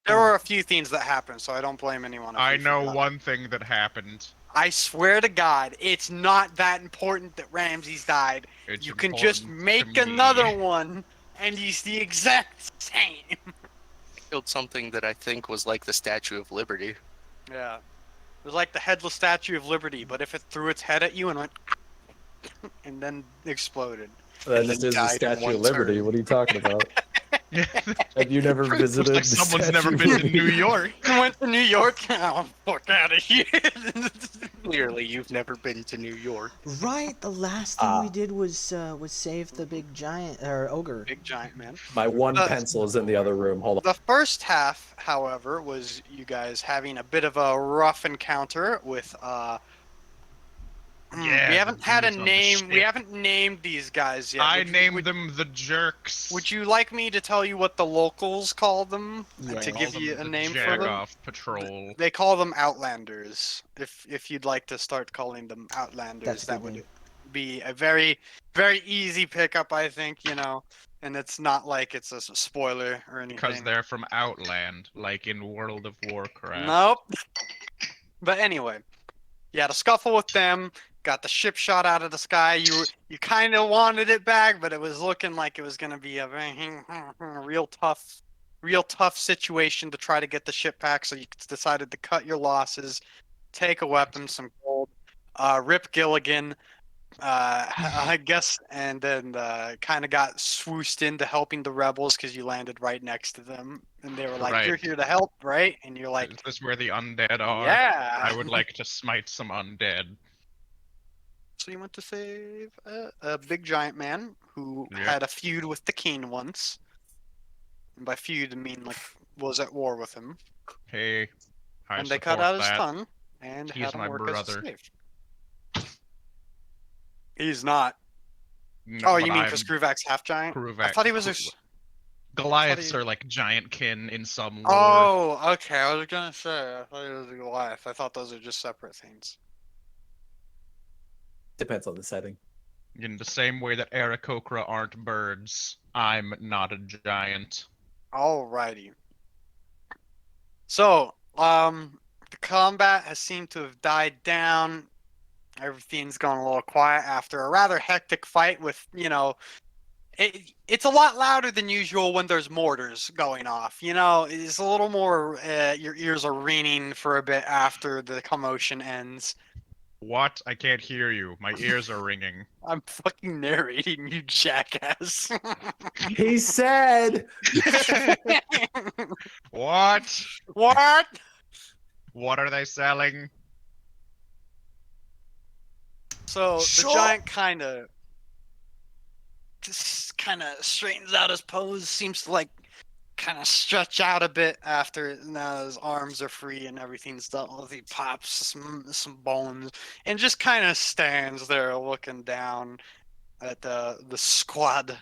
There were a few things that happened, so I don't blame anyone. If I you know forgot. one thing that happened. I swear to God, it's not that important that Ramses died. It's You can just important make to me. another one, and he's the exact same. Killed something that I think was like the Statue of Liberty. Yeah. It was like the headless Statue of Liberty, but if it threw its head at you and went, and then exploded. That And just then is the died in Statue one of Liberty. turn. What are you talking about? Have you never Looks visited like the someone's Statue never of been to Liberty? New York. I went to New York. Oh, fuck out of here. Clearly, you've never been to New York. Right, the last thing we did was save the big giant or ogre. Big giant man. My one pencil is in the other room. Hold on. The first half, however, was you guys having a bit of a rough encounter with Yeah, we haven't had a dudes on the name. We ship. haven't named these guys yet. I named them the Jerks. Would you like me to tell you what the locals call them? Yeah. To Call give them you a the name for them? Jagoff Patrol. They call them Outlanders. If you'd like to start calling them Outlanders, That's a that good would name. be a very, very easy pickup, I think, and it's not like it's a spoiler or anything. Because they're from Outland, like in World of Warcraft. Nope. But anyway, you had a scuffle with them, got the ship shot out of the sky. You kind of wanted it back, but it was looking like it was going to be a very real tough situation to try to get the ship back. So you decided to cut your losses, take a weapon, some gold, rip Gilligan, I guess, and then kind of got swooshed into helping the rebels because you landed right next to them, and they were like, Right. "You're here to help, right?" And you're like, Is this where the undead are? "Yeah." I would like to smite some undead. So you went to save a big giant man who Yeah. had a feud with the king once. And by feud, I mean like was at war with him, Hey, I and they support cut out his that. tongue and He's had him my work as a brother. slave. He's not. No, Oh, but you mean I'm because Kruvak's half giant? I Kruvak- thought he was a. Kru- Goliaths he- are like giant kin in some lore. Oh, okay. I was gonna say I thought he was a Goliath. I thought those are just separate things. Depends on the setting. In the same way that Aarakocra aren't birds, I'm not a giant. Alrighty. So, the combat has seemed to have died down. Everything's gone a little quiet after a rather hectic fight with, it's a lot louder than usual when there's mortars going off. It's a little more, your ears are ringing for a bit after the commotion ends. What? I can't hear you. My ears are ringing. I'm fucking narrating, you jackass. He said. What? What? What are they selling? So Shut- the giant kind of straightens out his pose, seems to like kind of stretch out a bit after now his arms are free and everything's done with. He pops some bones and just kind of stands there looking down at the squad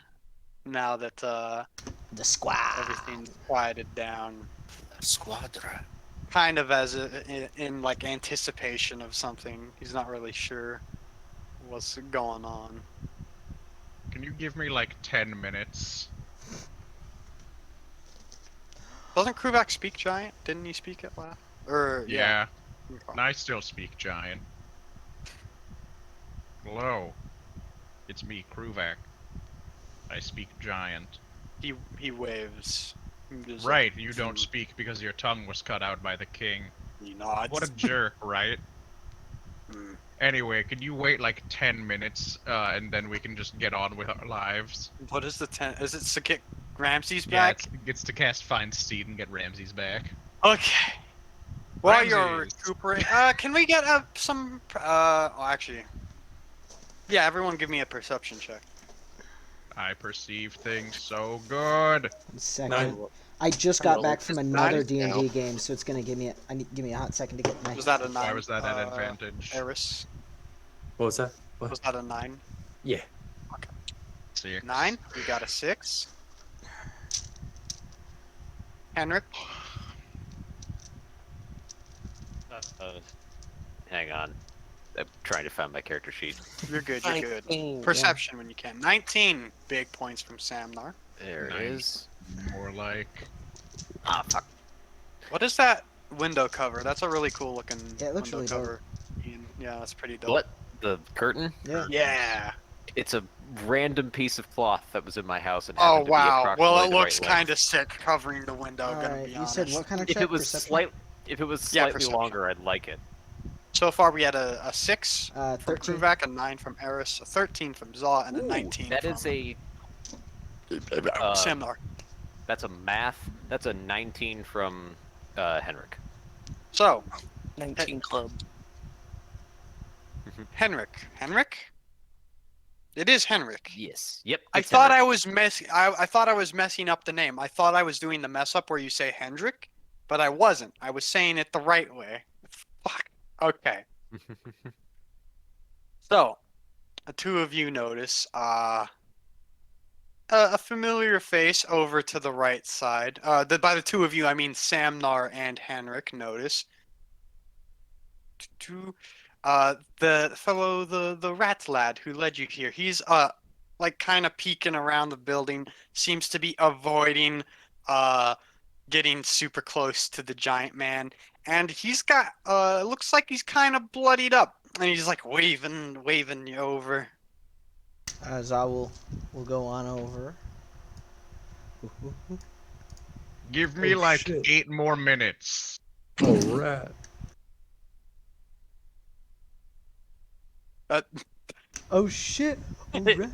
now that The squad. everything's quieted down, Squadra. kind of as in like anticipation of something. He's not really sure what's going on. Can you give me like 10 minutes? Doesn't Kruvak speak giant? Didn't he speak it last? Or Yeah. Okay. And I still speak giant. Hello. It's me, Kruvak. I speak giant. He waves. Just Right, like, you don't speak because your tongue was cut out by the king. He nods. What a jerk, right? Mm. Anyway, can you wait like 10 minutes, and then we can just get on with our lives? What is the 10? Is it to get Ramses Yeah, back? it's to cast Find Steed and get Ramses back. Okay. While you're Ramses. recuperating, can we get some? Actually, yeah. Everyone, give me a perception check. I perceive things so good. Second. Nine. I just got Roll back from another nine? D&D No. game, so it's gonna give me a hot second to get my. Was that a 9? Why was that an advantage? Eris, What was that? What? was that a 9? Yeah. See. 9. You got a 6. Henrik, Hang on. I'm trying to find my character sheet. you're good. You're good. 19. Perception when you can. 19 big points from Samnar. There it Nice. is. More like. Ah, fuck. What is that window cover? That's a really cool looking Yeah, it looks window really dope. cover. Yeah, that's pretty dope. What? The curtain? Yeah. Yeah. It's a random piece of cloth that was in my house and Oh happened to be wow. approximately Well, it the looks right length. kind of sick covering the window. Gonna Alright, be you honest. said what kind of If check? it was Perception? if it was Yeah, slightly perception. longer, I'd like it. So far, we had a 6 from 13. Kruvak, a 9 from Eris, a 13 from Zaw, and a Ooh, 19 that from is a Samnar. that's a math. That's a 19 from Henrik. So, 19 club. Henrik? It is Henrik. Yes. Yep. I it's thought Henrik. I was I thought I was messing up the name. I thought I was doing the mess up where you say Hendrik, but I wasn't. I was saying it the right way. Fuck. Okay. So, the two of you notice a familiar face over to the right side. By the two of you, I mean Samnar and Henrik notice. The fellow, the rat lad who led you here. He's like kind of peeking around the building. Seems to be avoiding getting super close to the giant man. And he's got looks like he's kind of bloodied up, and he's like waving you over. Za will go on over. Give me Oh, like shit. 8 more minutes. Oh, rat. Oh shit! Alright.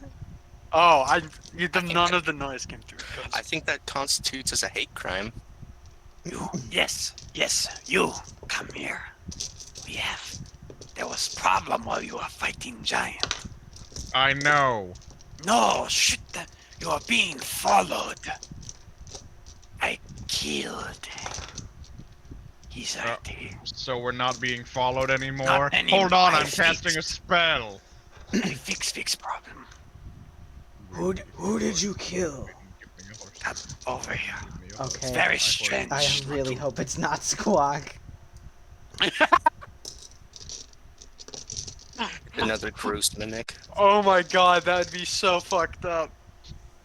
Oh, think none that- of the noise came through. I think that constitutes as a hate crime. Yes, you come here. There was problem while you were fighting giant. I know. No, shit, you are being followed. I killed. He's right here. So we're not being followed anymore? Not anymore. Hold on, I I'm casting a spell. I fix problem. Who did you kill? Give me a horse. Come over here. Give me a horse. Okay. Very My horse. strange. I really hope it's not Squawk. Another gross mimic. Oh my god, that would be so fucked up.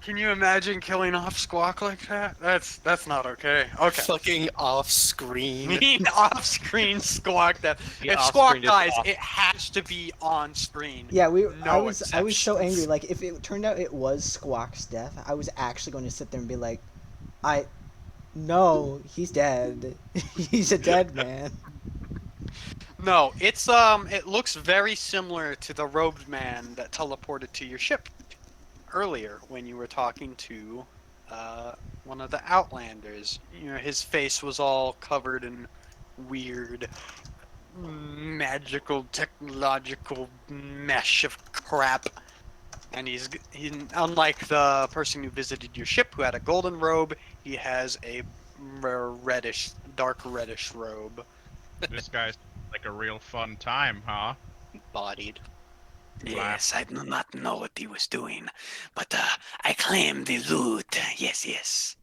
Can you imagine killing off Squawk like that? That's not okay. Okay. Fucking off screen. Mean off-screen Squawk death. The If Squawk off-screen is dies, off. it has to be on screen. Yeah, I No was so angry. exceptions. Like, if it turned out it was Squawk's death, I was actually going to sit there and be like, no, he's dead. He's a dead man. No, it's it looks very similar to the robed man that teleported to your ship earlier when you were talking to one of the Outlanders. You know, his face was all covered in weird magical technological mesh of crap. And he's unlike the person who visited your ship who had a golden robe, he has a dark reddish robe. This guy's like a real fun time, huh? Bodied. Yes, I do not know what he was doing, but I claim the loot. Yes.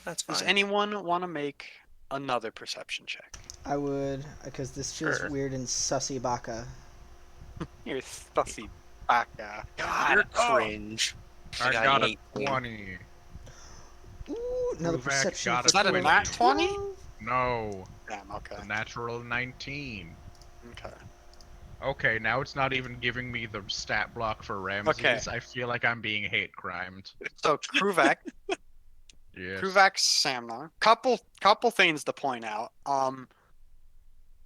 That's Does fine. anyone want to make another perception check? I would, because this feels Sure. weird and sussy baka. You're stuffy baka. You're cringe. I got got an a 20. Ooh, another Ruvak perception. got for Is that a 20. nat 20? 12? No, Damn, okay. a natural 19. Okay. Okay, now it's not even giving me the stat block for Ramses. Okay. I feel like I'm being hate crimed. So Kruvak, Yes. Kruvak Samnar. Couple things to point out.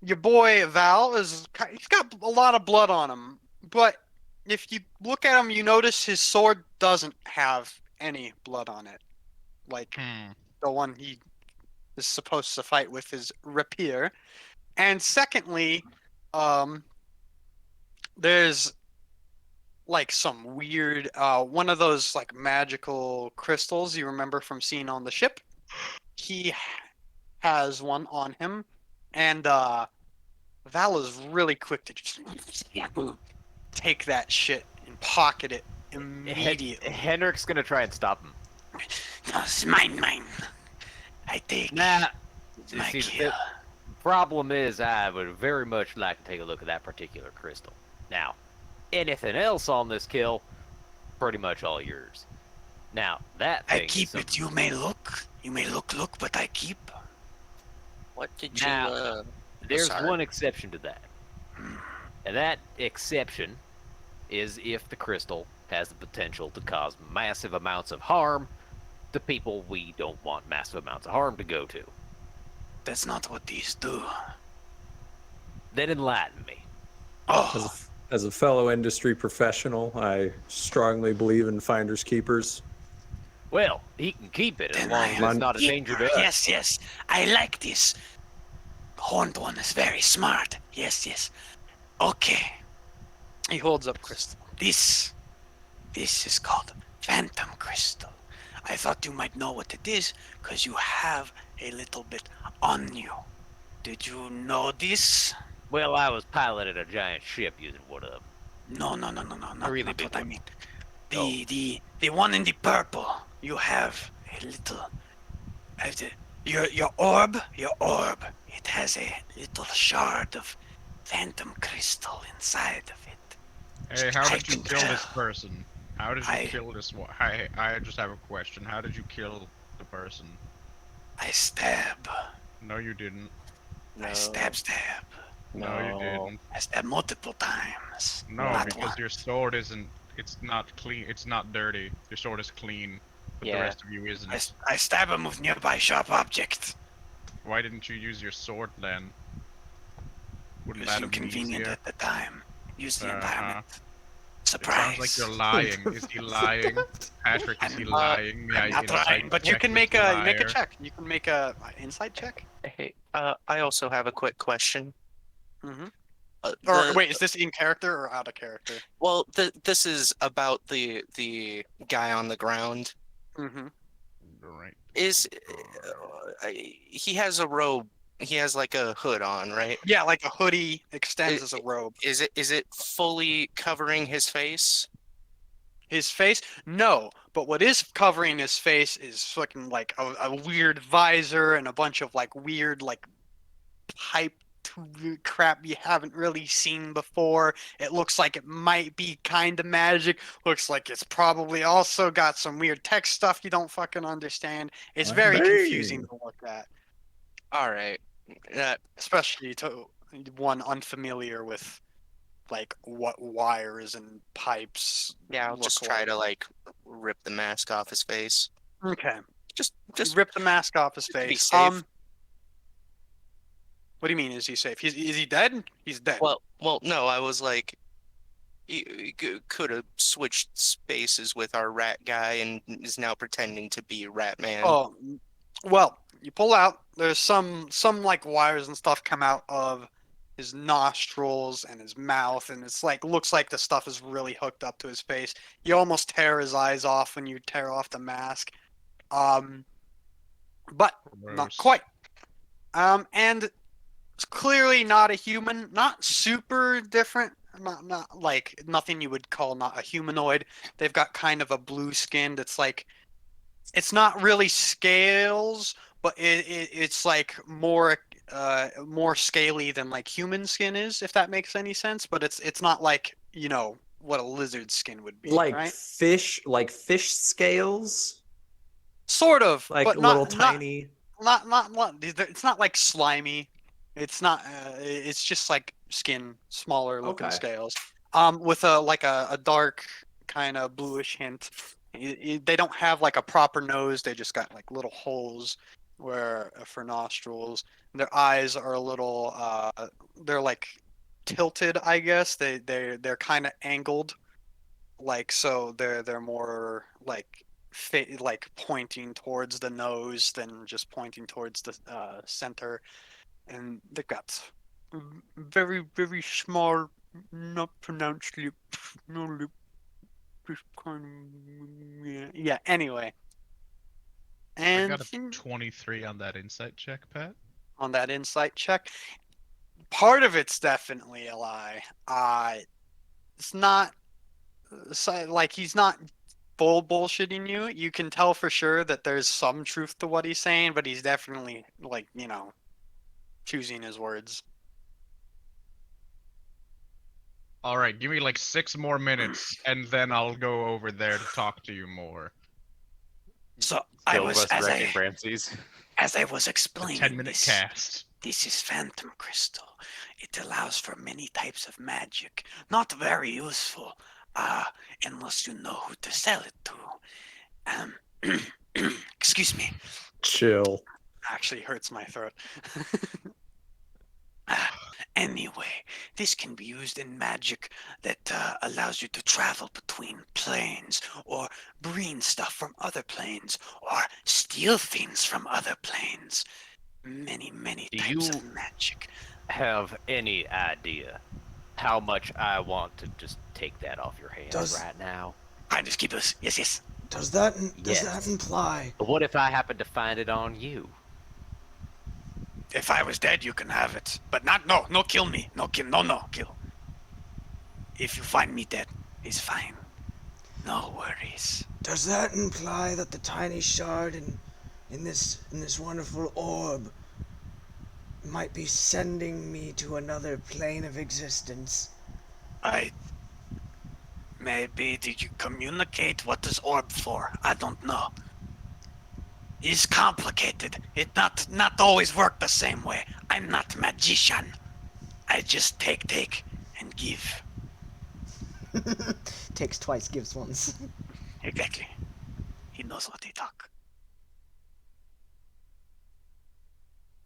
Your boy Val he's got a lot of blood on him, but if you look at him, you notice his sword doesn't have any blood on it, like the one he is supposed to fight with his rapier. And secondly, there's like some weird one of those like magical crystals you remember from seeing on the ship. He has one on him, and Val is really quick to just take that shit and pocket it immediately. Henrik's gonna try and stop him. No, it's mine. I take Nah. my See, kill. the problem is, I would very much like to take a look at that particular crystal. Now, anything else on this kill, pretty much all yours. Now, that thing I keep is it, you may look. You may look, but I keep. What did Now, you? There's sorry. one exception to that. And that exception is if the crystal has the potential to cause massive amounts of harm to people we don't want massive amounts of harm to go to. That's not what these do. Then enlighten me. Oh, As a fellow industry professional, I strongly believe in finders keepers. Well, he can keep it as then long I as am it's not a danger to us. Yes, yes. I like this. Horned one is very smart. Yes, yes. Okay. He holds up crystal. This is called Phantom Crystal. I thought you might know what it is, because you have a little bit on you. Did you know this? Well, I was piloting a giant ship using one of them. No, not, really not big what I one. mean. Oh. The one in the purple. You have a little. Your orb. It has a little shard of phantom crystal inside of it. Hey, how I did you can kill this tell. person? How did you I- kill this one? I just have a question. How did you kill the person? I stab. No, you didn't. No. I stab. No, you didn't. I stab multiple times. No, not because once. your sword isn't. It's not clean. It's not dirty. Your sword is clean, but the Yeah. rest of you isn't. I stab him with nearby sharp object. Why didn't you use your sword then? It Wouldn't was that have been inconvenient easier? at the time. Use the Uh-huh. environment. It Surprise. sounds like you're lying. Is he lying? Patrick, is he lying? I'm not insight lying, but you check can this make a liar. check. You can make a insight check. Hey, I also have a quick question. Mm-hmm. Uh, Or the- wait, is this in character or out of character? Well, this is about the guy on the ground. Mm-hmm. Right. He has a robe? He has like a hood on, right? Yeah, like a hoodie extends It- as a robe. Is it fully covering his face? His face? No, but what is covering his face is fucking like a weird visor and a bunch of like weird like pipe crap you haven't really seen before. It looks like it might be kind of magic. Looks like it's probably also got some weird tech stuff you don't fucking understand. It's My very bane. confusing to look at, All right. especially to one unfamiliar with like what wires and pipes Yeah, I'll look just try like. to like rip the mask off his face. Okay. Just Rip the mask off his to be face. safe. What do you mean? Is he safe? Is he dead? He's dead. well, no, I was like, he could have switched spaces with our rat guy and is now pretending to be Rat Man. Oh, well, you pull out. There's some like wires and stuff come out of his nostrils and his mouth, and it's like looks like the stuff is really hooked up to his face. You almost tear his eyes off when you tear off the mask. But not Gross. quite. And it's clearly not a human, not super different, not like nothing you would call not a humanoid. They've got kind of a blue skin that's like it's not really scales, but it's like more scaly than like human skin is, if that makes any sense. But it's not like what a lizard skin would be, Like right? fish scales, Sort of, like but little not tiny. not it's not like slimy. It's not it's just like skin, smaller looking Okay. scales. With a dark kind of bluish hint. They don't have like a proper nose, they just got like little holes where for nostrils. Their eyes are a little they're like tilted, I guess. They're kind of angled, like, so they're more like like pointing towards the nose than just pointing towards the center, and they've got very small, not pronounced lip, no lip, just kind of yeah. Anyway, I and got a 23 on that insight check, Pat. on that insight check, part of it's definitely a lie. It's not like he's not full bullshitting you. You can tell for sure that there's some truth to what he's saying, but he's definitely like, choosing his words. All right, give me like 6 more minutes, and then I'll go over there to talk to you more. So Still resurrecting Ramses. as I was The explaining 10-minute cast. This is Phantom Crystal. It allows for many types of magic. Not very useful, unless you know who to sell it to. Excuse me. Chill. Actually hurts my throat. Anyway, this can be used in magic that allows you to travel between planes, or bring stuff from other planes, or steal things from other planes. Many Do types you- of magic. Have any idea how much I want to just take that off your hands Does- right now? Fine, just keep this. Yes. Does that Yes. imply? But what if I happen to find it on you? If I was dead, you can have it. But no, kill me. No, kill. If you find me dead, it's fine. No worries. Does that imply that the tiny shard in this wonderful orb might be sending me to another plane of existence? Maybe did you communicate what is orb for? I don't know. It's complicated. It not always work the same way. I'm not magician. I just take and give. Takes twice, gives once. Exactly. He knows what he talk.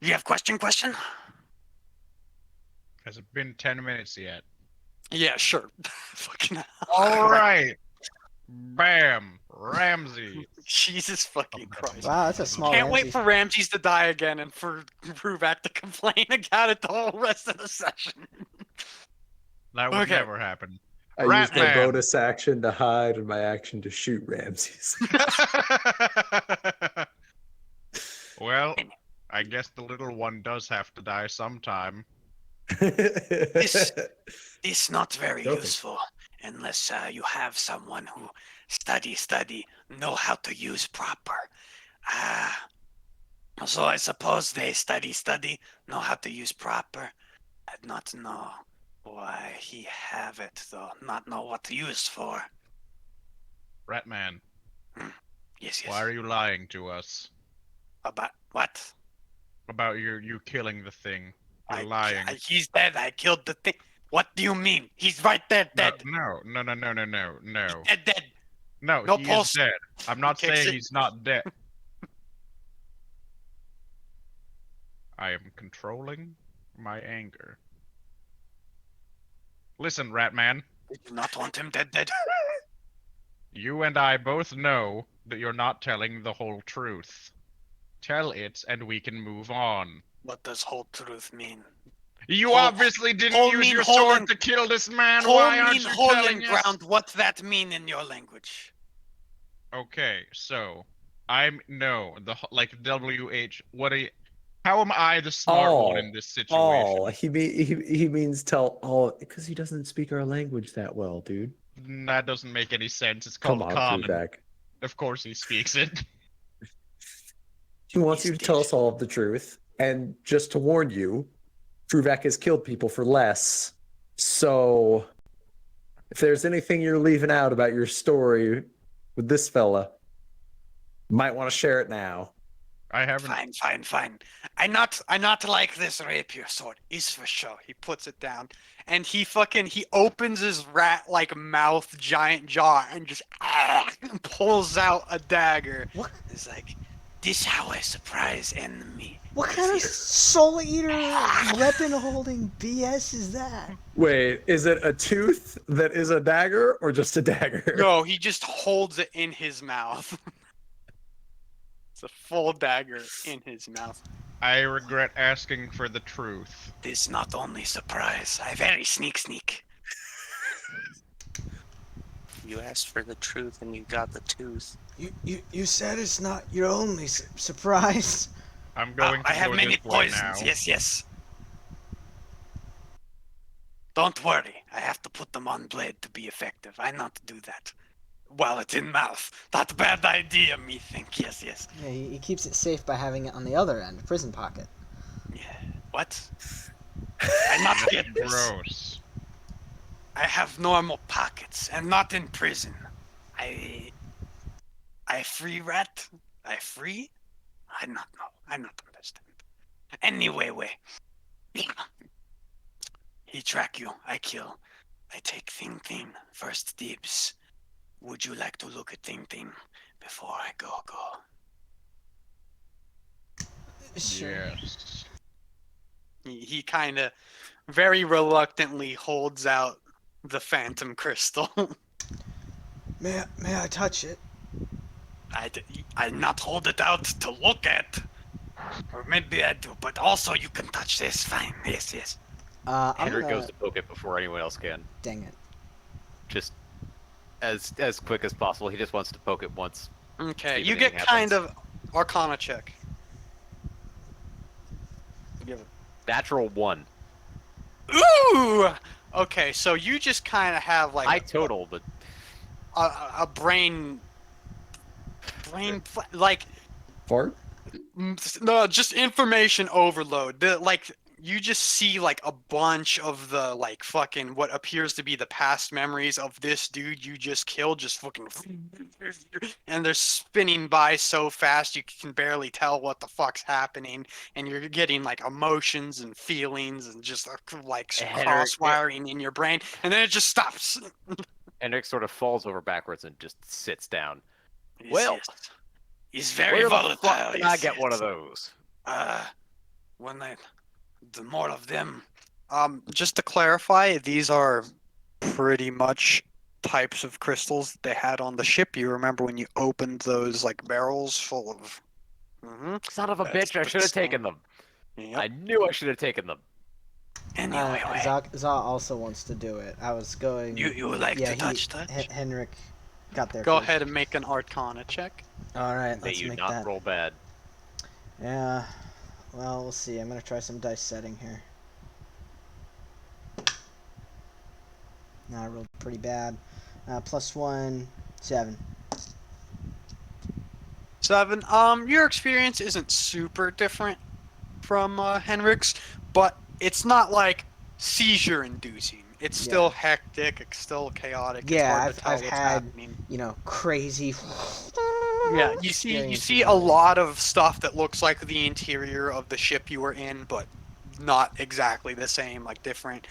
You have question? Has it been 10 minutes yet? Yeah, sure. Fucking hell. All right. Bam. Ramsey. Jesus fucking Christ. Wow, that's a small Can't wait Ramsey. for Ramses to die again and for Ruvak to complain about it the whole rest of the session. That would Okay. never happen. I used my Ratman. bonus action to hide and my action to shoot Ramses. Well, I guess the little one does have to die sometime. It's not very Okay. useful unless you have someone who study, know how to use proper. So I suppose they study, know how to use proper. I'd not know why he have it, though. Not know what to use for. Ratman, Yes. why are you lying to us About what? about you killing the thing? You're I- lying. He's dead. I killed the thing. What do you mean? He's right there, dead. No. Dead. No, No he pulse. is dead. I'm not He kicks saying it. he's not dead. I am controlling my anger. Listen, Ratman, Did you not want him dead? you and I both know that you're not telling the whole truth. Tell it, and we can move on. What does whole truth mean? You Hole- obviously didn't hole use mean your hole sword in- to kill this man. Hole Why aren't mean you hole in telling us? ground. What's that mean in your language? Okay, so like WH. How am I the smart one in this situation? Oh, he means tell all because he doesn't speak our language that well, dude. That doesn't make any sense. It's Come called on, common. Ruvak. Of course he speaks it. He wants He's you to tell dead. us all of the truth, and just to warn you, Ruvak has killed people for less. So, if there's anything you're leaving out about your story with this fella, you might want to share it now. I haven't. Fine. I not like this rapier sword. Is for sure. He puts it down, and he opens his rat like mouth giant jaw and just pulls out a dagger. What? It's like, this how I surprise enemy. What kind of soul eater weapon holding BS is that? Wait, is it a tooth that is a dagger or just a dagger? No, he just holds it in his mouth. It's a full dagger in his mouth. I regret asking for the truth. This not only surprise, I very sneak. You asked for the truth and you got the tooth. You said it's not your only surprise. I'm going to I have go many this way poisons. now. Yes. Don't worry. I have to put them on blade to be effective. I not do that. While it's in mouth. Not a bad idea, me think. Yes. Yeah, he keeps it safe by having it on the other end, prison pocket. Yeah. What? I not get this. Gross. I have normal pockets and not in prison. I I free rat? I free? I not know. I not understand. Anyway, way. He track you. I kill. I take Thing Thing. First dibs. Would you like to look at Thing Thing before I go? Sure. Yes. He kind of very reluctantly holds out the phantom crystal. May I touch it? I not hold it out to look at. Or maybe I do, but also you can touch this. Fine. Yes. I'm Henry gonna... goes to poke it before anyone else can. Dang it. Just as quick as possible. He just wants to poke it once. Okay, See if you anything get kind happens. of Arcana check. Give it. Natural 1. Ooh! Okay, so you just kind of have like I total, but a brain like Fart? no, just information overload. Like you just see like a bunch of the like fucking what appears to be the past memories of this dude you just killed, just fucking, and they're spinning by so fast you can barely tell what the fuck's happening, and you're getting like emotions and feelings and just like Henrik- cross wiring in your brain, and then it just stops. Henrik sort of falls over backwards and just sits down. Yes, Well, yes. He's very Where the volatile. fuck can I yes, get one yes. of those? When the more of them. Just to clarify, these are pretty much types of crystals they had on the ship. You remember when you opened those like barrels full of. Son of a That's bitch! I the should have same. taken them. Yep. I knew I should have taken them. Anyway, Za also wants to do it. I was going... you would like yeah, to touch that? Henrik got there Go first. ahead and make an Arcana check. Alright, May let's you make not that. roll bad. Yeah, well, we'll see. I'm gonna try some dice setting here. No, I rolled pretty bad. +1, 7. 7. Your experience isn't super different from Henrik's, but it's not like seizure inducing. It's still hectic. It's still chaotic. It's Yeah, hard to tell I've what's had, happening. crazy... Yeah, you see a lot of stuff that looks like the interior of the ship you were in, but not exactly the same. Like different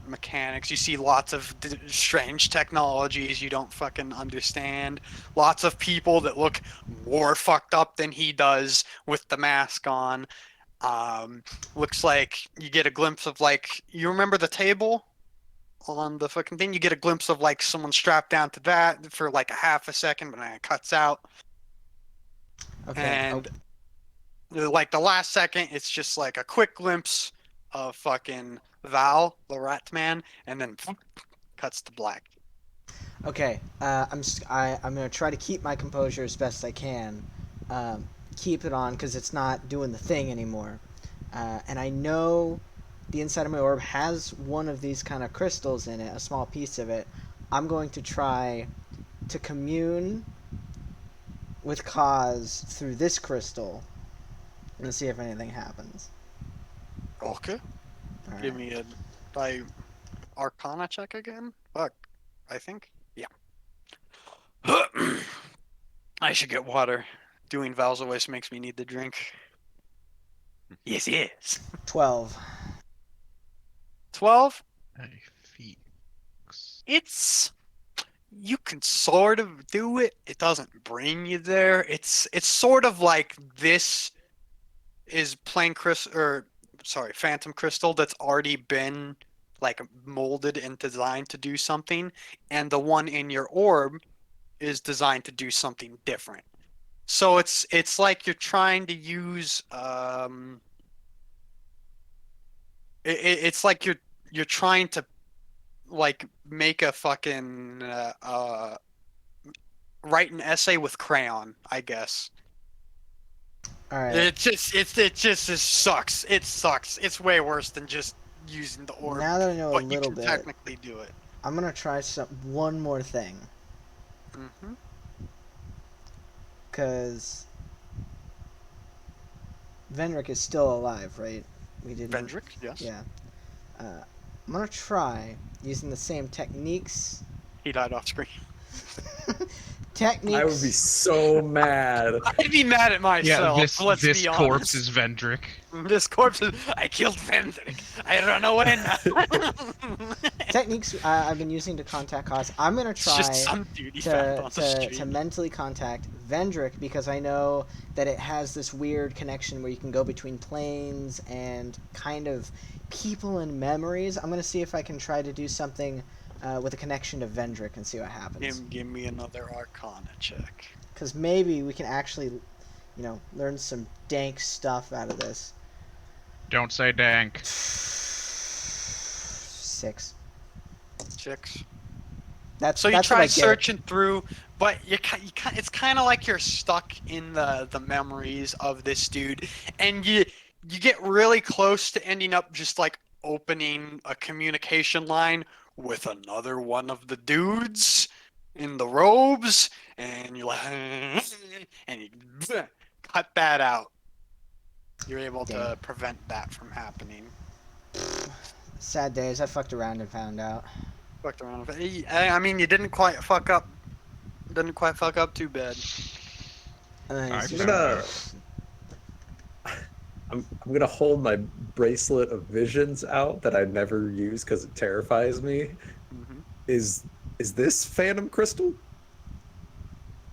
mechanics. You see lots of strange technologies you don't fucking understand. Lots of people that look more fucked up than he does with the mask on. Looks like you get a glimpse of like you remember the table on the fucking thing. You get a glimpse of like someone strapped down to that for like a half a second, but then it cuts out. Okay. And like the last second, it's just like a quick glimpse of fucking Val, the rat man, and then cuts to black. Okay. I'm gonna try to keep my composure as best I can. Keep it on because it's not doing the thing anymore. And I know the inside of my orb has one of these kind of crystals in it, a small piece of it. I'm going to try to commune with Kaz through this crystal and see if anything happens. Okay. All right. Give me a Arcana check again. Fuck. I think. Yeah. I should get water. Doing Val's voice makes me need to drink. Yes. 12. 12. Hey, feet. It's you can sort of do it. It doesn't bring you there. It's sort of like this is plain phantom crystal that's already been like molded and designed to do something, and the one in your orb is designed to do something different. So it's like you're trying to use it's like you're trying to like make a fucking write an essay with crayon, I guess. All right. It just sucks. It sucks. It's way worse than just using the orb. Now that I know a But you little can bit, technically do it. I'm gonna try one more thing. Mm-hmm. Because Venric is still alive, right? We didn't. Vendrick, yes. Yeah. I'm gonna try using the same techniques He died off screen. Techniques. I would be so mad. I'd be mad at myself. Let's this be corpse honest. is Vendrick. This corpse is. I killed Vendrick. I run away now. Techniques I've been using to contact Cause. I'm gonna It's try just some dude he found on the to street. mentally contact Vendrick because I know that it has this weird connection where you can go between planes and kind of people and memories. I'm gonna see if I can try to do something with a connection to Vendrick and see what happens. Give me another Arcana check. Because maybe we can actually, learn some dank stuff out of this. Don't say dank. 6. Chicks. That's So you what try I get. searching through, but it's kind of like you're stuck in the memories of this dude, and you get really close to ending up just like opening a communication line with another one of the dudes in the robes, and you're like, and you cut that out. You're able to Damn. prevent that from happening. Sad days. I fucked around and found out. Fucked around with it. I mean, you didn't quite fuck up. Didn't quite fuck up too bad. And then I it's I'm just- found gonna. I'm gonna hold my bracelet of visions out that I never use because it terrifies me. Mm-hmm. Is this Phantom Crystal?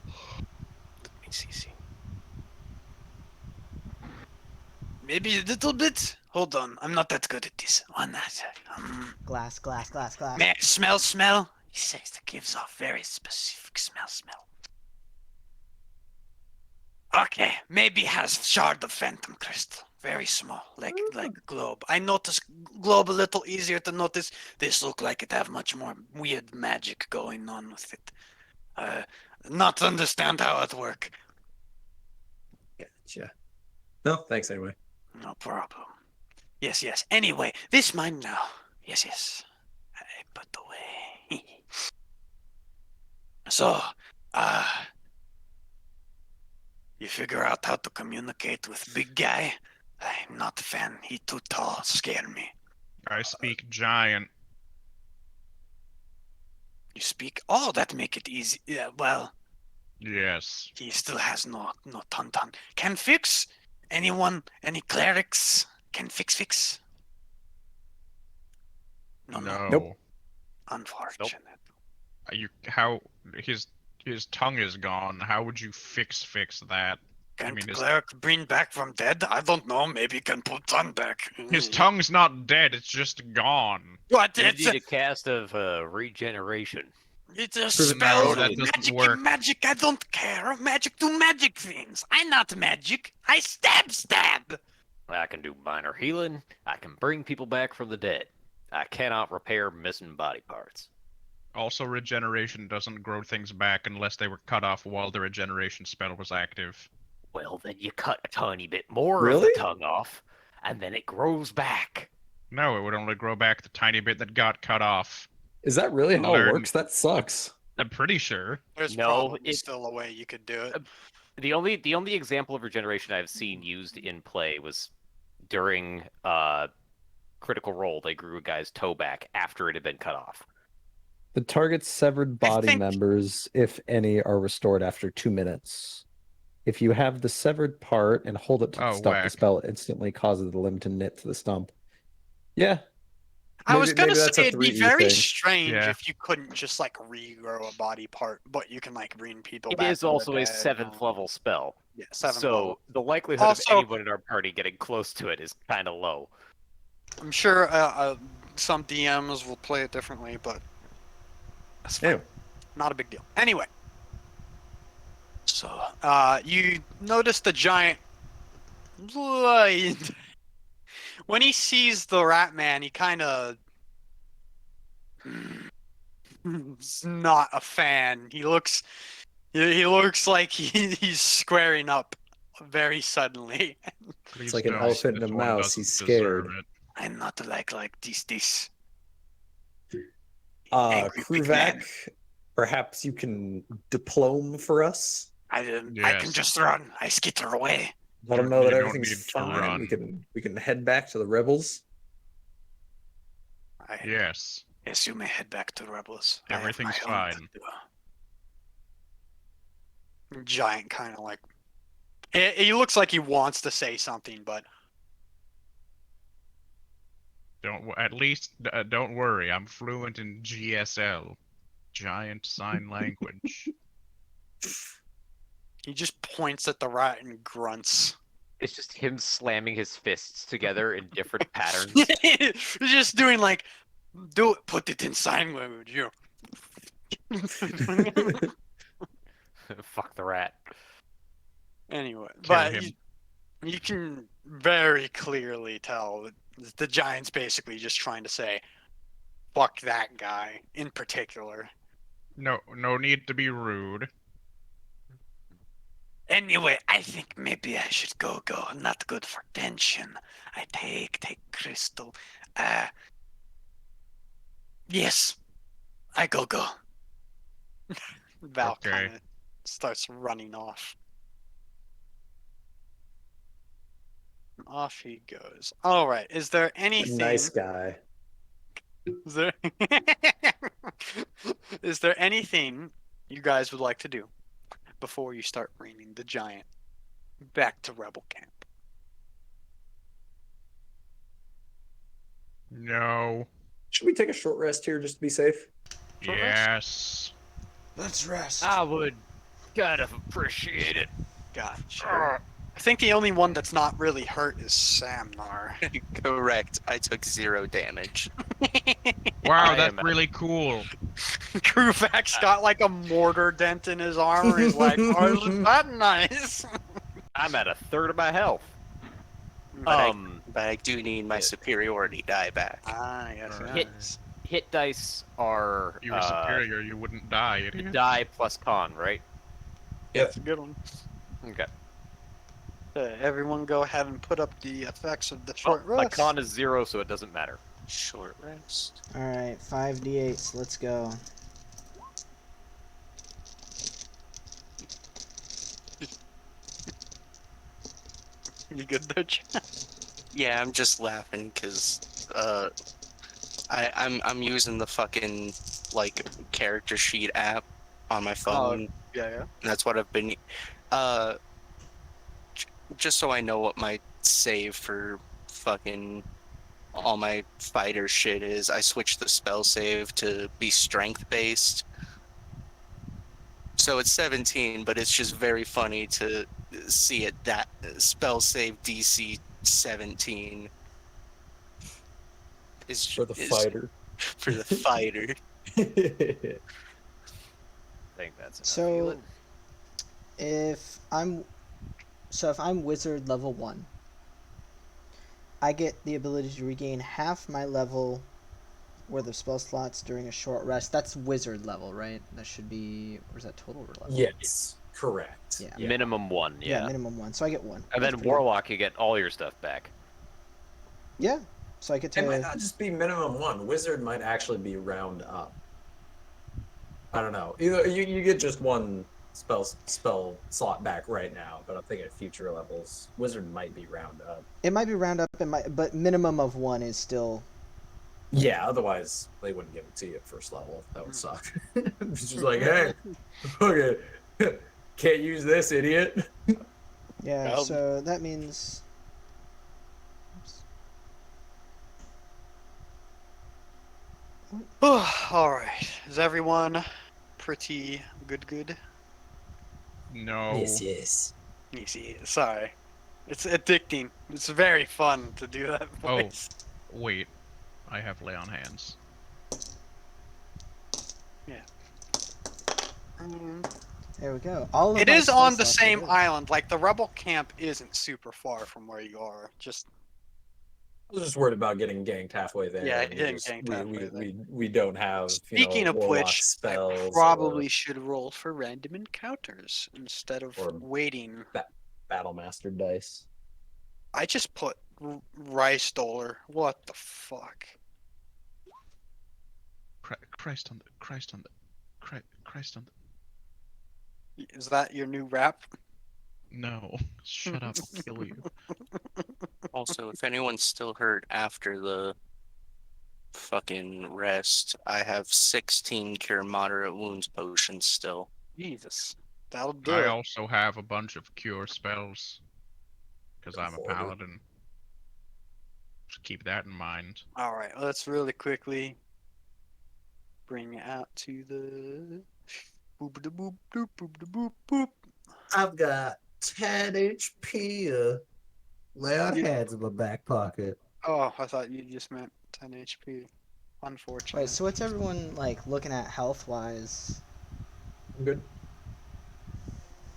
Let me see. Maybe a little bit. Hold on, I'm not that good at this. One sec. glass. Smell. He says it gives off very specific smell. Okay, maybe has shard of phantom crystal. Very small, like globe. I notice globe a little easier to notice. This look like it have much more weird magic going on with it. Not understand how it work. Gotcha. No, thanks anyway. No problem. Yes. Anyway, this mine now. Yes. I put away. So, you figure out how to communicate with big guy? I'm not a fan. He too tall. Scare me. I speak giant. You speak? Oh, that make it easy. Yeah, well, Yes. he still has no ton. Can fix? Anyone? Any clerics? Can fix? No. Nope. Unfortunate. How his tongue is gone. How would you fix that? Can't mean, his- cleric bring back from dead? I don't know. Maybe can put tongue back. His tongue's not dead. It's just gone. What? You It's need a, a cast of regeneration. it's a No, spell. that doesn't Magic work. and magic. I don't care. Magic do magic things. I'm not magic. I stab. I can do minor healing. I can bring people back from the dead. I cannot repair missing body parts. Also, regeneration doesn't grow things back unless they were cut off while the regeneration spell was active. Well, then you cut a tiny bit more of Really? the tongue off, and then it grows back. No, it would only grow back the tiny bit that got cut off. Is that really how it Learn- works? That sucks. I'm pretty sure. There's No, probably it- still a way you could do it. The only example of regeneration I've seen used in play was during Critical Role. They grew a guy's toe back after it had been cut off. The target's severed I body think- members, if any, are restored after 2 minutes. If you have the severed part and hold it to Oh, stop the whack. spell, it instantly causes the limb to knit to the stump. Yeah. I was maybe gonna that's say a it'd be 3E very thing. strange Yeah. if you couldn't just like regrow a body part, but you can like bring people It back. is from the also a dead. 7th level spell, Yeah, 7th so level. the likelihood Also- of anyone in our party getting close to it is kind of low. I'm sure some DMs will play it differently, but that's fine. Anyway. Not a big deal. Anyway, so you notice the giant. When he sees the rat man, he kind of is not a fan. He looks like he's squaring up very suddenly. Please like an don't. elephant and This a one mouse. doesn't He's deserve scared. it. I'm not like this. Angry big man. Kruvak, perhaps you can diplome for us? I can Yes. just run. I skitter away. Let them You- know that you don't everything's need to fine. run. We can head back to the rebels. Yes. Yes, you may head back to the rebels. I have my Everything's own to fine. do. Giant kind of like. He looks like he wants to say something, but At least don't worry. I'm fluent in GSL, Giant Sign Language. he just points at the rat and grunts. It's just him slamming his fists together in different patterns. He's just doing like, do it, put it in sign language. You. Fuck the rat. Anyway, Kill but him. you can very clearly tell that the giant's basically just trying to say, fuck that guy in particular. No need to be rude. Anyway, I think maybe I should go. Not good for tension. I take crystal. Yes, I go. Val Okay. kind of starts running off. Off he goes. All right. Is there anything? Nice guy. Is there? Is there anything you guys would like to do before you start bringing the giant back to Rebel Camp? No. Should we take a short rest here just to be safe? Short rest? Yes. Let's rest. I would kind of appreciate it. Gotcha. I think the only one that's not really hurt is Samnar. Correct. I took 0 damage. Wow, I that's am- really cool. Kruvak's got like a mortar dent in his armor. He's like, oh, isn't that nice? I'm at a third of my health. But I do need my yeah. superiority die back. Ah, yes, Right. yes. Hit dice are If you were superior, you wouldn't die, idiot. die plus con, right? That's a good one. Okay. Everyone go ahead and put up the effects of the Well, short my rest. con is 0, so it doesn't matter. Short rest. All right, 5d8s. Let's go. You good there, Chad? Yeah, I'm just laughing because I'm using the fucking like character sheet app on my phone. Yeah. And that's what I've been uh just so I know what my save for fucking all my fighter shit is. I switched the spell save to be strength based. So it's 17, but it's just very funny to see it that spell save DC 17 is For the is fighter. for the fighter. I think that's enough So- healing. If I'm wizard level 1, I get the ability to regain half my level worth of spell slots during a short rest. That's wizard level, right? That should be, or is that total level? Yes, correct. Yeah. Minimum 1, yeah. Minimum 1. So I get 1. And That's then pretty good. Warlock, you get all your stuff back. Yeah. So I get It might to. not just be minimum 1. Wizard might actually be round up. I don't know. Either you get just 1 spell slot back right now, but I'm thinking at future levels, Wizard might be round up. It might be round up, but minimum of 1 is still. Yeah, otherwise they wouldn't give it to you at first level. That would suck. It's just like, hey, okay, can't use this, idiot. Yeah. Um, So that means. Oops. All right. Is everyone pretty good? No. yes. Easy. Sorry. It's addicting. It's very fun to do that Oh. voice. Wait. I have lay on hands. There we go. All of It my is spell on the slots are same good. island. Like the rebel camp isn't super far from where you are. Just I was just worried about getting ganked halfway there. Yeah, and getting ganked halfway there. we don't have speaking of warlock which, spells I probably should roll for random encounters instead of Or- waiting. or battle master dice. I just put Rice Dollar. What the fuck? Christ on the. Is that your new rap? No. Shut up. I'll kill you. Also, if anyone's still hurt after the fucking rest, I have 16 cure moderate wounds potions still. Jesus. That'll do I it. also have a bunch of cure spells because I'm a Hoarder. paladin. Just keep that in mind. All right, let's really quickly bring it out to the boop da boop doop boop da boop boop. I've got 10 HP. Lay on You- hands in my back pocket. Oh, I thought you just meant 10 HP. Unfortunate. Wait, so what's everyone like looking at health wise? I'm good.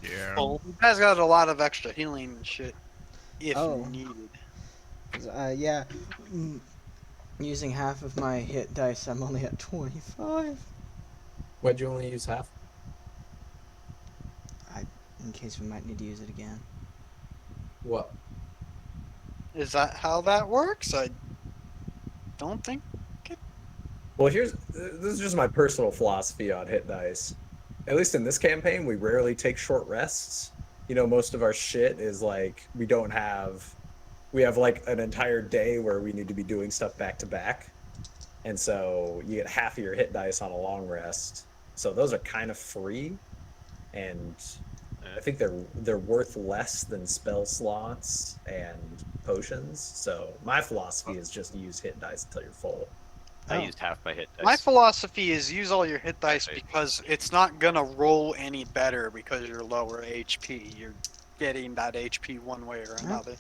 Yeah. Full. You guys got a lot of extra healing and shit if Oh. needed. 'Cause, yeah, using half of my hit dice, I'm only at 25. Why'd you only use half? In case we might need to use it again. What? Is that how that works? I don't think. Well, this is just my personal philosophy on hit dice. At least in this campaign, we rarely take short rests. You know, most of our shit is like we have like an entire day where we need to be doing stuff back to back. And so you get half of your hit dice on a long rest. So those are kind of free. And I think they're worth less than spell slots and potions. So my philosophy is just use hit dice until you're full. I Oh. used half my hit dice. My philosophy is use all your hit dice Okay. because it's not gonna roll any better because you're lower HP. You're getting that HP one way or another.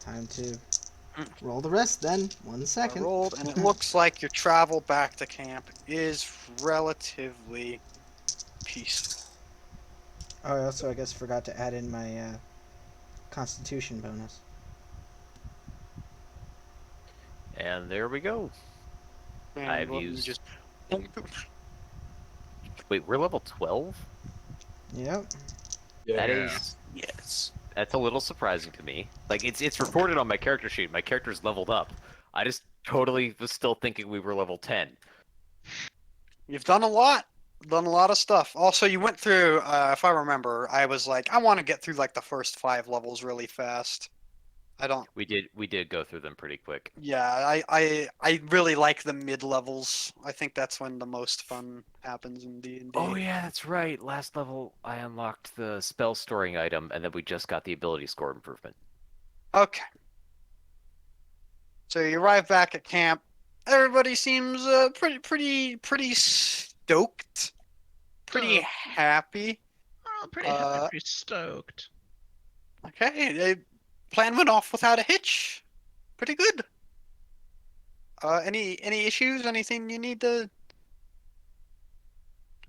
Time to roll the rest then. 1 I second. rolled, and it looks like your travel back to camp is relatively peaceful. Oh, I also, I guess, forgot to add in my Constitution bonus. And there we go. And I've let me used- just. Wait, we're level 12? Yep. That Yeah. is Yes. that's a little surprising to me. Like it's reported on my character sheet. My character's leveled up. I just totally was still thinking we were level 10. You've done a lot. Done a lot of stuff. Also, you went through. If I remember, I was like, I want to get through like the first 5 levels really fast. I don't. We did go through them pretty quick. Yeah, I really like the mid levels. I think that's when the most fun happens in D&D. Oh yeah, that's right. Last level I unlocked the spell storing item and then we just got the ability score improvement. Okay. So you arrive back at camp. Everybody seems pretty stoked, pretty Oh. happy. Oh, pretty happy, stoked. Okay, the plan went off without a hitch. Pretty good. Any issues? Anything you need to?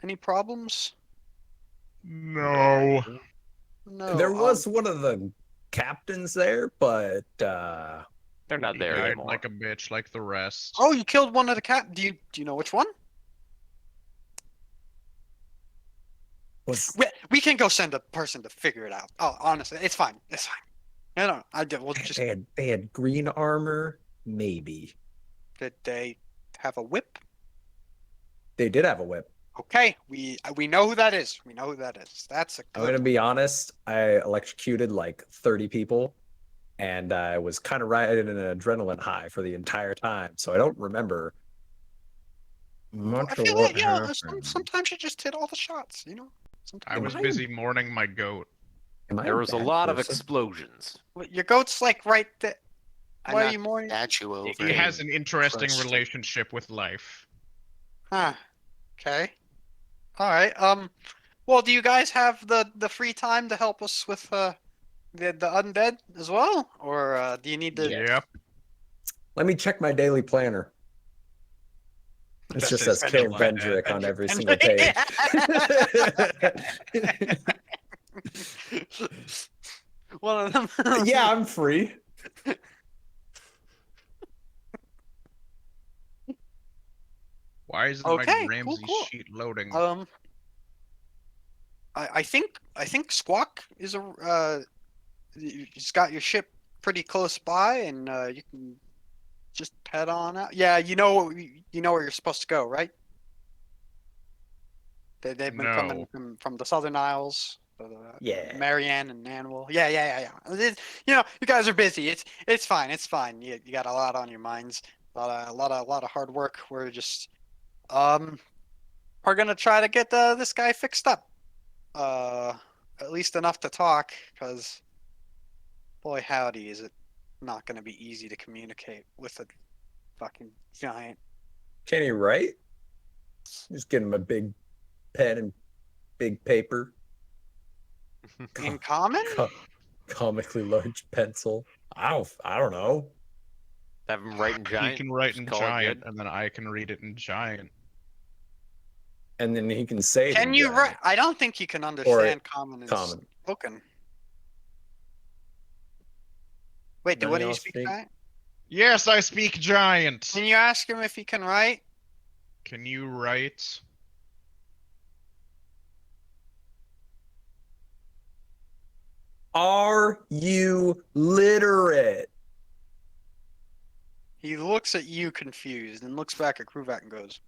Any problems? No. No. There was one of the captains there, but They're not He there died anymore. like a bitch, like the rest. Oh, you killed one of the cap. Do you know which one? was We can go send a person to figure it out. Oh, honestly, it's fine. It's fine. No, I did. We'll just. they had green armor, maybe. Did they have a whip? They did have a whip. Okay, we know who that is. We know who that is. That's a I'm good gonna one. be honest. I electrocuted like 30 people, and I was kind of riding an adrenaline high for the entire time, so I don't remember much I of feel what like, yeah, happened. sometimes you just hit all the shots, you know? I Sometimes. was I- busy mourning my goat. Am I There was a bad lot of person? explosions. Your goat's like right there. I Why are knocked you mourning? the statue over. He has an interesting crushed it. relationship with life. Huh. Okay. All right. Well, do you guys have the free time to help us with the undead as well, or do you need to? Yep. Let me check my daily planner. It That just says says kill King undead. Vendrick on every single page. One of them. Yeah, I'm free. Why isn't Okay, my cool, Ramsey cool. sheet loading? I think Squawk is he's got your ship pretty close by, and you can just head on out. Yeah, you know where you're supposed to go, right? They've been coming from the Southern Isles, Yeah. Marianne and Nanwell. Yeah. You guys are busy. It's fine. It's fine. You got a lot on your minds. A lot of hard work. We're just we're gonna try to get this guy fixed up. at least enough to talk, because boy howdy is it not going to be easy to communicate with a fucking giant. Can he write? Just get him a big pen and big paper. In common? Comically large pencil. I don't know. Have him write in He giant. can write just in call it giant, good. and then I can read it in giant. And then he can say it Can in you giant. write? I don't think you can understand common and common. spoken. Wait, None what of do you y'all speak speak? giant? Yes, I speak giant. Can you ask him if he can write? Can you write? Are you literate? He looks at you confused and looks back at Kruvak and goes,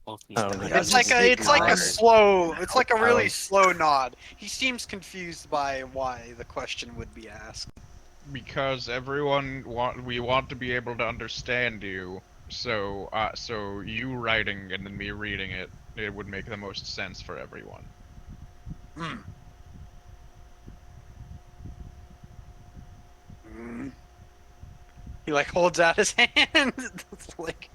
Well, he's I don't not. think It's I like can a speak it's like a giant. slow it's like a I really don't- slow nod. He seems confused by why the question would be asked. Because we want to be able to understand you. So so you writing and then me reading it, it would make the most sense for everyone. Hmm. Hmm. He like holds out his hand. It's like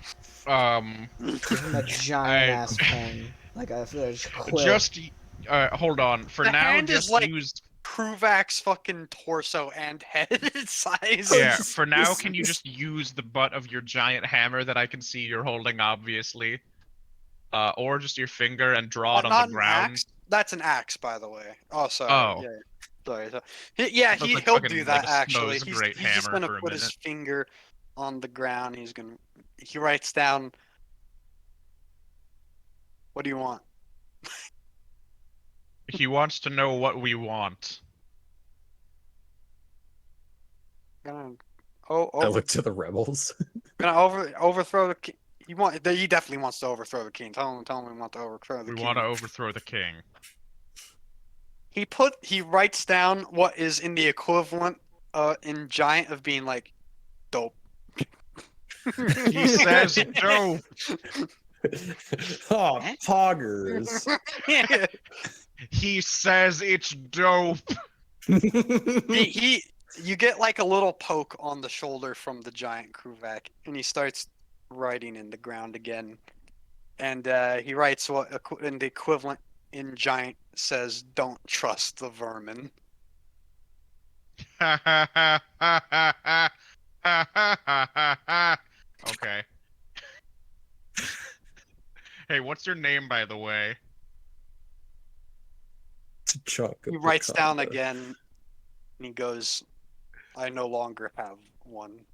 Give him a giant ass pen, like a quill. Just hold on. For The now, hand is just like- use. Kruvak's fucking torso and head size. Yeah, just- for now, this- can you just use the butt of your giant hammer that I can see you're holding, obviously? Or just your finger and draw it on Not the an ground? axe. That's an axe, by the way. Oh, sorry. Oh. Yeah. Sorry. Yeah, Looks like he'll fucking, do like, that a actually. Snow's He's great just hammer gonna for a put his minute. finger on the ground. He writes down. What do you want? He wants to know what we want. Gonna I look to the rebels. gonna overthrow the king. He definitely wants to overthrow the king. Tell him we want to overthrow the We king. want to overthrow the king. He writes down what is in the equivalent in giant of being like dope. He says dope. Oh, poggers. Yeah. He says it's dope. You get like a little poke on the shoulder from the giant Kruvak, and he starts writing in the ground again. And he writes what in the equivalent in giant says, "Don't trust the vermin." Okay. Hey, what's your name, by the way? He writes down again, and he goes, "I no longer have one."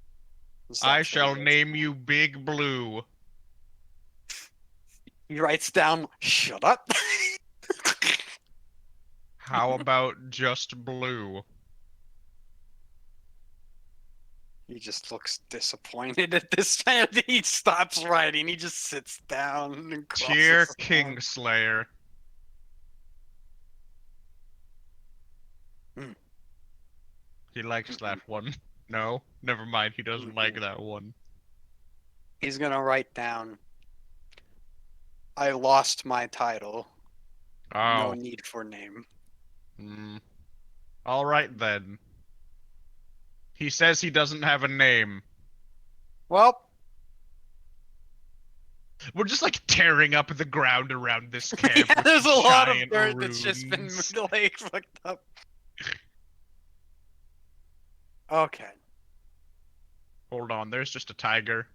So I that's what shall he writes. name you Big Blue. He writes down, "Shut up." How about just Blue? He just looks disappointed at this man. He stops writing. He just sits down and crosses Dear his arms. Kingslayer. Hmm. He likes that one. No, never mind. He doesn't like that one. He's gonna write down, "I lost my title. No Oh. need for name." All right then. He says he doesn't have a name. Well, We're just like tearing up the ground around this camp. yeah, with there's a lot of giant dirt that's just been runes. like fucked up. Okay. Hold on, there's just a tiger.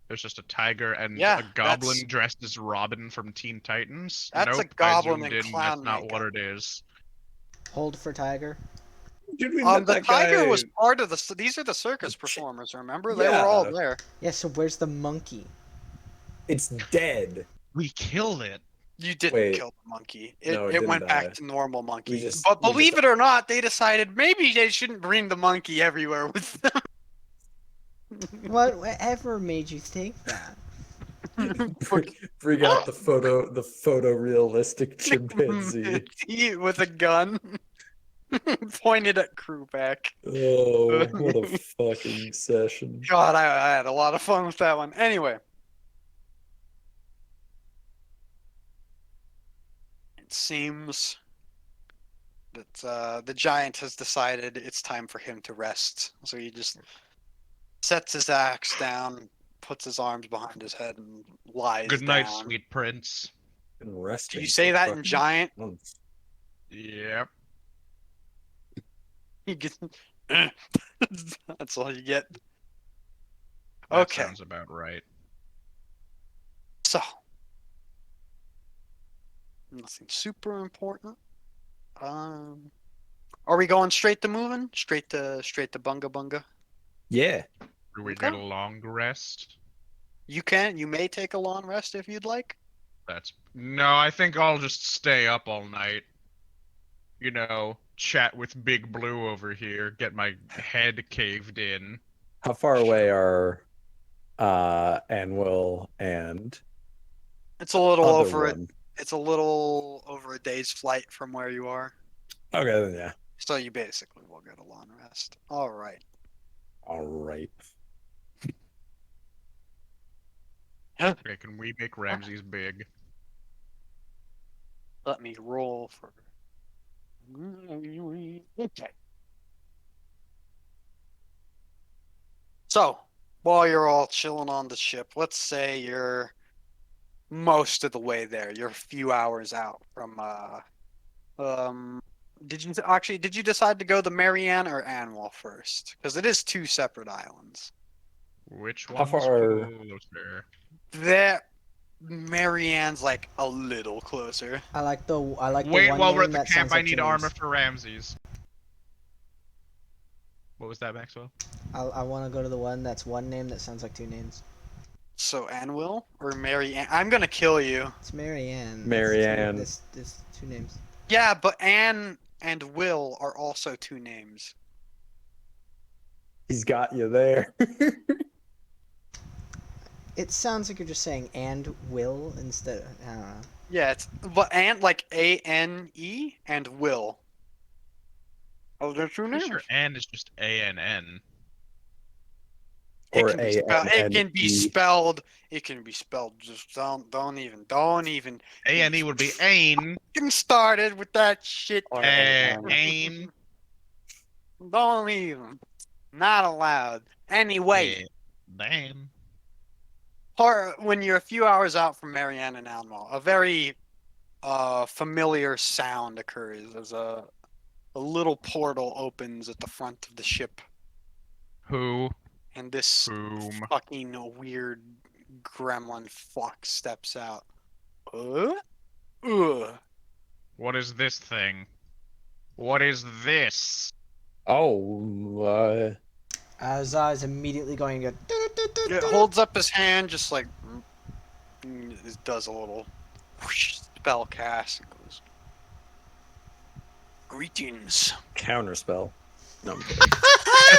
There's just a tiger and Yeah, a goblin that's- dressed as Robin from Teen Titans. That's a Nope, goblin I zoomed in in. clown That's not what makeup. it is. Hold for tiger. The tiger was part of the. These are the circus performers. Remember, they were all Yeah. there. Yeah. So where's the monkey? It's dead. We killed it. You didn't Wait. kill the monkey. It, No, it it didn't went die. back to normal monkey. just- But we believe just- it or not, they decided maybe they shouldn't bring the monkey everywhere with them. Whatever made you think that? Bring out the photorealistic chimpanzee. With a gun. Pointed at Kruvak. Oh, what a fucking session. God, I had a lot of fun with that one. Anyway. seems that the giant has decided it's time for him to rest. So he just sets his axe down, puts his arms behind his head, and lies Good night, down. sweet prince. Been resting Do you say for that in fucking giant? months. Yep. He gets. That's all you get. That Okay, sounds about right. so nothing super important. Are we going straight to moving? Straight to bunga bunga. Yeah. Do we Okay. get a long rest? You may take a long rest if you'd like. No, I think I'll just stay up all night. You know, chat with Big Blue over here, get my head caved in. How far away are Anvil and It's a little other over one? it's a little over a day's flight from where you are. Okay, then yeah. So you basically will get a long rest. All right. All right. Okay, can we make Ramses big? Let me roll for. Okay. So while you're all chilling on the ship, let's say you're most of the way there. You're a few hours out from. Did you decide to go to Marianne or Anwal first? Because it is two separate islands. Which How one's far- closer? That Marianne's like a little closer. I like the Wait, one while name we're at the that camp, sounds I like need two armor names. for Ramses. What was that, Maxwell? I want to go to the one that's one name that sounds like two names. So Anwil or Marianne? I'm gonna kill you. It's Marianne. Marianne. It's two names. Yeah, but Anne and Will are also two names. He's got you there. It sounds like you're just saying and will instead of, I don't know. Yeah, it's but Anne like ANE and Will. Oh, they're two Pretty names. sure N is just ANN. It Or can be spelled. It can be ANNE. spelled. It can be spelled. Just don't even. ANE would be Ain. Getting started with that shit. Or Ain. Don't even. Not allowed. Anyway, Damn. or when you're a few hours out from Marianne and Alma, a very familiar sound occurs as a little portal opens at the front of the ship, Who? and this Whom? fucking weird gremlin fuck steps out. Ugh. What is this thing? What is this? Oh, Azza is immediately going to go. It holds up his hand, just like it does a little whoosh, spell cast and goes. Greetings. counterspell. No,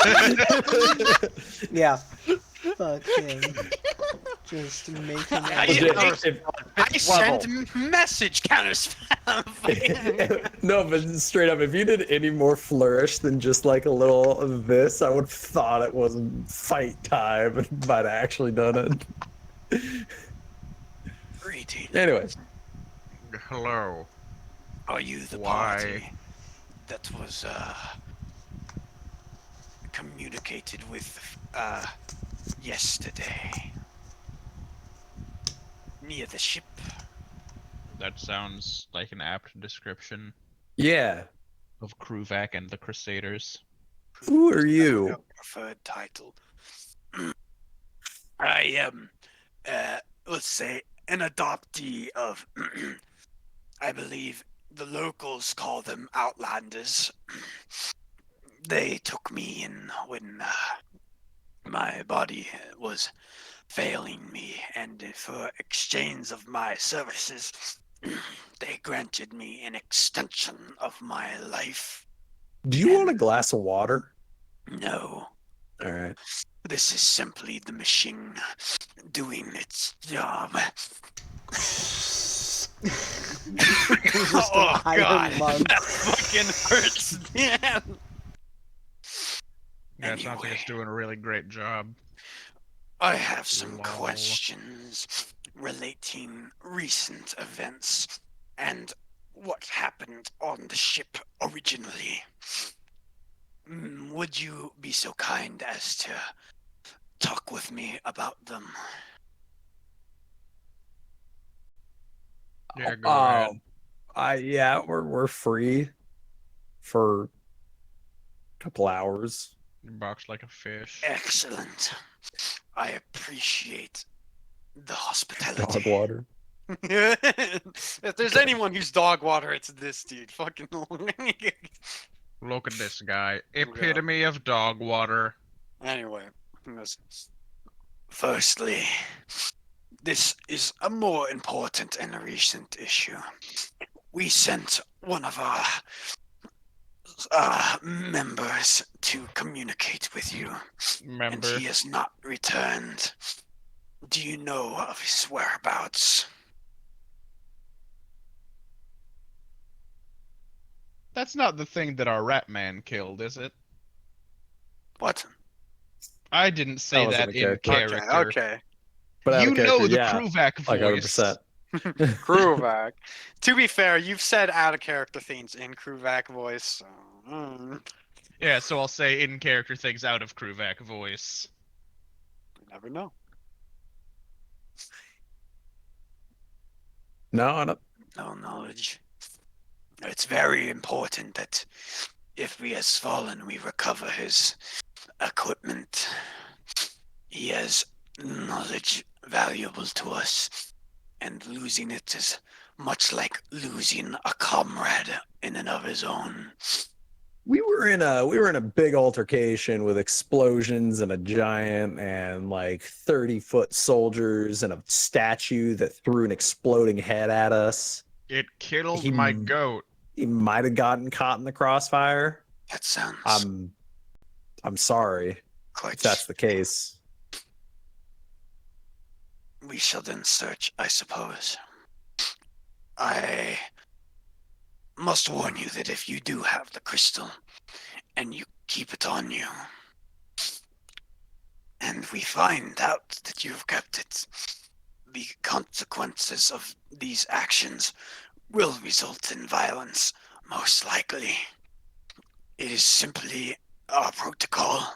I'm kidding. Yeah. Fuck him. Just making I- that. I send message counterspell. No, but straight up, if you did any more flourish than just like a little of this, I would have thought it was fight time and might have actually done it. Greetings. Anyway, Hello. Are you the Why? party that was communicated with yesterday near the ship? That sounds like an apt description yeah. of Kruvak and the Crusaders. Who are you? Preferred title. I am, let's say, an adoptee of. I believe the locals call them Outlanders. They took me in when my body was failing me, and for exchange of my services, they granted me an extension of my life. Do you want a glass of water? No, All right. this is simply the machine doing its job. Just a Oh higher god, lung. that fucking hurts. Yeah. Yeah, it sounds like it's Anyway. doing a really great job. I have some Lol. questions relating recent events and what happened on the ship originally. Would you be so kind as to talk with me about them? Yeah, go ahead. Yeah, we're free for a couple hours. You box like a fish. Excellent. I appreciate the hospitality. Dog water. If there's anyone who's dog water, it's this dude. Fucking. Look at this guy. Yeah. Epitome of dog water. Anyway, firstly, this is a more important and recent issue. We sent one of our members to communicate with you, and Member. he has not returned. Do you know of his whereabouts? That's not the thing that our rat man killed, is it? What? I didn't say wasn't that a in character. character. Okay. But out You of character, know the yeah, Kruvak like voice. 100%. Kruvak. To be fair, you've said out of character things in Kruvak voice. So, Yeah, so I'll say in character things out of Kruvak voice. you never know. No, no. No knowledge. It's very important that if he has fallen, we recover his equipment. He has knowledge valuable to us, and losing it is much like losing a comrade in and of his own. We were in a big altercation with explosions and a giant and like 30-foot soldiers and a statue that threw an exploding head at us. It killed He- my goat. He might have gotten caught in the crossfire. That sounds I'm sorry quite. if that's the case. We shall then search, I suppose. I must warn you that if you do have the crystal and you keep it on you, and we find out that you've kept it, the consequences of these actions will result in violence, most likely. It is simply our protocol,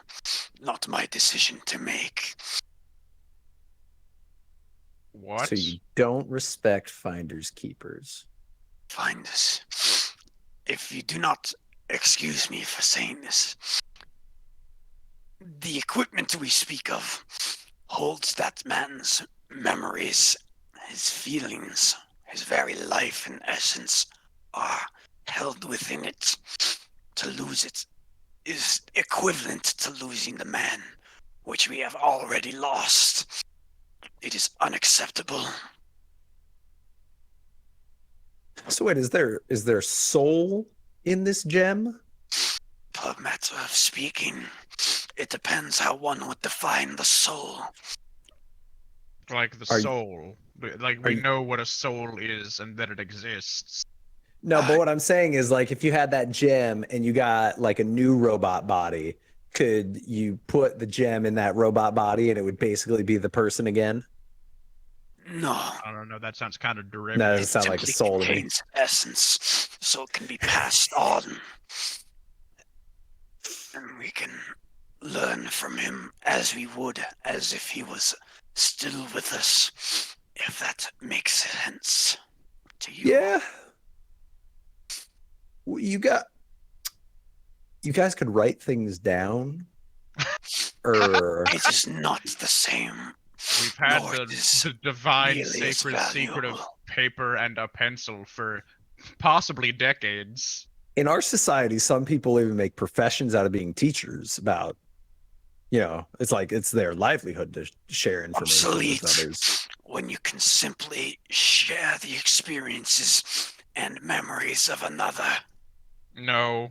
not my decision to make. What? So you don't respect finders keepers. Find us. If you do not excuse me for saying this, the equipment we speak of holds that man's memories, his feelings, his very life and essence are held within it. To lose it is equivalent to losing the man, which we have already lost. It is unacceptable. So wait, is there soul in this gem? Per matter of speaking, it depends how one would define the soul. Like the Are you- soul. Like are we you- know what a soul is and that it exists. No, but what I'm saying is like if you had that gem and you got like a new robot body, could you put the gem in that robot body and it would basically be the person again? No. I don't know, that sounds kind of That derivative. doesn't sound like a simply soul to me. contains essence, so it can be passed on. And we can learn from him as we would as if he was still with us, if that makes sense to you. Yeah. You guys could write things down, or It is not the same. We've had Nor is the divine nearly as sacred secret of valuable. paper and a pencil for possibly decades. in our society, some people even make professions out of being teachers. About, it's like it's their livelihood to share information Obsolete. with others. When you can simply share the experiences and memories of another. No.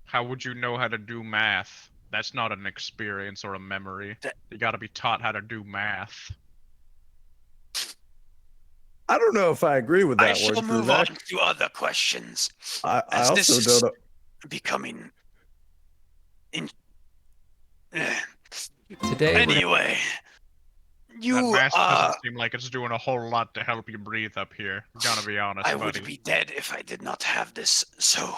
How would you know how to do math? That's not an experience or a memory. You gotta be taught how to do math. I don't know if I agree with I that shall word. move on Kruvak. to other questions. I as this also is- don't know. Becoming Today, we're anyway, That You, mask doesn't seem like it's doing a whole lot to help you breathe up here. Gonna be honest, I buddy. would be dead if I did not have this, so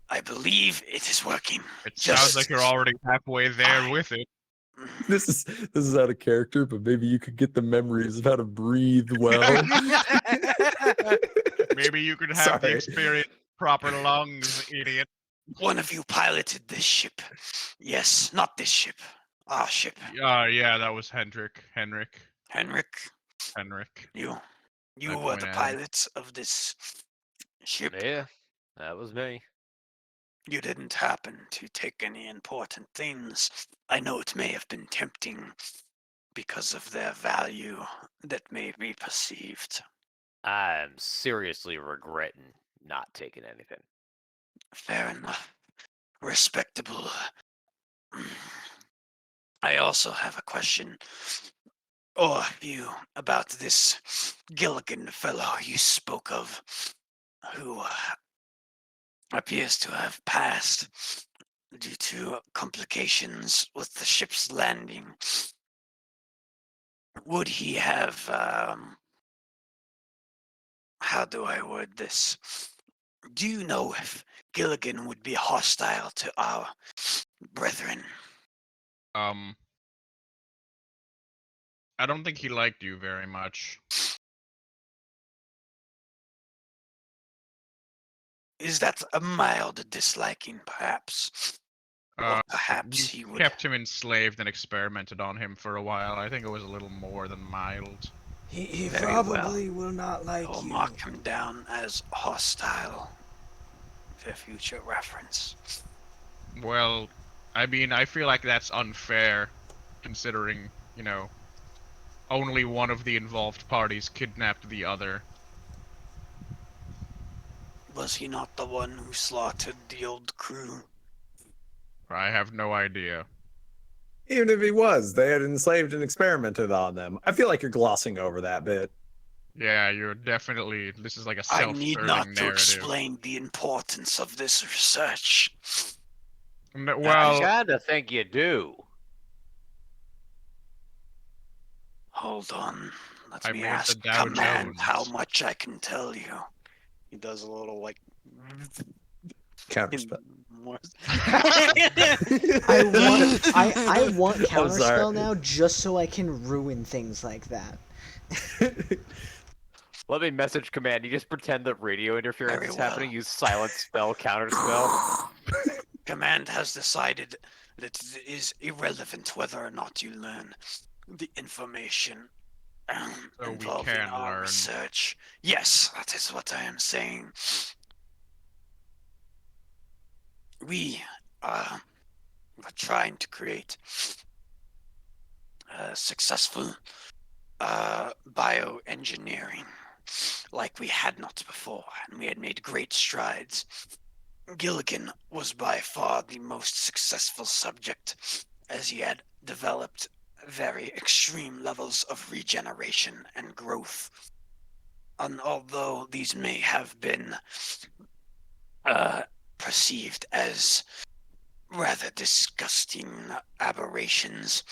I believe it is working. It sounds Just- like you're already halfway there I- with it. This is out of character, but maybe you could get the memories of how to breathe well. Maybe you could have the Sorry. experience of proper lungs, idiot. One of you piloted this ship. Yes, not this ship. Our ship. Yeah, that was Henrik. Henrik, you I were point the at him. pilots of this ship. Yeah, that was me. You didn't happen to take any important things. I know it may have been tempting because of their value that may be perceived. I'm seriously regretting not taking anything. Fair enough. Respectable. I also have a question or a few about this Gilligan fellow you spoke of, who appears to have passed due to complications with the ship's landing. Would he have, how do I word this? Do you know if Gilligan would be hostile to our brethren? I don't think he liked you very much. Is that a mild disliking, perhaps? Or perhaps You he would. kept him enslaved and experimented on him for a while. I think it was a little more than mild. He Very probably will not like I'll you. mark him down as hostile for future reference. Well, I mean, I feel like that's unfair, considering, only one of the involved parties kidnapped the other. Was he not the one who slaughtered the old crew? I have no idea. Even if he was, they had enslaved and experimented on them. I feel like you're glossing over that bit. Yeah, you're definitely. This is like a I self-serving need not to narrative. explain the importance of this research. I Well, kinda think you do. Hold on. Let I me made the ask Dow Command how Jones. much I can tell you. He does a little like Counterspell. I want I'm sorry. counterspell now just so I can ruin things like that. Let me message command. You just pretend that radio interference Very is well. happening. Use silent spell, counter spell. Command has decided that it is irrelevant whether or not you learn the information So we involving can our learn. research. Yes, that is what I am saying. We are trying to create successful bioengineering like we had not before, and we had made great strides. Gilligan was by far the most successful subject, as he had developed very extreme levels of regeneration and growth. And although these may have been perceived as rather disgusting aberrations,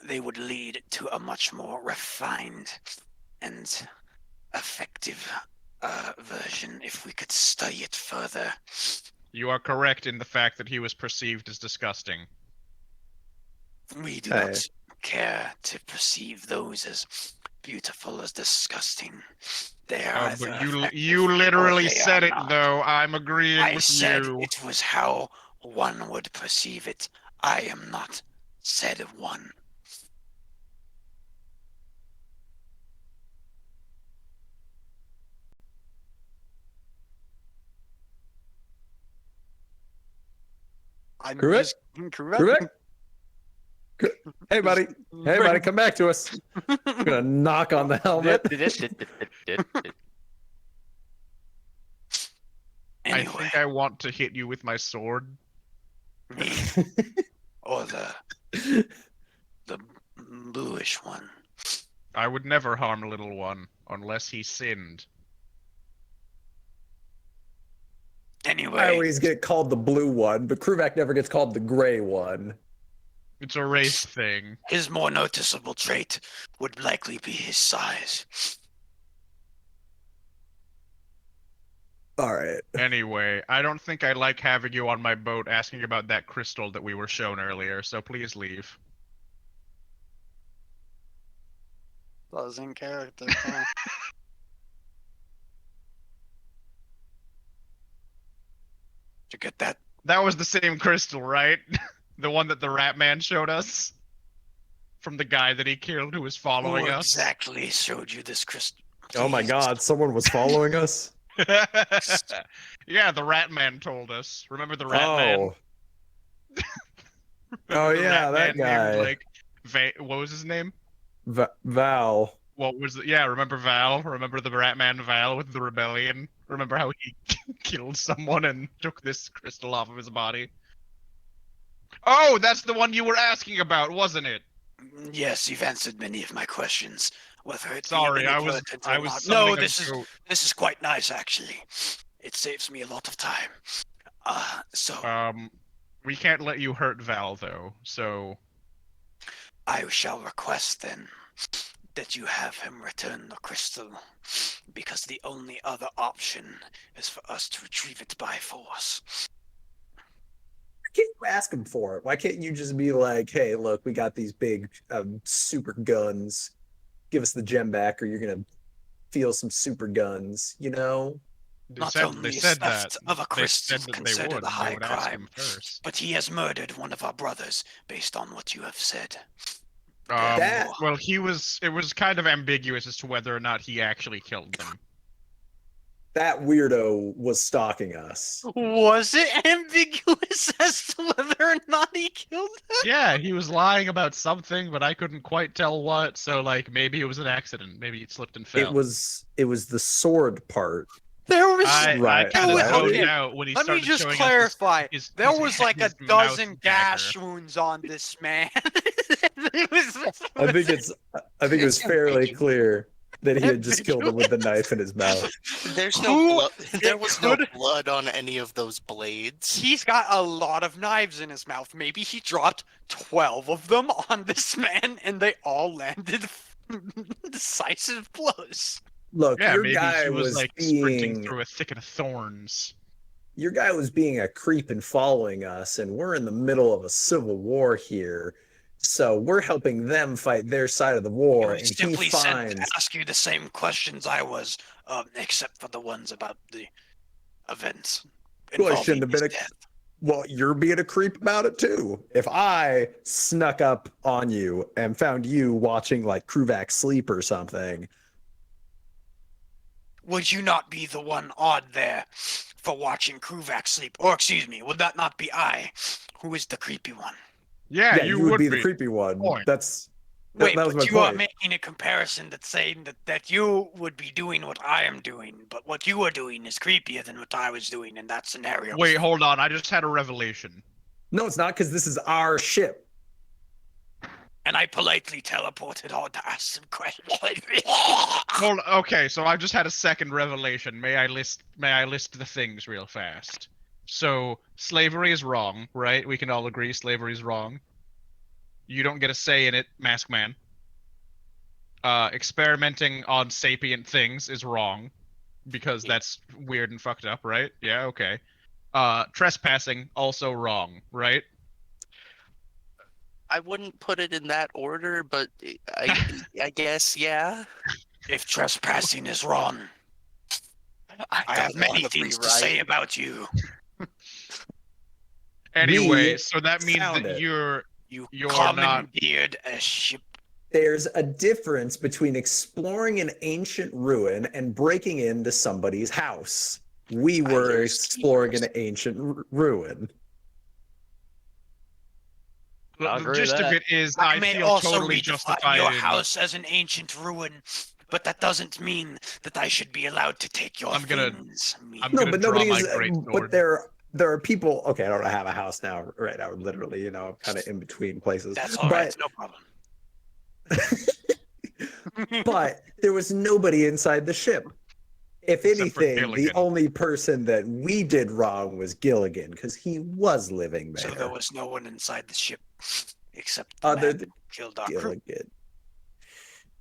they would lead to a much more refined and effective version if we could study it further. You are correct in the fact that he was perceived as disgusting. We do Hey. not care to perceive those as beautiful as disgusting. They are either But effective you or literally they said are it not. though. I'm agreeing I with said you. it was how one would perceive it. I am not said one. I'm Correct. just Correct. Hey, buddy. Hey, buddy, come back to us. I'm gonna knock on the helmet. I Anyway, think I want to hit you with my sword. or the bluish one. I would never harm little one unless he sinned. I Anyway, always get called the blue one, but Kruvak never gets called the gray one. It's a race thing. His more noticeable trait would likely be his size. All right. Anyway, I don't think I like having you on my boat asking about that crystal that we were shown earlier, so please leave. That was in character. Did you get that? That was the same crystal, right? The one that the Rat Man showed us? From the guy that he killed who was following Who us? exactly showed you this crystal? Oh my Please. God! Someone was following us. Yeah, the Rat Man told us. Remember the Rat Man? Oh. Remember Oh the yeah, Rat that Man guy. named, like, what was his name? Val. What was it? Yeah, remember Val? Remember the Rat Man Val with the rebellion? Remember how he killed someone and took this crystal off of his body? Oh, that's the one you were asking about, wasn't it? Yes, you've answered many of my questions. Whether it Sorry, be I was inadvertent or not. summoning No, a this is goat. quite nice actually. It saves me a lot of time. So We can't let you hurt Val though, so I shall request then that you have him return the crystal, because the only other option is for us to retrieve it by force. Why can't you ask him for it? Why can't you just be like, "Hey, look, we got these big super guns. Give us the gem back, or you're gonna feel some super guns." You know? Not they only is said theft that. of a They said crystal that they considered would. a And high they would ask him crime, first. but he has murdered one of our brothers based on what you have said. That- Well, it was kind of ambiguous as to whether or not he actually killed them. That weirdo was stalking us. Was it ambiguous as to whether or not he killed him? Yeah, he was lying about something, but I couldn't quite tell what. So, like, maybe it was an accident. Maybe it slipped and fell. It was the sword part. There was I Right. kind of There was- zoned okay, out when he Let me started just showing us clarify. his There his was head- like a his mouse dozen dagger. gash wounds on this man. It was- I think it was fairly clear that he had just killed him with the knife in his mouth. There's Who- no blood. There it was no could- blood on any of those blades. He's got a lot of knives in his mouth. Maybe he dropped 12 of them on this man and they all landed decisive blows. Look, Yeah, your maybe guy he was like sprinting being through a thicket of thorns. your guy was being a creep and following us, and we're in the middle of a civil war here. So we're helping them fight their side of the war, He and was he simply sent finds to ask you the same questions I was, except for the ones about the events. Well, it shouldn't have been involving his a- death. well, you're being a creep about it too. If I snuck up on you and found you watching like Kruvak sleep or something, Would you not be the one odd there for watching Kruvak sleep? Or excuse me, would that not be I, who is the creepy one? Yeah, yeah, you would be the creepy one. Point. That's Wait, that was but my you are point. making a comparison that's saying that you would be doing what I am doing, but what you are doing is creepier than what I was doing in that scenario. Wait, hold on. I just had a revelation. No, it's not, because this is our ship. And I politely teleported on to ask some questions. Okay, so I just had a second revelation. May I list the things real fast? So slavery is wrong, right? We can all agree slavery is wrong. You don't get a say in it, Mask Man. Experimenting on sapient things is wrong, because that's weird and fucked up, right? Yeah, okay. Trespassing, also wrong, right? I wouldn't put it in that order, but I guess yeah. If trespassing is wrong, I have don't many wanna be things to say right. about you. Anyway, We so that means found that it. you're You not- commandeered a ship. There's a difference between exploring an ancient ruin and breaking into somebody's house. We I were use exploring an keys. ancient ruin. I'll the agree with gist of that. it is I I may feel also totally redefine justified your in- house as an ancient ruin, but that doesn't mean that I should be allowed to take your I'm gonna- things. I'm No, gonna but draw nobody my is. great But sword. there are people. Okay, I don't have a house now. Right now, literally, I'm kind of in between places. That's all right. No problem. But there was nobody inside the ship. If Except for anything, the Gilligan. only person that we did wrong was Gilligan, because he was living So there. there was no one inside the ship. Except the Other man than who killed our crew. Gilligan.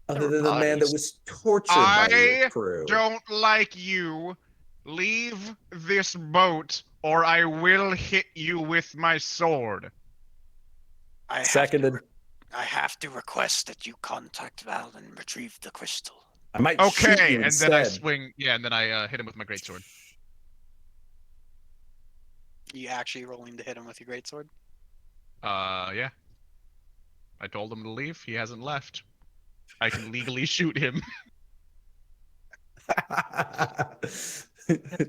Other than the man that was tortured by I your crew. don't like you. Leave this boat, or I will hit you with my sword. Seconded. I have to request that you contact Val and retrieve the crystal. I might shoot Okay, you and instead. then I swing. Yeah, and then I hit him with my greatsword. You actually rolling to hit him with your greatsword? Yeah. I told him to leave. He hasn't left. I can legally shoot him.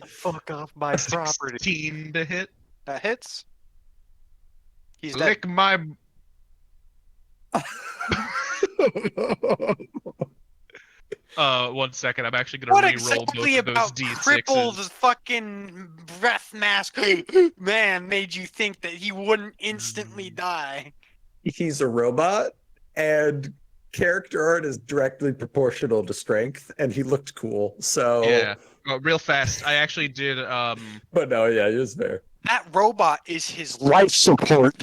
Fuck off my property. 16 to hit. That hits. He's dead. Lick my. 1 second. I'm actually gonna What re-roll exactly both of those about crippled d6s. fucking breath mask man made you think that he wouldn't instantly die? He's a robot, and character art is directly proportional to strength, and he looked cool. So Yeah. Real fast. I actually did. But no, yeah, he was fair. That robot is his life support.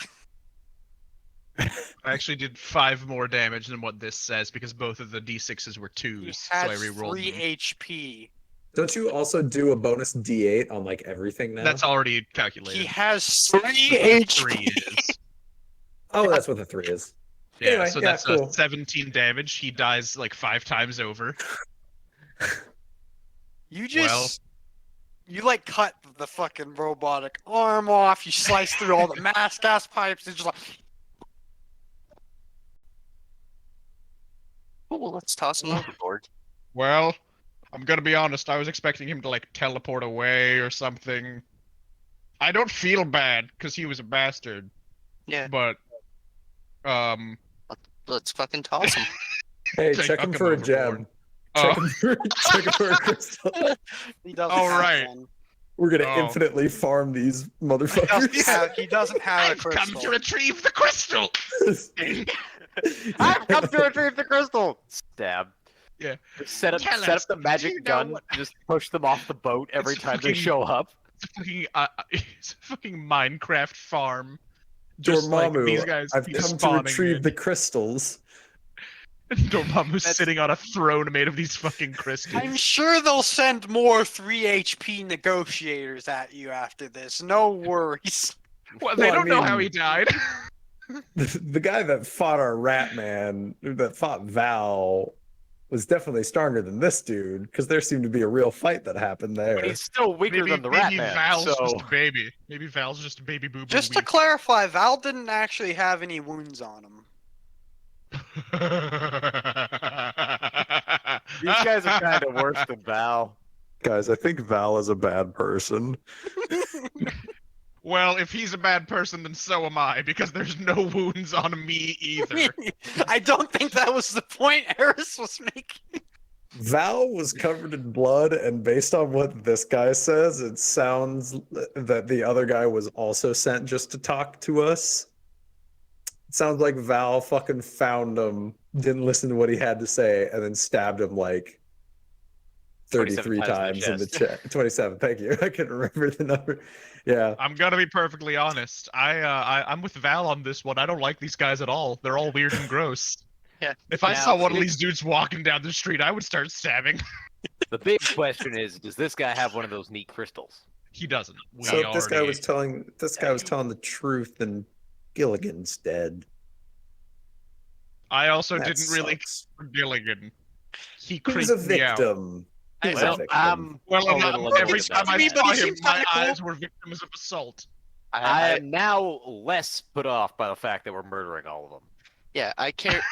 I actually did 5 more damage than what this says because both of the d6s were He 2s, so I has re-rolled 3 them. HP. Don't you also do a bonus D8 on like everything now? That's already calculated. He has 3 HP. 3 is. Oh, that's what the 3 is. Yeah, Anyway, so yeah, that's cool. 17 damage. He dies like 5 times over. You just you like cut the fucking robotic arm off, you slice through all the mask gas pipes, and just like Well, let's toss him overboard. Well, I'm gonna be honest. I was expecting him to like teleport away or something. I don't feel bad because he was a bastard. Yeah. But, Let's fucking toss him. Hey, Take check him fucking for a overboard. gem. Oh. Check him for a crystal. he doesn't Oh, have right. one. We're gonna Oh. infinitely farm these He doesn't motherfuckers. have, he doesn't have a I've come crystal. to retrieve the crystal. I've come to retrieve the crystal. Stab. Yeah. Set up Tell set us, up the do magic you know gun. what- Just push them off the boat every It's time they fucking- show up. It's a fucking Minecraft farm. Just like Dormammu, these guys I've keep come to spawning retrieve in. the crystals. Dormammu's That's- sitting on a throne made of these fucking crystals. I'm sure they'll send more 3 HP negotiators at you after this. No worries. Well, they Well, I don't know how mean- he died. The guy that fought our rat man, that fought Val, was definitely stronger than this dude, because there seemed to be a real fight that happened there. But he's still weaker maybe than the rat maybe man. Val's So just a baby. Maybe Val's just a baby boo boo. Just to clarify, Val didn't actually have any wounds on him. these guys are kind of worse than Val. Guys, I think Val is a bad person. Well, if he's a bad person, then so am I, because there's no wounds on me either. I don't think that was the point Eris was making. Val was covered in blood, and based on what this guy says, it sounds that the other guy was also sent just to talk to us. It sounds like Val fucking found him, didn't listen to what he had to say, and then stabbed him like 33 27 times in the chest. chest. 27, thank you. I couldn't remember the number. Yeah. I'm gonna be perfectly honest. I'm with Val on this one. I don't like these guys at all. They're all weird and gross. Yeah. If I Now, saw one of big- these dudes walking down the street, I would start stabbing. The big question is, does this guy have one of those neat crystals? He doesn't. We So if this guy already- was telling the truth, then Gilligan's dead. I also That didn't really sucks. care for Gilligan. He He creeped was a me out. victim. He was a Well, victim. Well, a little annoyed every about time I that. saw But he him, seems my kinda cool. eyes were victims of assault. I am now less put off by the fact that we're murdering all of them. Yeah, I cared.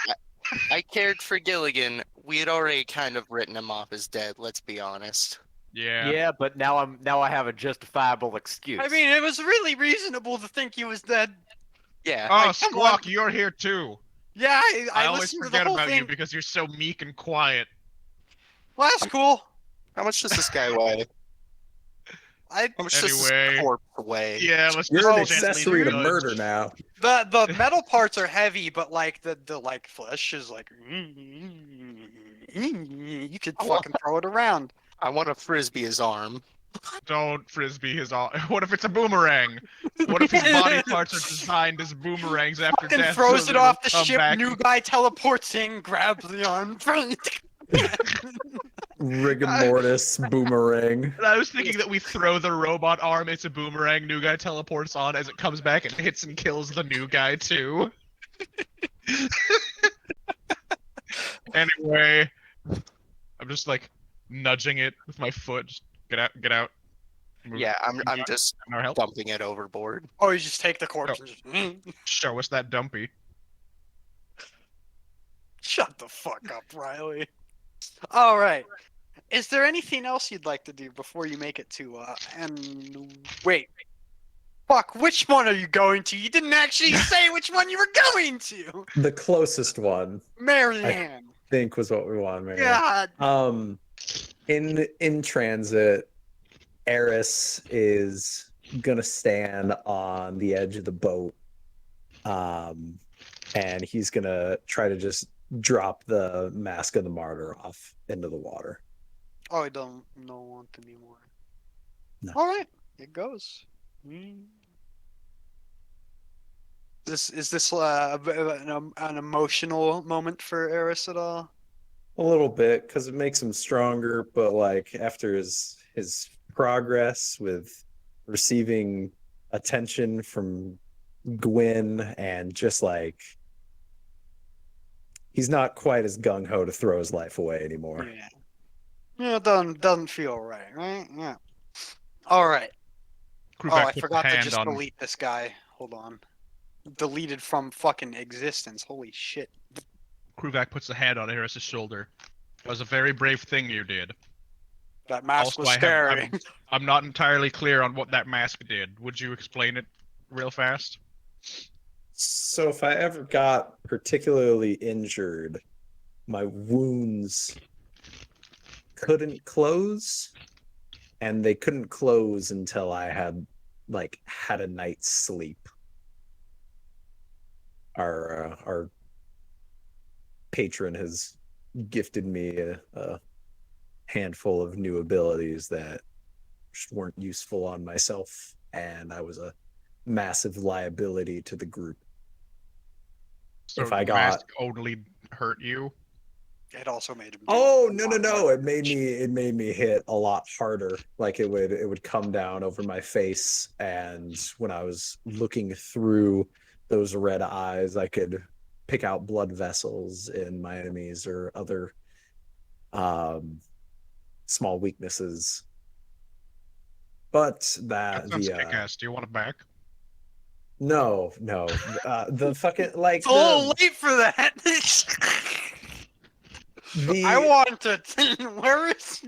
I cared for Gilligan. We had already kind of written him off as dead. Let's be honest. Yeah. Yeah, but now I have a justifiable excuse. I mean, it was really reasonable to think he was dead. Yeah. Oh, Like, come Squawk, on. you're here too. Yeah, I I always listened to the forget whole about thing. you because you're so meek and quiet. Well, that's cool. How much does this guy weigh? I How much does Anyway. this corpse weigh? Yeah, let's You're an just gently accessory to nudge. murder now. the metal parts are heavy, but like the like flesh is like you could fucking throw it around. I want to frisbee his arm. Don't frisbee his all. What if it's a boomerang? What if his body parts are designed as boomerangs after Fucking death? throws so it that off the it'll come ship. back? New guy teleports in, grabs the arm. Rigor mortis boomerang. And I was thinking that we throw the robot arm, it's a boomerang, new guy teleports on, as it comes back and hits and kills the new guy too. Anyway, I'm just like nudging it with my foot. Just get out, get out. Move. Yeah, I'm just Our help. dumping it overboard. Oh, you just take the corpse and just. Show us that dumpy. Shut the fuck up, Riley. All right. Is there anything else you'd like to do before you make it to and wait. Fuck, which one are you going to? You didn't actually say which one you were going to. The closest one, Marianne. I think, was what we wanted. God. In transit, Eris is gonna stand on the edge of the boat, and he's gonna try to just drop the Mask of the Martyr off into the water. Oh, I don't want anymore. No. All right, it goes. Is this an emotional moment for Eris at all? A little bit, because it makes him stronger, but like after his progress with receiving attention from Gwyn and just like he's not quite as gung ho to throw his life away anymore. Yeah. Yeah, it doesn't feel right? Yeah. All right. Kruvak Oh, I put forgot the to hand just on. delete this guy. Hold on. Deleted from fucking existence. Holy shit. Kruvak puts a hand on Eris's shoulder. That was a very brave thing you did. That mask Also, was scary. I'm not entirely clear on what that mask did. Would you explain it real fast? So if I ever got particularly injured, my wounds couldn't close, and they couldn't close until I had a night's sleep. Our patron has gifted me a handful of new abilities that just weren't useful on myself, and I was a massive liability to the group. So If I the mask got only hurt you. It also made him. Oh no! It made me hit a lot harder. Like it would come down over my face, and when I was looking through those red eyes, I could pick out blood vessels in my enemies or other small weaknesses. But That sounds kick-ass. Do you want it back? no, the fucking like It's a little late for that. I want to. Where is?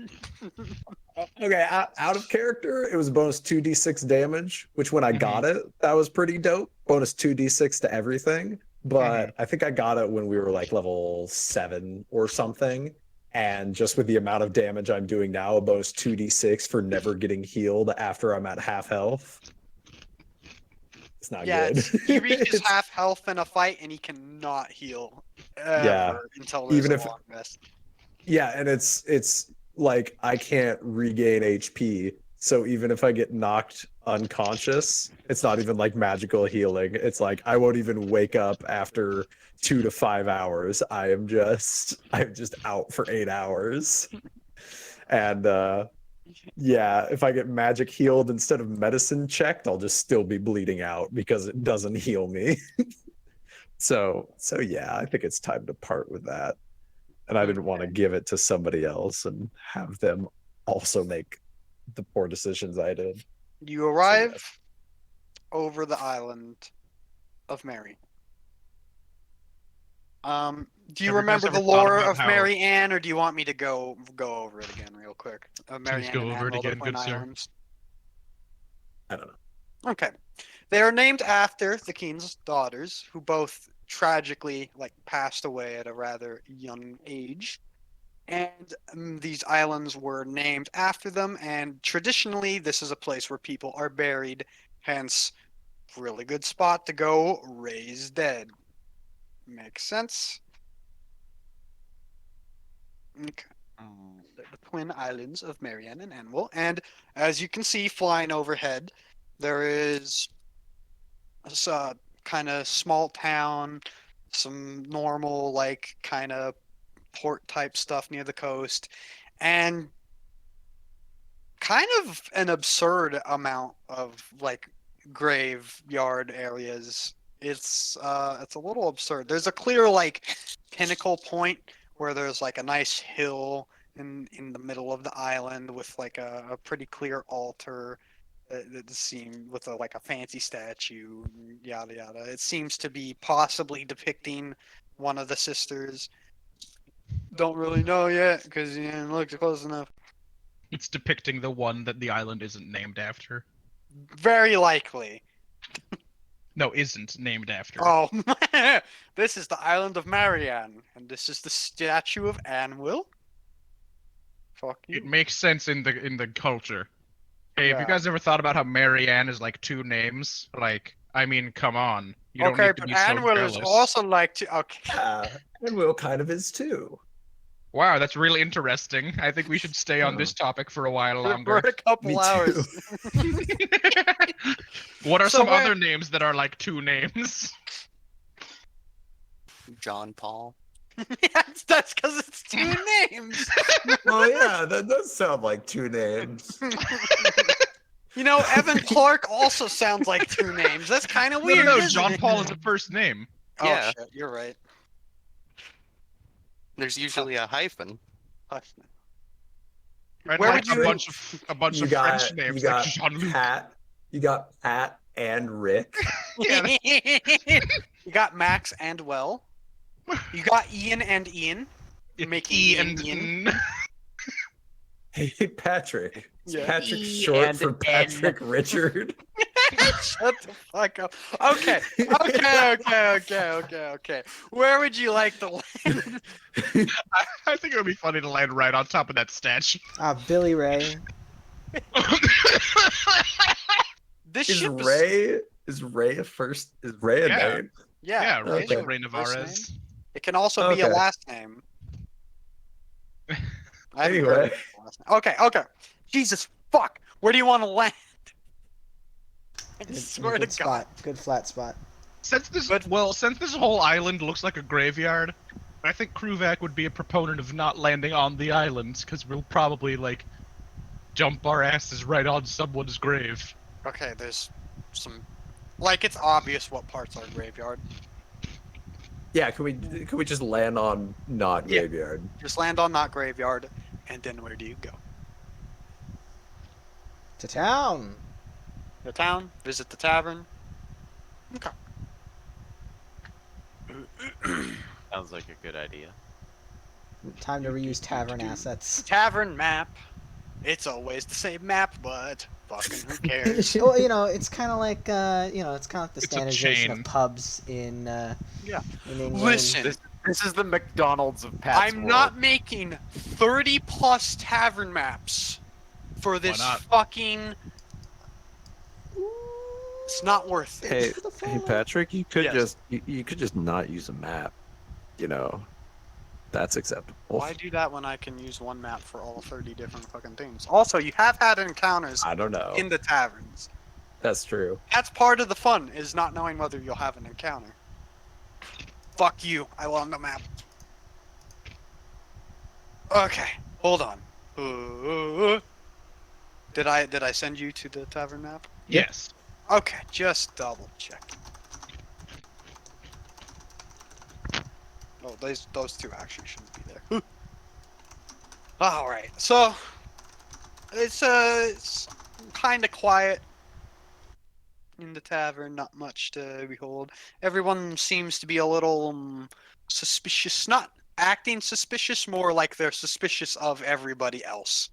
Okay, out of character, it was bonus 2d6 damage, which when I got it, that was pretty dope. Bonus 2d6 to everything. But I think I got it when we were like level 7 or something. And just with the amount of damage I'm doing now, a bonus 2d6 for never getting healed after I'm at half health. It's not good. He reaches half health in a fight and he cannot heal ever until there's even a if long rest. Yeah, and it's like I can't regain HP. So even if I get knocked unconscious, it's not even like magical healing. It's like I won't even wake up after 2 to 5 hours. I'm just out for 8 hours. And yeah, if I get magic healed instead of medicine checked, I'll just still be bleeding out because it doesn't heal me. So yeah, I think it's time to part with that. And I didn't want to give it to somebody else and have them also make the poor decisions I did. You arrive over the island of Mary. Do you remember the lore of Mary Ann, or do you want me to go over it again real quick? Mary Ann and Anne the Twin Islands. I don't know. Okay. They are named after the king's daughters, who both tragically passed away at a rather young age. And these islands were named after them, and traditionally this is a place where people are buried, hence really good spot to go raise dead. Makes sense? Okay. the twin islands of Marianne and Anvil. And as you can see, flying overhead, there is this kind of small town, some normal like kind of port type stuff near the coast, and kind of an absurd amount of like graveyard areas. It's a little absurd. There's a clear like pinnacle point where there's like a nice hill in the middle of the island with like a pretty clear altar that seem with like a fancy statue, yada yada. It seems to be possibly depicting one of the sisters. Don't really know yet because you didn't look close enough. It's depicting the one that the island isn't named after. Very likely. No, isn't named after. Oh, this is the island of Marianne, and this is the statue of Anvil. Fuck It you. makes sense in the culture. Hey, have you Yeah. guys ever thought about how Marianne is like two names? Like, I mean, come on. You don't Okay, need to but be so Anvil is jealous. also like to. Okay. And Will kind of is too. Wow, that's really interesting. I think we should stay on this topic for a while For longer. a couple Me hours. too. What are So some where- other names that are like two names? John Paul. That's because it's two names. Oh yeah, that does sound like two names. You know, Evan Clark also sounds like two names. That's kind of No, weird. no, no. isn't John it? Paul is the first name. Oh Yeah. shit, you're right. There's usually a hyphen. Hush. Right? Where like would you- a bunch You of got French names you like got Jean-Luc. Pat. You got Pat and Rick. Yeah, You got Max and Well. You got Ian and Ian. Making E Ian and Ian. N. Hey Patrick. Is Yeah. Patrick E short and for N. Patrick Richard? Shut the fuck up. Okay. Where would you like to land? I think it would be funny to land right on top of that statue. Billy Ray. This Is ship Ray a first? Is Ray a Yeah. name? Yeah, Ray's Rachel your Ray first Navarez. name. It can also be a Okay. last name. I haven't Anyway. heard of a last name. Okay. Jesus fuck. Where do you want to land? I In a swear to good God. spot. Good flat spot. Since this But- since this whole island looks like a graveyard, I think Kruvak would be a proponent of not landing on the island because we'll probably like jump our asses right on someone's grave. Okay, there's some. Like, it's obvious what parts are graveyard. Yeah, can we just land on not Yeah. graveyard? Just land on not graveyard, and then where do you go? To town. The town, visit the tavern. Okay. Sounds like a good idea. Time to reuse tavern assets. Tavern map. It's always the same map, but fucking who cares? Well, it's kind of like it's kind of like the It's a standardization of chain. pubs in Yeah. in England. Listen, This is the McDonald's of Pat's I'm world. not making 30 plus tavern maps for this not? fucking. It's not worth it. Hey, For the hey, follow. Patrick, you could Yes. just you could just not use a map. You know, that's acceptable. Why do that when I can use one map for all 30 different fucking things? Also, you have had encounters I don't know. in the taverns. That's true. That's part of the fun, is not knowing whether you'll have an encounter. Fuck you. I want the map. Okay, hold on. Did I send you to the tavern map? Yes. Okay, just double check. Oh, those two actually shouldn't be there. All right, so it's kind of quiet in the tavern. Not much to behold. Everyone seems to be a little suspicious. Not acting suspicious, more like they're suspicious of everybody else.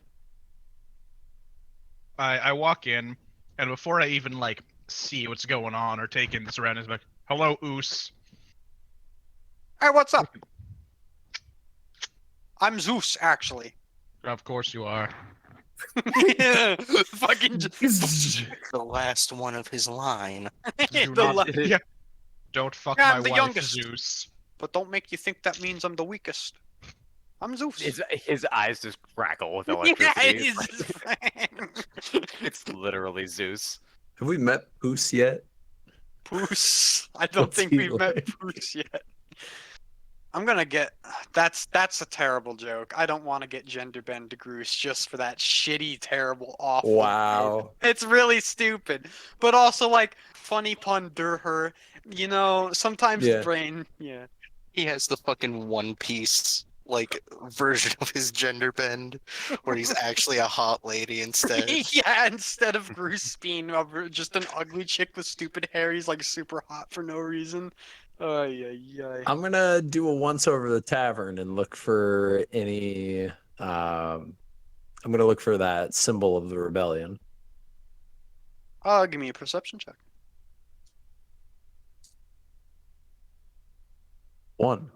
I walk in, and before I even like see what's going on or take in the surroundings, I'm like, "Hello, Oos." Hey, what's up? I'm Zeus, actually. Of course you are. Fucking The last one of his line. Do the not- la- yeah. Don't fuck Yeah, my I'm the wife, youngest. Zeus. But don't make you think that means I'm the weakest. I'm Zeus. His eyes just crackle with Yeah, electricity. he's It's literally Zeus. Have we met Poos yet? Poos. I don't What's think he we've met like? Poos yet. I'm gonna get that's a terrible joke. I don't want to get gender bend to Groose just for that shitty, terrible, awful. Wow. It's really stupid, but also like funny pun her. You know, sometimes Yeah. the brain. Yeah. He has the fucking One Piece like version of his gender bend, where he's actually a hot lady instead. Yeah, instead of Groose being just an ugly chick with stupid hair, he's like super hot for no reason. Ay. I'm gonna do a once over the tavern and look for any. I'm gonna look for that symbol of the rebellion. Give me a perception check. 1.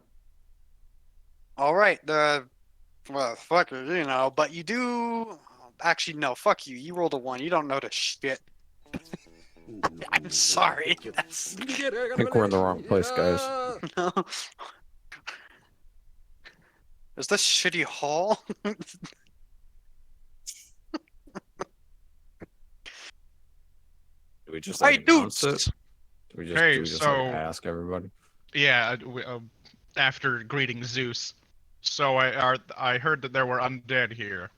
All right, well, fuck it, you know, but you do. Actually, no, fuck you. You rolled a 1. You don't notice shit. I'm sorry. That's I think we're in the wrong place, guys. no. Is this shitty hall? Do we just Hey, like announce it? dudes! Do we just, Hey, do we just so- like ask everybody? Yeah, after greeting Zeus. So I heard that there were undead here.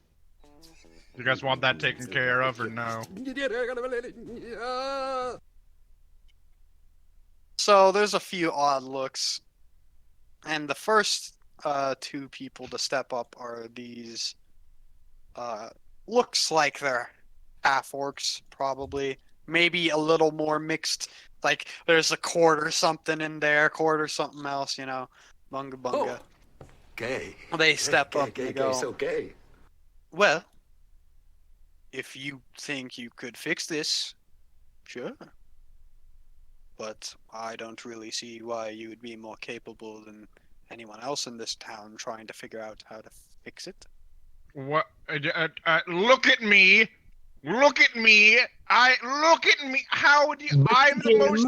You guys want that taken care of or no? So there's a few odd looks, and the first 2 people to step up are these. Looks like they're half orcs, probably. Maybe a little more mixed. Like there's a quarter something in there, quarter something else. You know, bunga bunga. Gay. They step up and Gay, they go, so gay. well, if you think you could fix this, sure. But I don't really see why you would be more capable than anyone else in this town trying to figure out how to fix it. What? Look at me! Look at me! Look at me! How would you? I'm the most.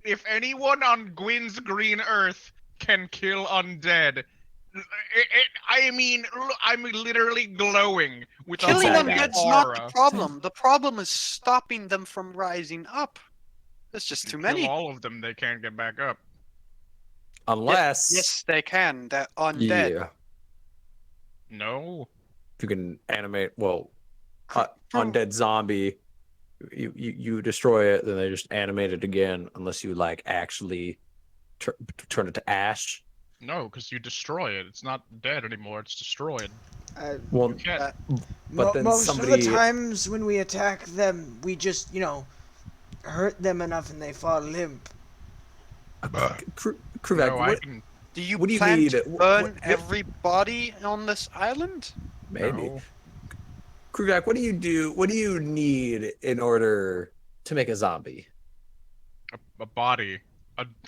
If anyone on Gwyn's green earth can kill undead, I mean, I'm literally glowing with Killing a bad them guy. is not aura. the problem. The problem is stopping them from rising up. There's just too You many. Kill all of them, they can't get back up. Unless Yes, they can. They're undead. yeah, No. if you can animate True. undead zombie, you destroy it, then they just animate it again. Unless you like actually turn it to ash. No, because you destroy it. It's not dead anymore. It's destroyed. Well, You can't. but then most somebody. of the times when we attack them, we just, hurt them enough and they fall limp. Kruvak, No, I what, can. Do you What do you plan need? to What- burn what- everybody on this island? maybe. No. Kruvak, what do you do? What do you need in order to make a zombie? A body.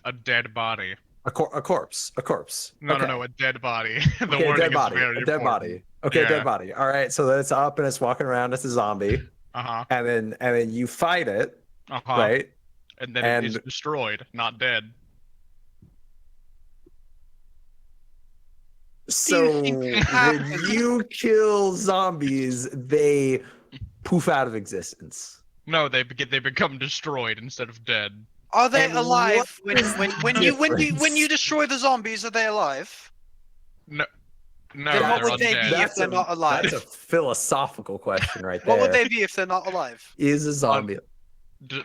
A dead body. A corpse. A corpse. No, okay. no, a dead body. The Okay, a wording dead body. is very A dead important. body. Okay, Yeah. dead body. All right, so then it's up and it's walking around. It's a zombie, Uh-huh. and then you fight it, Uh-huh. right? And then it is And- destroyed, not dead. So think when happens? you kill zombies, they poof out of existence. No, they become destroyed instead of dead. Are they And alive what is when you destroy the zombies? Are they alive? No, Then they're what would they be undead. if they're not alive? That's a philosophical question right there. What would they be if they're not alive? Is a zombie?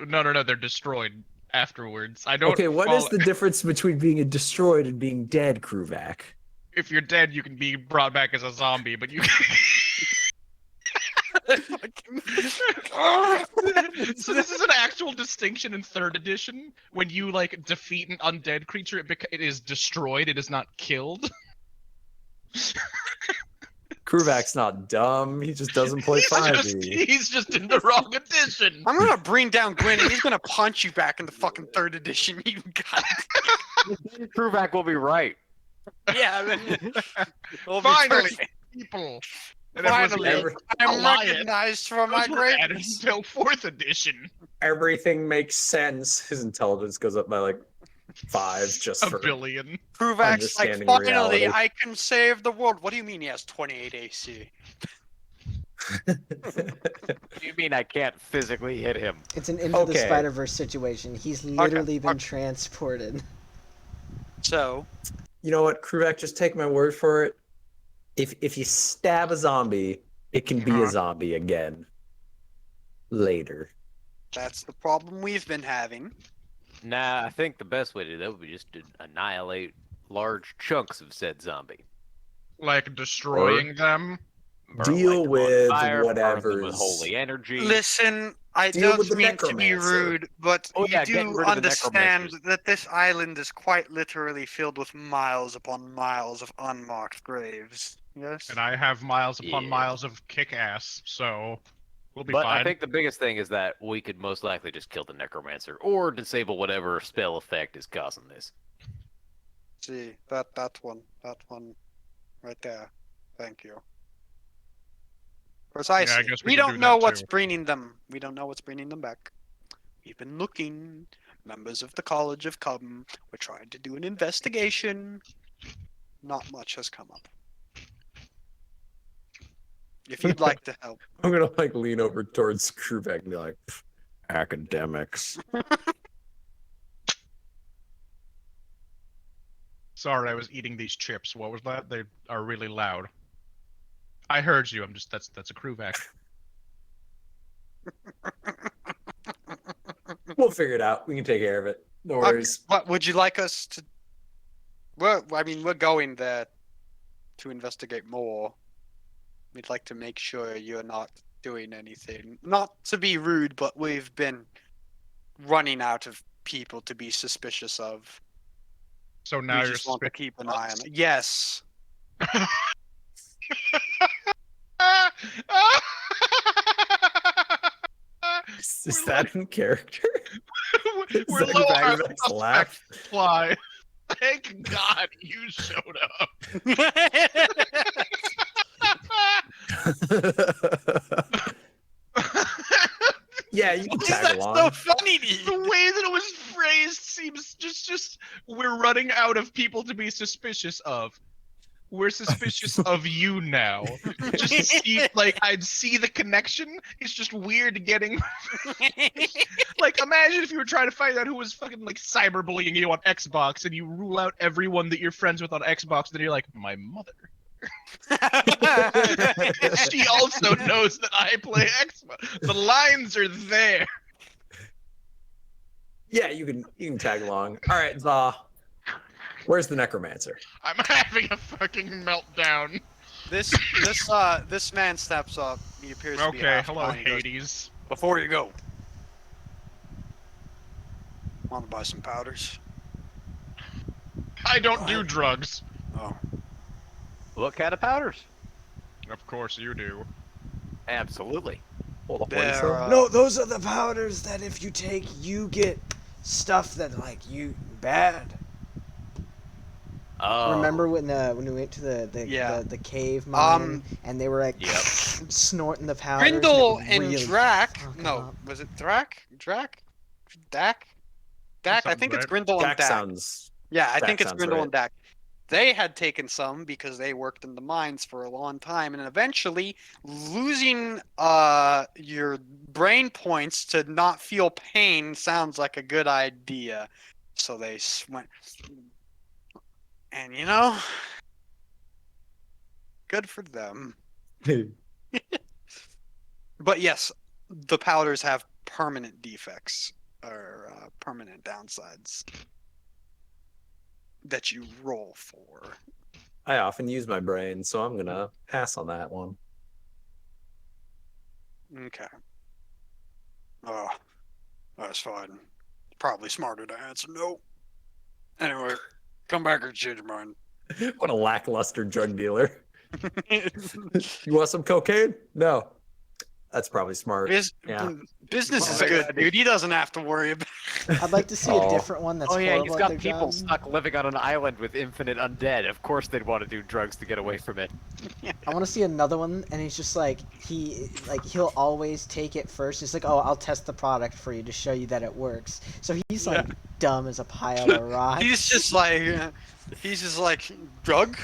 No, they're destroyed afterwards. I don't. Okay, what is follow- the difference between being destroyed and being dead, Kruvak? If you're dead, you can be brought back as a zombie, but you. So this is an actual distinction in 3rd edition. When you like defeat an undead creature, it is destroyed. It is not killed. Kruvak's not dumb. He just doesn't play 5e. He's just in the wrong edition. I'm gonna bring down Gwyn and he's gonna punch you back in the fucking 3rd edition. You got Kruvak will be right. it. Yeah, man. We'll be Finally, perfect. people. And everyone's Finally, like, I'm Alliance. recognized for my "Those were added greatness. until 4th edition. Everything makes sense. His intelligence goes up by like 5 just A for billion. Kruvak's like, Understanding finally, reality. I can save the world. What do you mean he has 28 AC? You mean I can't physically hit him? It's an Into the Okay. Spider-Verse situation. He's literally been okay. transported. So, You know what, Kruvak, just take my word for it. If you stab a zombie, it can be a zombie again. Later. that's the problem we've been having. Nah, I think the best way to do that would be just to annihilate large chunks of said zombie. Like destroying them. Burn, Deal them on with fire, burn them with whatever's- holy energy. Listen, I Deal with don't the mean to be necromancer. rude, but Oh, you yeah, getting do rid of the understand necromancers. that this island is quite literally filled with miles upon miles of unmarked graves. Yes? And I have miles upon Yeah. miles of kick ass, so we'll be But fine. I think the biggest thing is that we could most likely just kill the necromancer or disable whatever spell effect is causing this. See, that one right there. Thank you. Precisely. Yeah, I guess we we can don't do know that, what's too. bringing them. We don't know what's bringing them back. We've been looking. Members of the college have come. We're trying to do an investigation. Not much has come up. If you'd like to help. I'm gonna like lean over towards Kruvak and be like, academics. Sorry, I was eating these chips. What was that? They are really loud. I heard you. I'm just that's a Kruvak. We'll figure it out. We can take care of it. No worries. What would you like us to? Well, I mean, we're going there to investigate more. We'd like to make sure you're not doing anything. Not to be rude, but we've been running out of people to be suspicious of. So now we you're just want to suspicious keep an of eye us? on it. Yes. Is that in character? We're Is low that on Kruvak's suspect laugh? supply. Thank God you showed up. Yeah, you can tag That's along. so funny to The you. way that it was phrased seems just we're running out of people to be suspicious of. We're suspicious of you now. Just see, like, I'd see the connection. It's just weird getting. Like, imagine if you were trying to find out who was fucking like cyberbullying you on Xbox, and you rule out everyone that you're friends with on Xbox, and then you're like, my mother. She also knows that I play Xbox. The lines are there. Yeah, you can tag along. All right, Zaw. Where's the necromancer? I'm having a fucking meltdown. This man steps up. He appears to be Okay, half hello, blind. He goes, Hades. before you go, want to buy some powders? I don't do drugs. Oh, What kind of powders? Of course you do. Absolutely. Hold on, There, No, those are the powders that if you take, you get stuff that like you bad. Oh. Remember when we went to Yeah. the cave mine and they were like Yep. snorting the powders? Grindel it and really Drac. fucked No, up. was it Drac? Dak? Dak. I Sounds think it's right. Grindel and Dak Dak. sounds. Yeah, I Dak think it's sounds Grindel right. and Dak. They had taken some because they worked in the mines for a long time, and eventually losing your brain points to not feel pain sounds like a good idea. So they went, and good for them. But yes, the powders have permanent defects or permanent downsides that you roll for. I often use my brain, so I'm gonna pass on that one. Okay. Oh, that's fine. Probably smarter to answer no. Anyway, come back or change your mind. What a lackluster drug dealer. You want some cocaine? No. That's probably smart. Yeah. Business is Well, good, dude. He doesn't have to worry about. I'd like to see Oh. a different one that's Oh yeah, he's horrible at got their people job. stuck living on an island with infinite undead. Of course they'd want to do drugs to get away from it. Yeah, I want to see another one, and he's just like he'll always take it first. He's like, oh, I'll test the product for you to show you that it works. So he's like dumb as a pile of rocks. He's just like drug.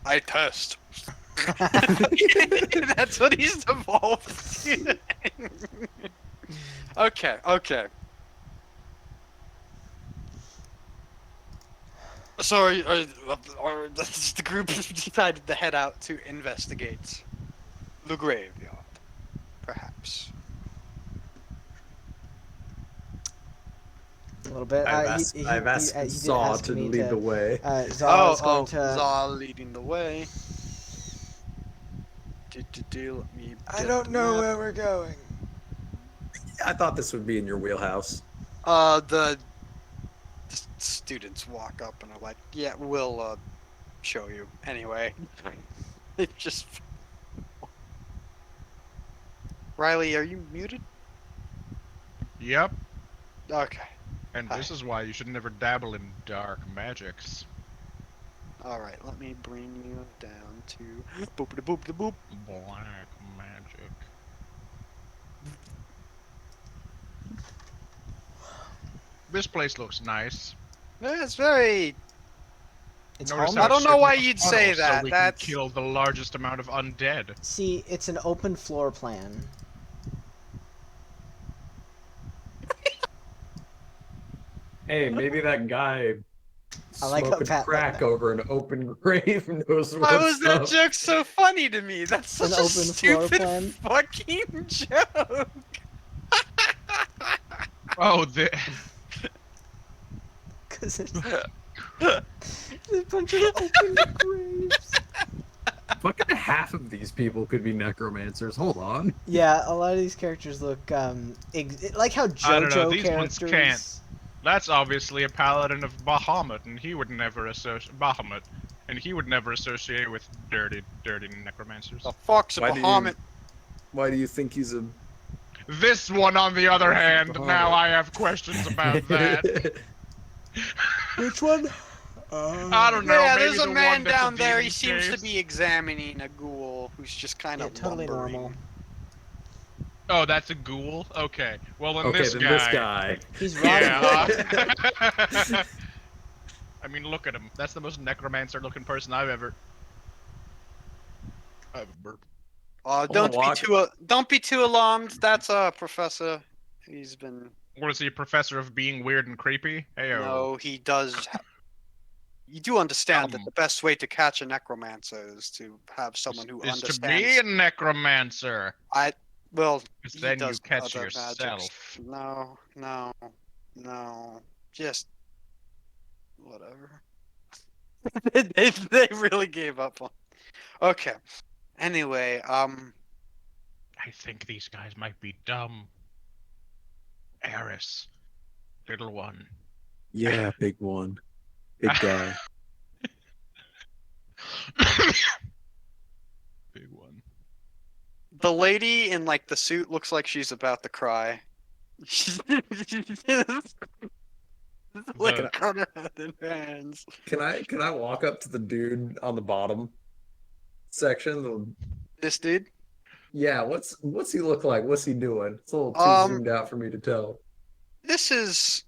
I test. That's what he's evolved to. Okay. So the group decided to head out to investigate the graveyard, perhaps. A little bit. I've asked he did Zaw ask to me lead the way. Zaw is going to. Zaw leading the way. Let me I get don't the know map. where we're going. I thought this would be in your wheelhouse. The students walk up and are like, "Yeah, we'll show you." Anyway, it just. Riley, are you muted? Yep. Okay. And Hi. this is why you should never dabble in dark magics. All right. Let me bring you down to boop da boop da boop. Black magic. This place looks nice. Yeah, it's very. It's Notice home. how I don't it's know why shaped like a you'd say funnel so that. we That's- can kill the largest amount of undead. See, it's an open floor plan. Hey, maybe that guy I like how smoking Pat like crack that. over an open grave knows Why what's was that up. joke so funny to me? That's An such a open floor stupid plan? fucking joke. Oh, the Because it's a bunch of open graves. Fucking half of these people could be necromancers. Hold on. Yeah, a lot of these characters look like how I don't know, JoJo these ones characters. can't. That's obviously a paladin of Bahamut, and he would never associate Bahamut, and he would never associate with dirty necromancers. The fuck's a Why do you- Bahamut? Why do you think he's a? This one, on the other hand, Bahamut? now I have questions about that. Which one? I don't know. Yeah, maybe there's a the man one that's down there. demon He seems to caves. be examining a ghoul who's just kind Yeah, of totally lumbering. normal. Oh, that's a ghoul. Okay. Well, then Okay, this then guy. this guy. He's rotting. Yeah. I mean, look at him. That's the most necromancer-looking person I've ever. I have a burp. Don't be too alarmed. That's a professor. He's been. What is he, a professor of being weird and creepy? Heyo. No, he does. You do understand that Um, the best way to catch a necromancer is to have someone who Is to understands. be a necromancer. Well, Because he then you does catch other magics. yourself. No. Just whatever. they really gave up on. Okay. Anyway, I think these guys might be dumb. Eris. Little one. Yeah, big one. Big guy. Big one. the lady in like the suit looks like she's about to cry. Look at her head in her hands. Can I walk up to the dude on the bottom section? This dude. Yeah, what's he look like? What's he doing? It's a little too zoomed out for me to tell. This is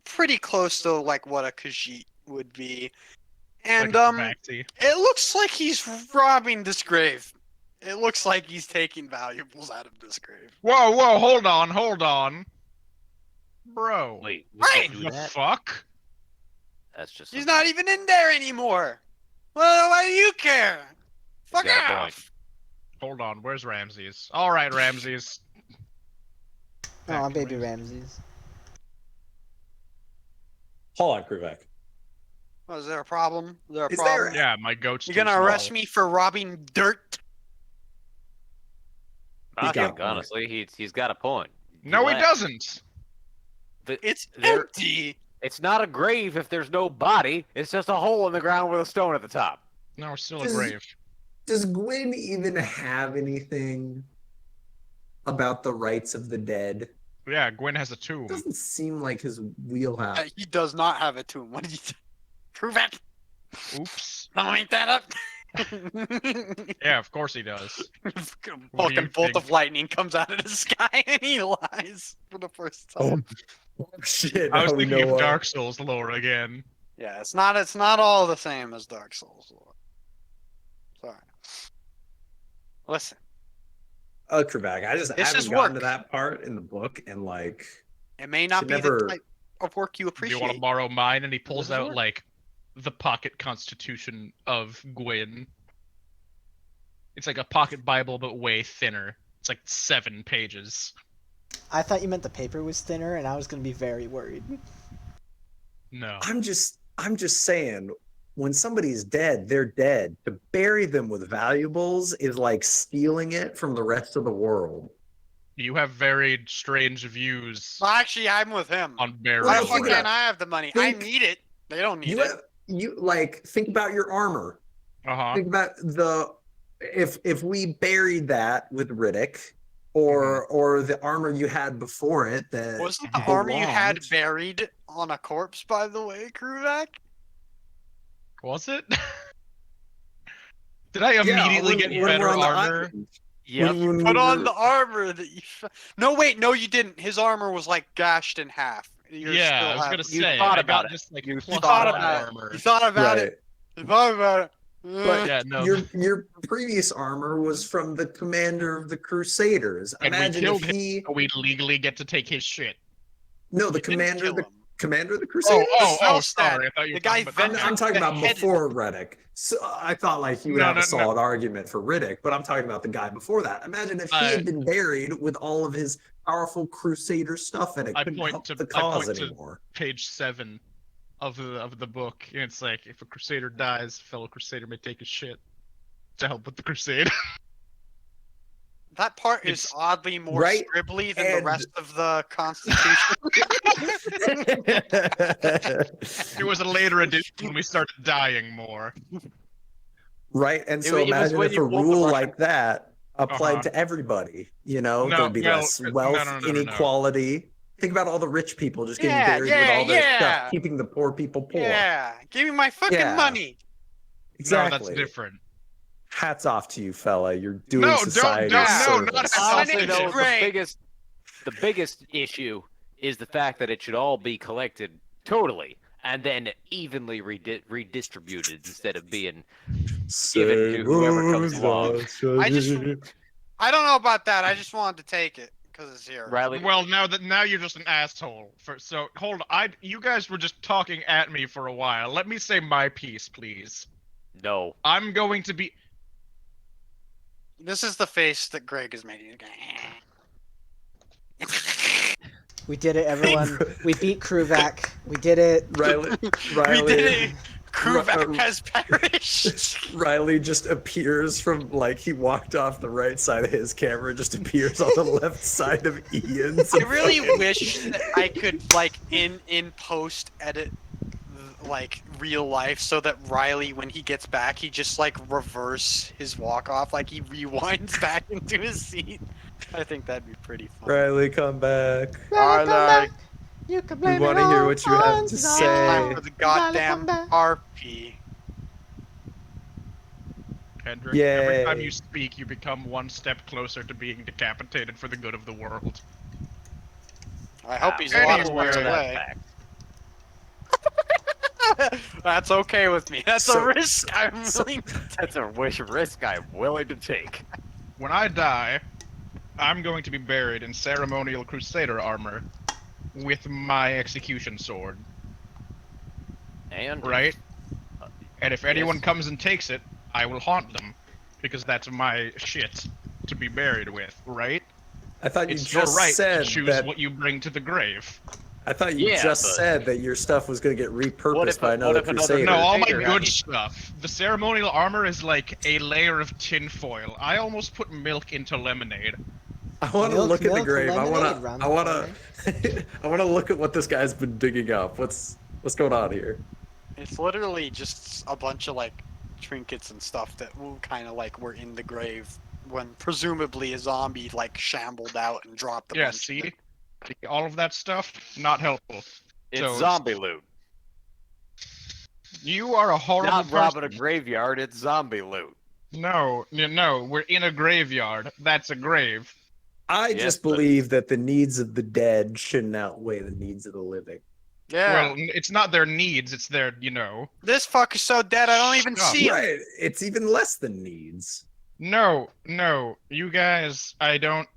pretty close to like what a Khajiit would be. And Like a Maxi. it looks like he's robbing this grave. It looks like he's taking valuables out of this grave. Whoa, hold on. Bro. Wait, Hey! we do The that? fuck? That's just. He's not even in there anymore. Well, why do you care? Fuck got a off. point. Hold on, where's Ramses? Alright, Ramses. Oh, baby Ramses. Hold on, Kruvak. Oh, is there a problem? Is there a Is problem? there- Yeah, my goat's You too gonna arrest small. me for robbing dirt? I got a think point. honestly, he's got a point. No, he left. doesn't. It's There- empty. It's not a grave if there's no body. It's just a hole in the ground with a stone at the top. No, it's still a Does- grave. Does Gwyn even have anything about the rights of the dead? Yeah, Gwen has a tomb. Doesn't seem like his wheelhouse. He does not have a tomb. What did you prove it? Oops. Don't make that up. Yeah, of course he does. What do Fucking you bolt of think? lightning comes out of the sky and he lies for the first time. Oh shit! I was Now we thinking know of Dark Souls lore again. Yeah, it's not all the same as Dark Souls. Sorry. Listen, Ultraback. I just This is haven't gotten to work. that part in the book, and like, it may not should be never. the type of work you Do you appreciate. want to borrow mine? And he pulls This is out work. like the pocket constitution of Gwyn. It's like a pocket Bible, but way thinner. It's like 7 pages. I thought you meant the paper was thinner, and I was gonna be very worried. No. I'm just saying, when somebody's dead, they're dead. To bury them with valuables is like stealing it from the rest of the world. You have very strange views Well, actually, I'm with him. on burying. Why Well, the fuck think can't about- I have the money? I think- need it. They don't need You it. have, you like think about your armor. Uh-huh. Think about if we buried that with Riddick, or the armor you had before it that Wasn't the armor you had belonged- buried on a corpse, by the way, Kruvak? Was it? Did I immediately get when better we're on the armor? island. Yep. When we Put on were- the armor that you. No, wait, no, you didn't. His armor was like gashed in half. You're Yeah, still I was have- gonna you say thought I about got it. this like You plus thought one about it. armor. You thought about right. it. You thought about it. But Yeah, no. your previous armor was from the commander of the Crusaders. And we Imagine killed if him. he We legally get to take his shit. no, the You didn't commander kill of the him. commander of the Crusaders. Oh, Snowstat. sorry. I thought you The were guy talking about ventured- I'm talking about beheaded. before Riddick. So I thought like you would No, have no, a no. solid argument for Riddick, but I'm talking about the guy before that. Imagine if he had been buried with all of his powerful Crusader stuff and it I couldn't point help to- the I cause point to- anymore. page 7 of the book. And it's like if a Crusader dies, a fellow Crusader may take his shit to help with the crusade. That part is It's- oddly more Right, scribbly than the and- rest of the Constitution. It was a later edition when we started dying more. Right, and It so was imagine when if you a pulled the rule Russian- like that applied Uh-huh. to everybody. You know, No, there'd be well, less no, wealth, no. inequality. Think about all the rich people just getting Yeah, buried yeah, with all their yeah. stuff, keeping the poor people poor. Yeah, give me my fucking Yeah. money. Exactly. No, that's different. Hats off to you, fella. You're doing No, society don't, a no, service. not My Honestly, name's though, Greg. the biggest issue is the fact that it should all be collected totally and then evenly redistributed instead of being given to whoever comes along. I don't know about that. I just wanted to take it because it's here. Riley. Well, now you're just an asshole. So hold on. You guys were just talking at me for a while. Let me say my piece, please. No. I'm going to be. This is the face that Greg is making. We did it, everyone. We beat Kruvak. We did it. Riley, We did it. Kruvak Ri- has perished. Riley just appears from like he walked off the right side of his camera, just appears on the left side of Ian's. I really wish that I could like in post edit like real life so that Riley, when he gets back, he just like reverse his walk off, like he rewinds back into his seat. I think that'd be pretty fun. Riley, come back. Riley, You can We want to hear what you have to it's time say. for the goddamn RP. Kendrick, Yay. every time you speak, you become one step closer to being decapitated for the good of the world. I hope he's a Anyway, lot of ways Aware of that away. fact. That's okay with me. That's So- a risk I'm willing to That's a risk I'm willing to take. When I die, I'm going to be buried in ceremonial Crusader armor with my execution sword, And right? And if anyone yes. comes and takes it, I will haunt them, because that's my shit to be buried with, right? I thought you It's your just right said to choose that. what you bring to the grave. I thought you Yeah, just but- said that your stuff was going to get repurposed What if- by what another if another- Crusader. No, all my Crusader, good right? stuff. The ceremonial armor is like a layer of tinfoil. I almost put milk into lemonade. I want to Milk, look at the milk, grave. I want lemonade to. round I the want to. I want to look at what this guy's been digging up. What's going on here? It's literally just a bunch of like trinkets and stuff that will kind of like were in the grave when presumably a zombie like shambled out and dropped the Yeah, bunch. see? All of that stuff, not helpful. it's So- zombie loot. You are a horrible Not robbing a person. graveyard, it's zombie loot. No, we're in a graveyard. That's a grave. I Yes, just but- believe that the needs of the dead shouldn't outweigh the needs of the living. Yeah. Well, it's not their needs, it's their, This fucker's so dead I don't even Shut up. see him. Right. It's even less than needs. No, you guys, I don't.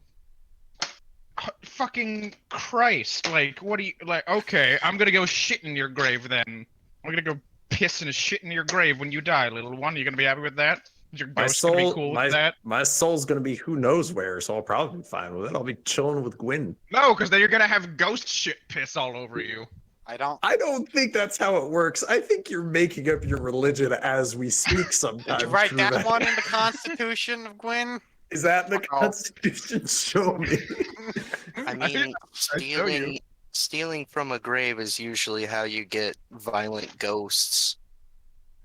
Fucking Christ! Like, what do you like? Okay, I'm gonna go shit in your grave then. I'm gonna go piss and shit in your grave when you die, little one. You gonna be happy with that? Is your My ghost gonna be soul, cool with that? my soul's gonna be who knows where, so I'll probably be fine with it. I'll be chilling with Gwyn. No, because then you're gonna have ghost shit piss all over you. I don't. I don't think that's how it works. I think you're making up your religion as we speak sometimes. Did you write that Trueback. one in the Constitution of Gwyn? Is that in the Oh. Constitution? Show me. I mean, show you. stealing from a grave is usually how you get violent ghosts.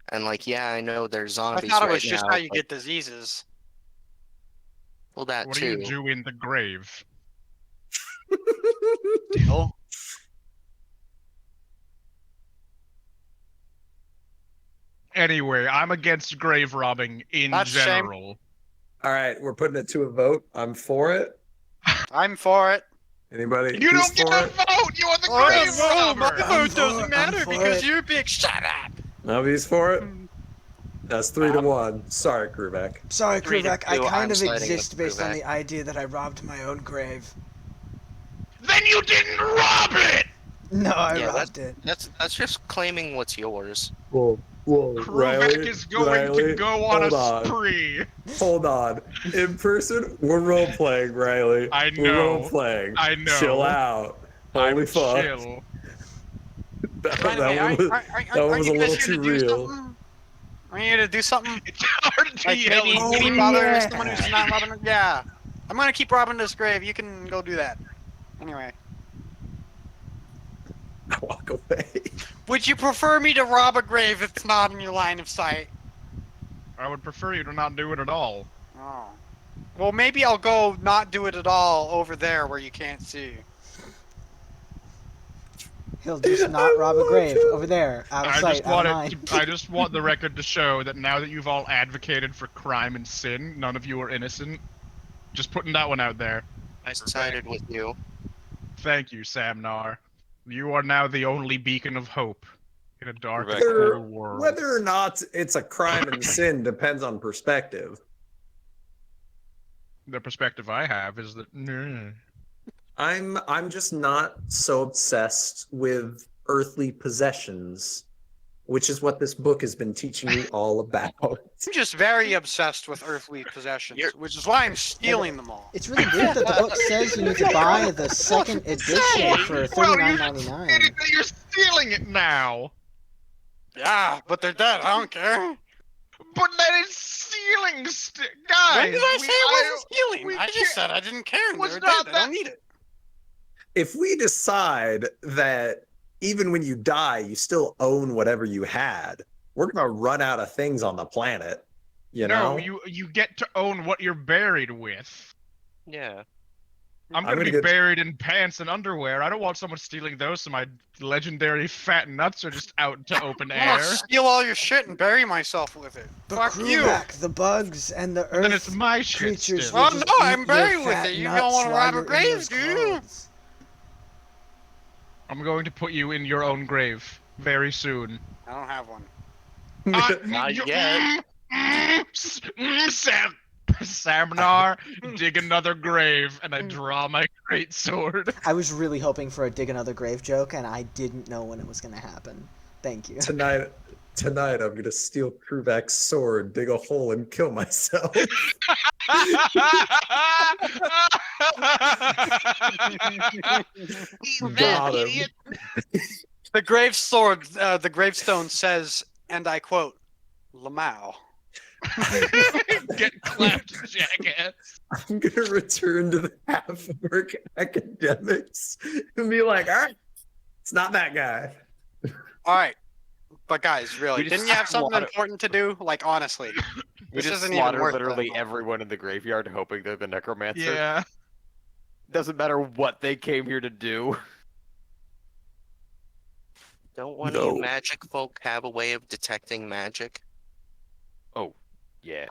And like, yeah, I know there's I zombies thought it right was just now, how you but- get diseases. Well, that What do too. you do in the grave? Deal. Anyway, I'm against grave robbing in That's a shame. general. All right, we're putting it to a vote. I'm for it. I'm for it. Anybody? You who's don't get for to it? vote. You are the Oh, grave no, my robber. vote for doesn't it, matter I'm for because it. you're big. Shut up. Nobody's for it. That's 3-1. Sorry, Crewback. Sorry, 3 to Kruvak, I 2, kind I'm of siding with exist based on Kruvak. the idea that I robbed my own grave. Then you didn't rob it. No, I Yeah, robbed it. That's just claiming what's yours. Whoa, Kruvak Riley, is going Riley, to go on hold a on. spree. Hold on. In person, we're role playing, Riley. I We're know. role playing. I know. Chill out. Holy I'm fuck. chill. That, By the way, that one was, that one was a little too real. Are you gonna do something? It's hard to Like yell. maybe, Oh, maybe bother yeah. someone who's not robbing. Yeah, I'm gonna keep robbing this grave. You can go do that. Anyway, Walk away. would you prefer me to rob a grave that's not in your line of sight? I would prefer you to not do it at all. Oh. Well, maybe I'll go not do it at all over there where you can't see. He'll just not rob a grave over there, out of I sight, just out want of it. mind. I just want the record to show that now that you've all advocated for crime and sin, none of you are innocent. Just putting that one out there. I sided with you. Thank you, Samnar. You are now the only beacon of hope in a dark and Whether, cruel world. whether or not it's a crime and sin depends on perspective. The perspective I have is that I'm just not so obsessed with earthly possessions, which is what this book has been teaching me all about. I'm just very obsessed with earthly possessions, You're- which is why I'm stealing them all. It's really weird that the book says you need to buy the second edition for Well, you're $39.99. You're stealing it now. Yeah, but they're dead. I don't care. But that is stealing, guys. When did I say it I- wasn't stealing? we I just can't- said I didn't care. And was they're not dead. I that- don't need it. If we decide that even when you die, you still own whatever you had, we're gonna run out of things on the planet. You know? No, you get to own what you're buried with. Yeah. I'm I'm gonna be gonna get- buried in pants and underwear. I don't want someone stealing those so my legendary fat nuts are just out into open I'm air. gonna steal all your shit and bury myself with it. But Fuck you. Kruvak, the bugs and the Then it's earth my shit creatures still. will Oh, just no, eat I'm your buried with fat it. You nuts don't wanna while rob a you're in grave, those do you? clothes. I'm going to put you in your own grave very soon. I don't have one. Not you- yet. Samnar, dig another grave, and I draw my great sword. I was really hoping for a dig another grave joke, and I didn't know when it was going to happen. Thank you. tonight, I'm gonna steal Kruvak's sword, dig a hole, and kill myself. Got him. The the gravestone says, and I quote, Lamau. Get clapped, jackass. I'm gonna return to the half-work academics and be like, all right, it's not that guy. All right. But guys, really, We just didn't you have something slaughter- important to do? Like, honestly. We This just isn't even slaughter worth literally that. everyone in the graveyard hoping they're the necromancer. Yeah. Doesn't matter what they came here to do. Don't one of No. you magic folk have a way of detecting magic? Oh, yeah.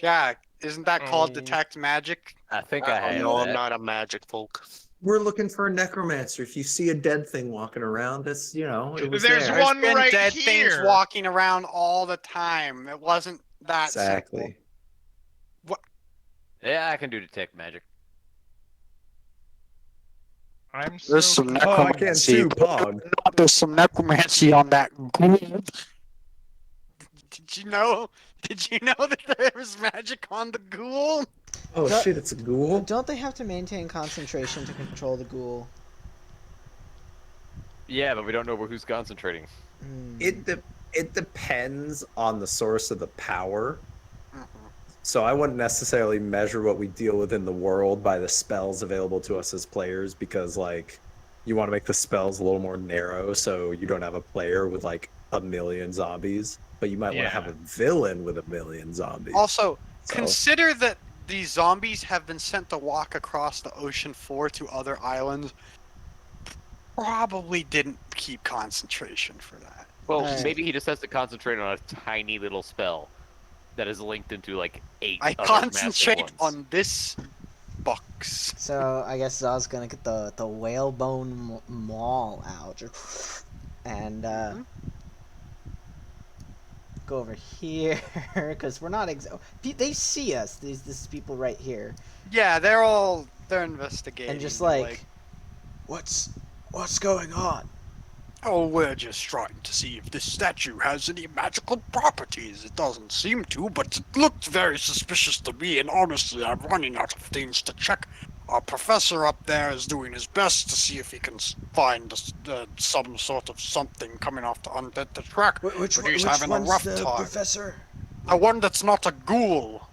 Yeah, isn't that called Oh. detect magic? I think I Oh have no, that. I'm not a magic folk. We're looking for a necromancer. If you see a dead thing walking around, that's it was There's there. There's one been right dead things here. walking around all the time. It wasn't that simple. Exactly. Yeah, I can do detect magic. I'm so There's some confused. Oh, I can necromancy. too, Pog. There's some necromancy on that ghoul. Did you know? Did you know that there was magic on the ghoul? Oh Don't- shit, it's a ghoul. Don't they have to maintain concentration to control the ghoul? Yeah, but we don't know who's concentrating. Hmm. It depends on the source of the power. Mhm. So I wouldn't necessarily measure what we deal with in the world by the spells available to us as players, because like you want to make the spells a little more narrow so you don't have a player with like a million zombies, but you might want to have Yeah. a villain with a million zombies. Also, So- consider that these zombies have been sent to walk across the ocean floor to other islands. Probably didn't keep concentration for that. Well, Alright. maybe he just has to concentrate on a tiny little spell that is linked into like 8 I other massive concentrate ones. on this box. So I guess Zaw's gonna get the whalebone maul out, and Mhm. go over here because we're not. They see us. These people right here, Yeah, they're investigating. and just they're like, what's going on? oh, we're just trying to see if this statue has any magical properties. It doesn't seem to, but it looked very suspicious to me, and honestly, I'm running out of things to check. Our professor up there is doing his best to see if he can find some sort of something coming off the undead to track, Which but he's having a rough time. professor? The one that's not a ghoul.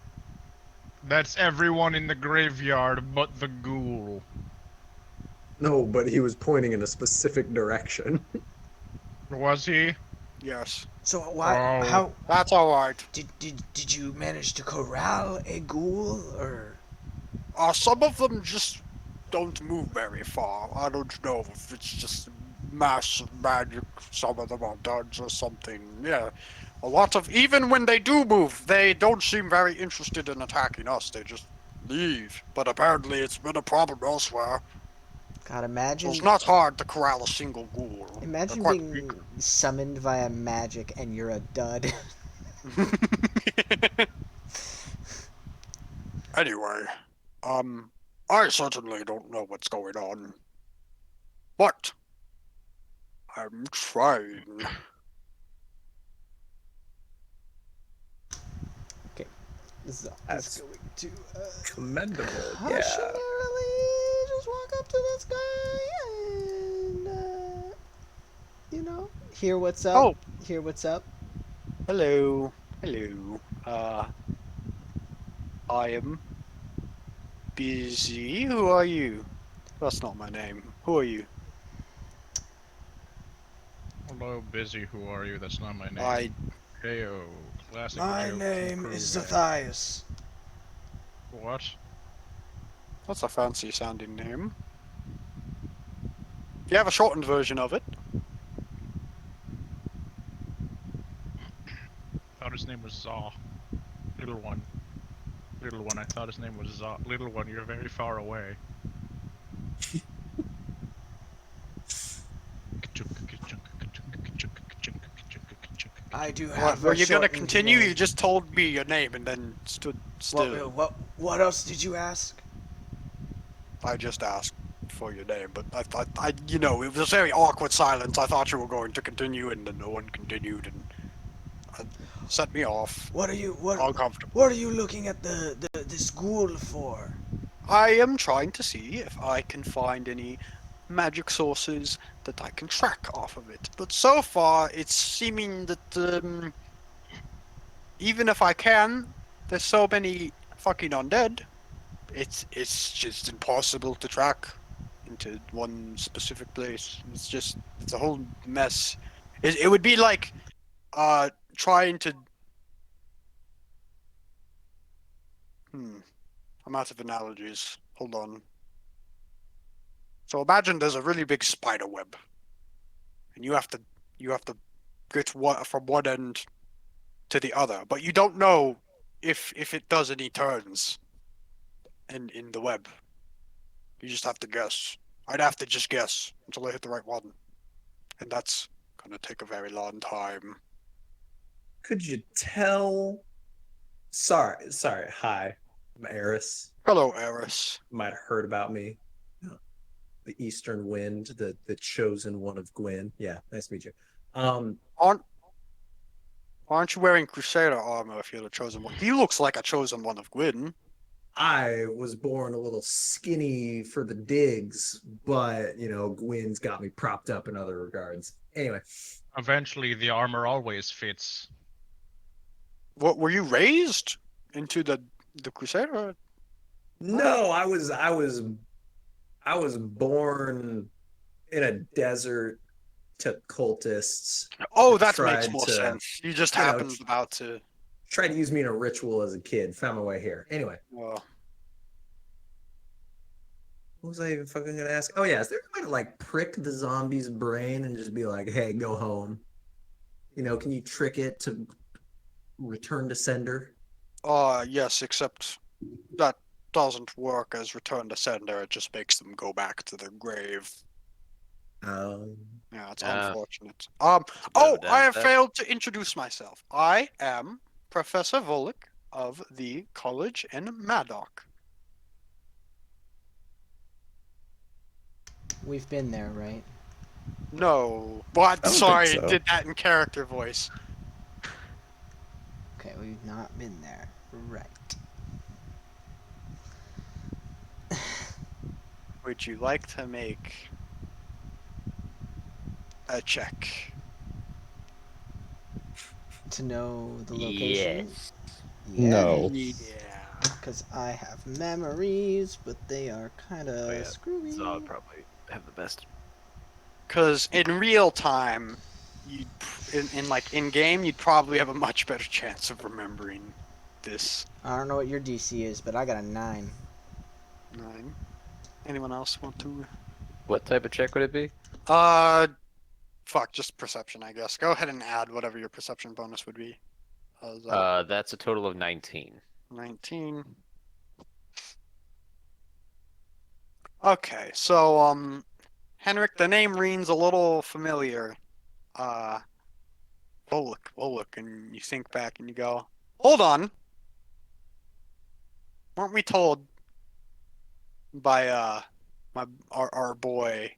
That's everyone in the graveyard but the ghoul. No, but he was pointing in a specific direction. Was he? Yes, So why? Oh. How that's alright. did you manage to corral a ghoul or? Some of them just don't move very far. I don't know if it's just massive magic. Some of them are duds or something. Yeah, a lot of even when they do move, they don't seem very interested in attacking us. They just leave. But apparently, it's been a problem elsewhere. God, So imagine. it's not hard to corral a single ghoul. They're Imagine quite being summoned via magic and you're a dud. weak. Anyway, I certainly don't know what's going on, but I'm trying. Is That's going to Commendable. cautionarily just walk up to this guy and hear what's up. Oh, Hear what's up. hello. Hello. I am busy. Who are you? That's not my name. Who are you? Hello, busy. Who are you? That's not my name. I. Heyo, classic. My joke name from is Kruger. Zathias. What? That's a fancy sounding name. Do you have a shortened version of it? Thought his name was Zaw. Little one. Little one. I thought his name was Zaw. Little one, you're very far away. I do What, have. were a you gonna shortened continue? name. You just told me your name and then stood still. What else did you ask? I just asked for your name, but I thought, it was a very awkward silence. I thought you were going to continue, and then no one continued, and it set me off. What are you Uncomfortable. What are you looking at this ghoul for? I am trying to see if I can find any magic sources that I can track off of it. But so far, it's seeming that even if I can, there's so many fucking undead. It's just impossible to track into one specific place. It's a whole mess. It would be like trying to. I'm out of analogies. Hold on. So imagine there's a really big spider web, and you have to you have to get from one end to the other, but you don't know if it does any turns in the web. You just have to guess. I'd have to just guess until I hit the right one, and that's gonna take a very long time. Could you tell? Sorry. Hi, I'm Eris. Hello, Eris. You might have heard about me. The Eastern Wind, the chosen one of Gwyn. Yeah, nice to meet you. Aren't you wearing Crusader armor if you're the chosen one? He looks like a chosen one of Gwyn. I was born a little skinny for the digs, but Gwyn's got me propped up in other regards. Anyway, Eventually, the armor always fits. What were you raised into the Crusader? no, I was born in a desert to cultists. Oh, that makes tried more to, sense. You just you know, happened about to. Tried to use me in a ritual as a kid. Found my way here. Anyway, Well, what was I even fucking gonna ask? Oh yeah, is there a way to like prick the zombie's brain and just be like, "Hey, go home"? Can you trick it to return to sender? yes, except that doesn't work as return to sender. It just makes them go back to their grave. Yeah, it's unfortunate. Oh, I have failed to introduce myself. I am Professor Volek of the college in Maddock. We've been there, right? No, but don't sorry, think so. it did that in character voice. Okay, we've not been there. Right. Would you like to make a check? To know the location? Yes. No. Yeah. Because I have memories, but they are kind of yeah. screwy. So I'll probably have the best. Because in real time, you'd in game, you'd probably have a much better chance of remembering this. I don't know what your DC is, but I got a 9. 9. Anyone else want to? What type of check would it be? Fuck, just perception, I guess. Go ahead and add whatever your perception bonus would be. That's a total of 19. 19. Okay, so Henrik, the name rings a little familiar. Volek, and you think back and you go, hold on. Weren't we told by our boy,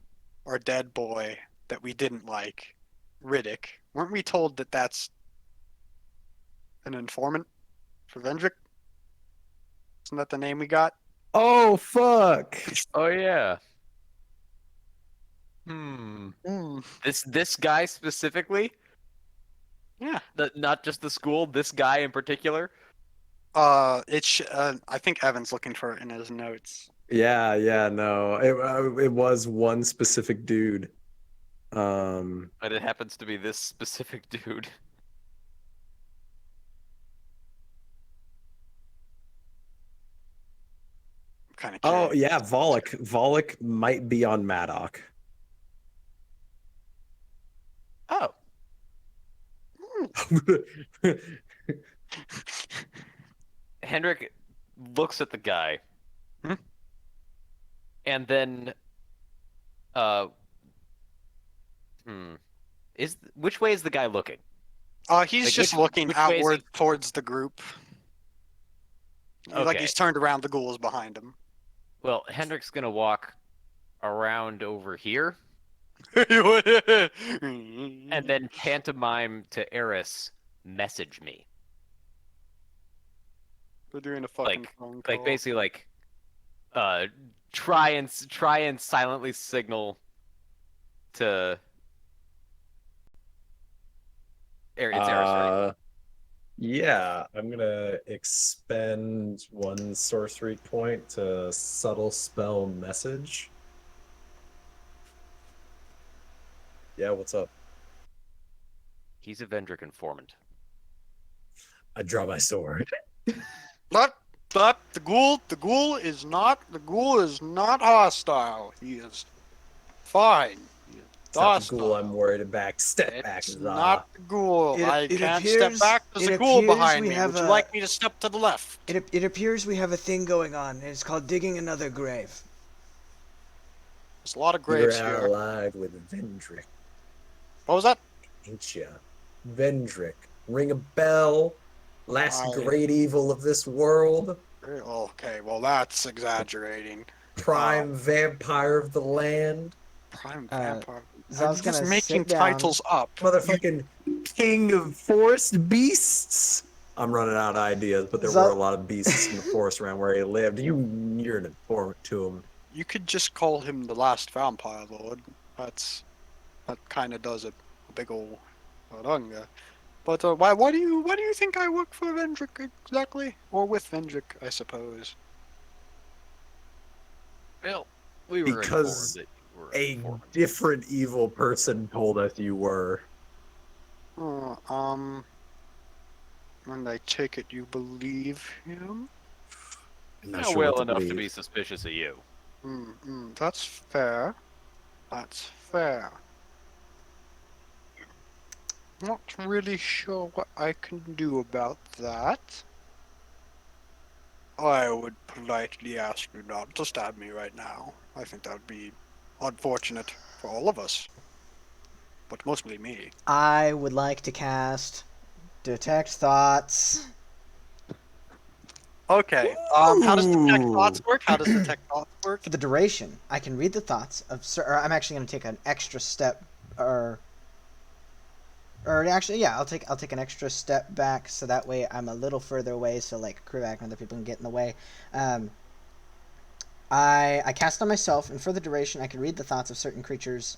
our dead boy that we didn't like, Riddick? Weren't we told that that's an informant for Vendrick? Isn't that the name we got? Oh fuck! Oh yeah. This guy specifically? Yeah. Not just the school. This guy in particular. I think Evan's looking for it in his notes. Yeah, no. It was one specific dude. But it happens to be this specific dude. Kind of. Oh yeah, Volek. Volek might be on Maddock. Oh. Hendrik looks at the guy. Hmm? And then which way is the guy looking? He's Like, just which looking way is he- outward towards the group. Like Okay. he's turned around, the ghouls behind him. Well, Hendrik's gonna walk around over here And and then pantomime to Eris, message me. we're doing a fucking phone call. Like basically like try and silently signal to Eris, right? Yeah, I'm gonna expend one sorcery point to subtle spell message. Yeah, what's up? He's a Vendrick informant. I draw my sword. But the ghoul is not hostile. He is fine. He not That's the ghoul not- I'm worried about. Step back, It's Zah. not the ghoul. I It can't appears- step back. There's it a ghoul appears behind we me. have Would you a- like me to step to the left? It appears we have a thing going on. It's called digging another grave. There's a lot of You're graves here. allied with Vendrick, What was that? ain't ya? Vendrick. Ring a bell. Last I- great evil of this world. Okay, well that's exaggerating. Prime vampire of the land. Prime Uh, vampire. So I I'm was just gonna making sit down. titles up. Motherfucking king of forest beasts. I'm running out of ideas, but there Zo- were a lot of beasts in the forest around where he lived. You're an informant to him. You could just call him the last vampire lord. That kind of does a big ol' haranga. But why do you think I work for Vendrick exactly, or with Vendrick, I suppose? Well, we were Because informed that you were A informant. different evil person told us you were. And I take it you believe him? I'm not Not sure well what to enough to believe. be suspicious of you. That's fair. That's fair. Not really sure what I can do about that. I would politely ask you not to stab me right now. I think that would be unfortunate for all of us. But mostly me. I would like to cast Detect Thoughts. Okay. How does detect Ooh. thoughts work? How does detect thoughts work? For the duration, I can read the thoughts of. Or I'm actually going to take an extra step, or actually, yeah, I'll take an extra step back, so that way I'm a little further away, so like Krivak and other people can get in the way. I cast on myself, and for the duration, I can read the thoughts of certain creatures,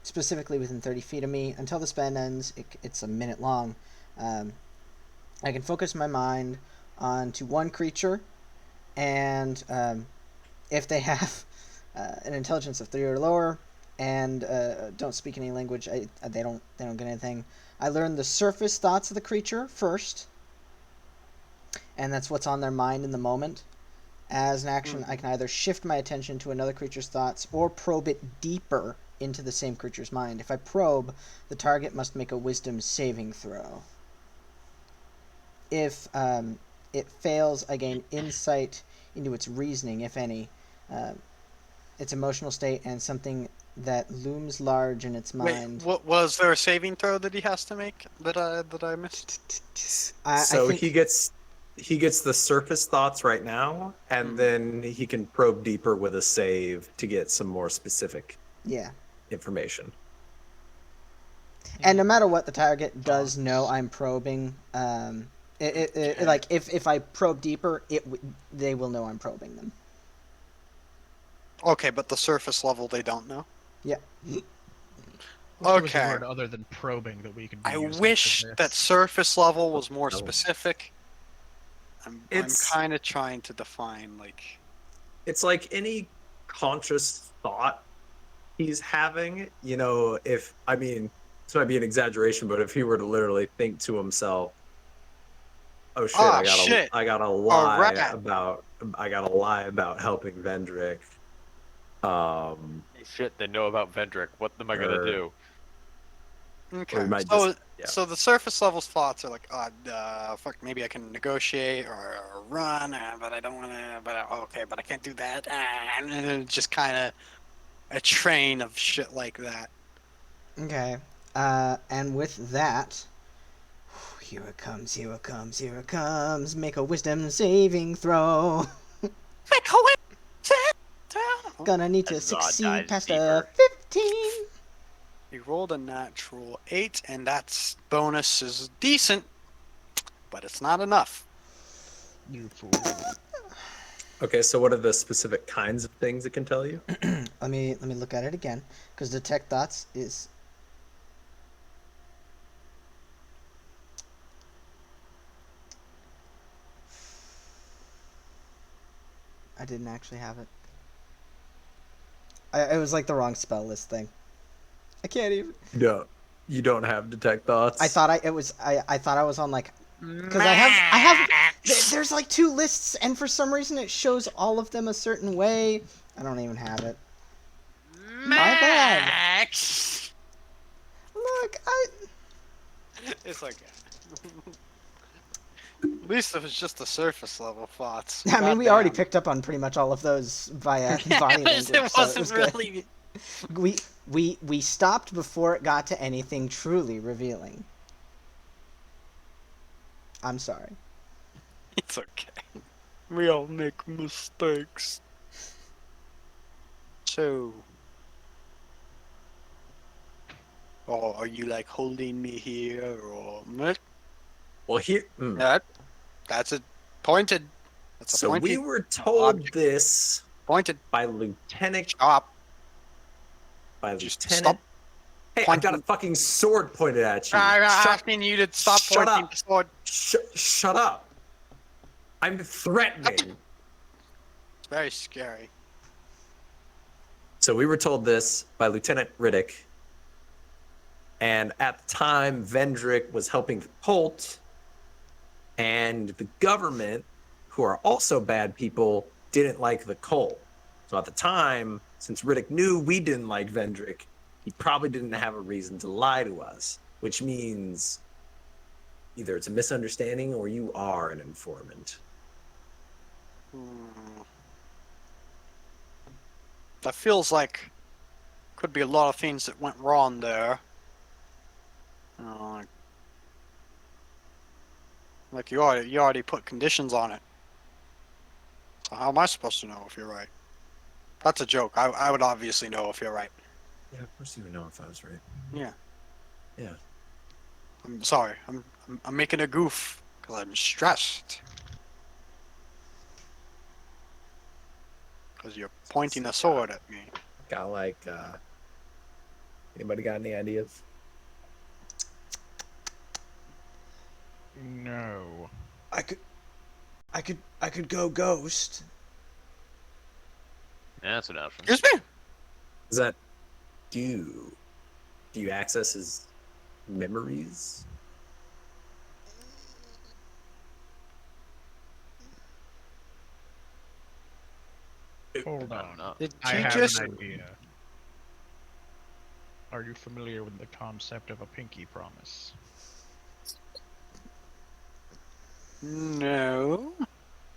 specifically within 30 feet of me. Until the spell ends, it's a minute long. I can focus my mind onto one creature, and if they have an intelligence of 3 or lower and don't speak any language, they don't get anything. I learn the surface thoughts of the creature first, and that's what's on their mind in the moment. As an action, I can either shift my attention to another creature's thoughts or probe it deeper into the same creature's mind. If I probe, the target must make a wisdom saving throw. If it fails, I gain insight into its reasoning, if any, its emotional state, and something that looms large in its mind. Wait, what was there a saving throw that he has to make that I missed? I So think, he gets the surface thoughts right now, and then he can probe deeper with a save to get some more specific yeah. information. And no matter what, the target does know I'm probing. Like if I probe deeper, they will know I'm probing them. Okay, but the surface level they don't know. Yeah. Wish there was a Okay. word other than probing that we could be I using for wish this. that surface level was more No. specific. I'm It's- kind of trying to define like. It's like any conscious thought he's having, you know, this might be an exaggeration, but if he were to literally think to himself, oh shit, Ah, I gotta shit. I gotta lie rat. about helping Vendrick. Shit, they know about Vendrick. What am I gonna Or- do? Okay, might so just- yeah. so the surface level thoughts are like, fuck, maybe I can negotiate or run, but I don't want to. But I can't do that. And then it's just kind of a train of shit like that. Okay. And with that, here it comes, here it comes, here it comes. Make a wisdom saving throw. Gonna need to As Zod succeed dives past deeper. a 15. You rolled a natural 8, and that's bonus is decent, but it's not enough. You fool. Okay, so what are the specific kinds of things it can tell you? Let me look at it again, because detect thoughts is. I didn't actually have it. It was like the wrong spell list thing. I can't even. No, you don't have detect thoughts. I thought I thought I was on like, because I have there's like 2 lists, and for some reason it shows all of them a certain way. I don't even have it. bad. Max. Look, It's okay. At least it was just the surface level thoughts. I mean, we already Goddamn. picked up on pretty much all of those via Yeah, body language. it so wasn't it was good. really. We stopped before it got to anything truly revealing. I'm sorry. It's okay. We all make mistakes. So. Oh, are you like holding me here or what? Well, here. That's a pointed. That's a So we pointy were told object. this Pointed. by Lieutenant. Stop. By Just Lieutenant. stop Hey, I pointing. got a fucking sword pointed at you. I'm Shut, asking you to stop shut pointing up. the sword. shut up. I'm threatening. It's very scary. So we were told this by Lieutenant Riddick. And at the time, Vendrick was helping the cult. And the government, who are also bad people, didn't like the cult. So at the time, since Riddick knew we didn't like Vendrick, he probably didn't have a reason to lie to us, which means either it's a misunderstanding or you are an informant. That feels like could be a lot of things that went wrong there. Like you already put conditions on it. So how am I supposed to know if you're right? That's a joke. I would obviously know if you're right. Yeah, of course you would know if I was right. Yeah. Yeah. I'm sorry. I'm making a goof because I'm stressed. Because you're pointing a sword at me. Got like, anybody got any ideas? No. I could go ghost. Yeah, that's an option. Excuse me? Does that do you access his memories? Hold I on. don't know. Did I you have just... an idea. Are you familiar with the concept of a pinky promise? No.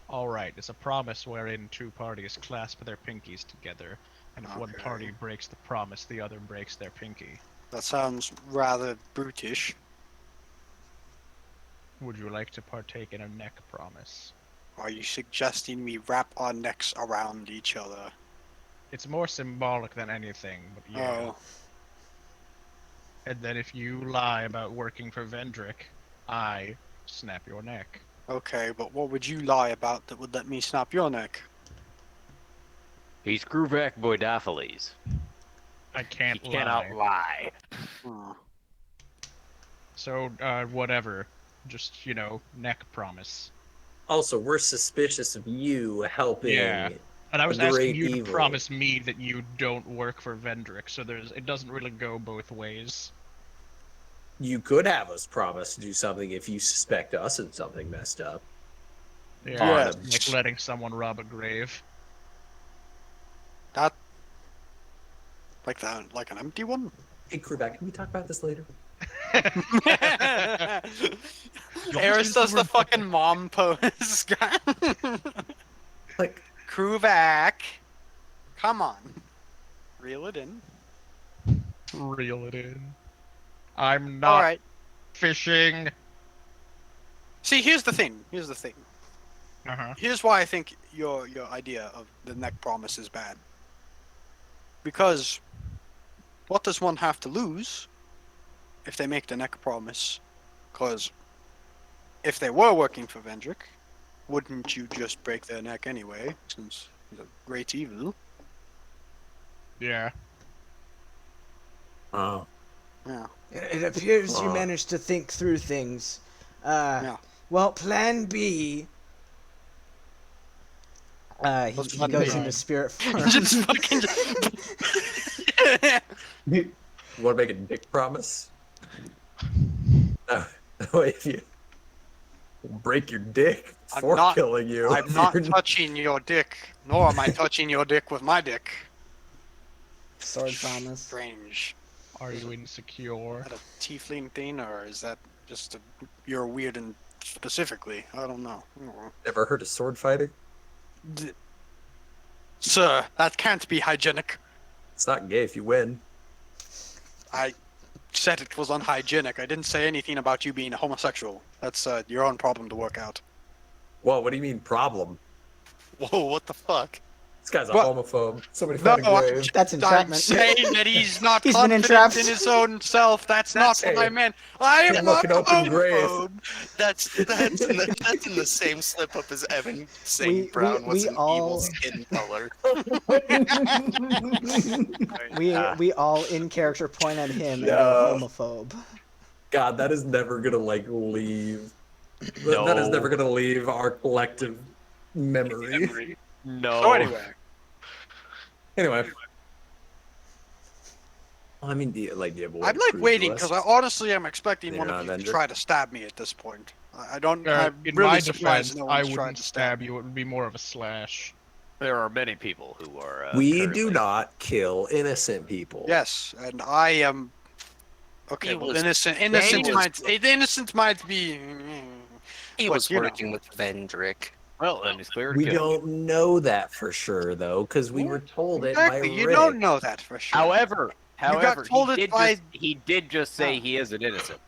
Alright, it's a promise wherein two parties clasp their pinkies together, and if one Okay. party breaks the promise, the other breaks their pinky. That sounds rather brutish. Would you like to partake in a neck promise? Are you suggesting we wrap our necks around each other? It's more symbolic than anything, but yeah. Oh. And then if you lie about working for Vendrick, I snap your neck. Okay, but what would you lie about that would let me snap your neck? He's Gruvak Boydophiles. I He can't cannot lie. Oh. So, whatever. Just, neck promise. Also, we're suspicious of you helping. Yeah. And I was a asking great you to evil. promise me that you don't work for Vendrick, so it doesn't really go both ways. You could have us promise to do something if you suspect us of something messed up. Yeah, Yeah. like letting someone rob a grave. That... Like that, like an empty one? Hey, crewback, can we talk about this later? Eris does the fucking mom pose. Like, Crewback. Come on. Reel it in. Reel it in. I'm not Alright. fishing. See, here's the thing. Uh-huh. Here's why I think your idea of the neck promise is bad. Because what does one have to lose if they make the neck promise? Because if they were working for Vendrick, wouldn't you just break their neck anyway, since he's a great evil? Yeah. oh, Yeah. It appears you Aw. managed to think through things. Yeah. Well, Plan B. He Plan goes B. into spirit form. Just fucking... you want to make a dick promise? No, if you break your dick I'm before not- killing you, I'm not you're touching your dick, nor am I touching your dick with my dick. Sword traumas. Strange. Are Is you it- insecure? Is that a tiefling thing, or is that just you're weird and specifically? I don't know. Ever heard of sword fighting? Sir, that can't be hygienic. It's not gay if you win. I said it was unhygienic. I didn't say anything about you being homosexual. That's your own problem to work out. Whoa, what do you mean problem? Whoa, what the fuck? This guy's a What? homophobe. Somebody No, find a grave. That's I'm entrapment. saying that he's not He's been confident entrapped. in his own self. That's not what I it. meant. I am Can't not look an open grave. homophobe. That's in the same slip up as Evan saying Brown was we an all- evil skin color. We all in character point at him and No. go homophobe. God, that is never gonna like leave. No. That is never gonna leave our collective memory. No. So anyway, Anyway. Well, I mean, do you have a I'm like waiting because I honestly am expecting You're one not of you to Avenger? try to stab me at this point. I don't. I'm In really my surprised defense, no I one's tried wouldn't to stab you. It would be more of a slash. There are many people who are. We currently- do not kill innocent people. Yes, and I am. Okay, He well, was- innocent might be. He But, was you know. working with Vendrick. Well, then he's clear to We kill. don't know that for sure though, because we were told it by Exactly, you Rick. don't know that for sure. However, told it by- he did just say he is an innocent.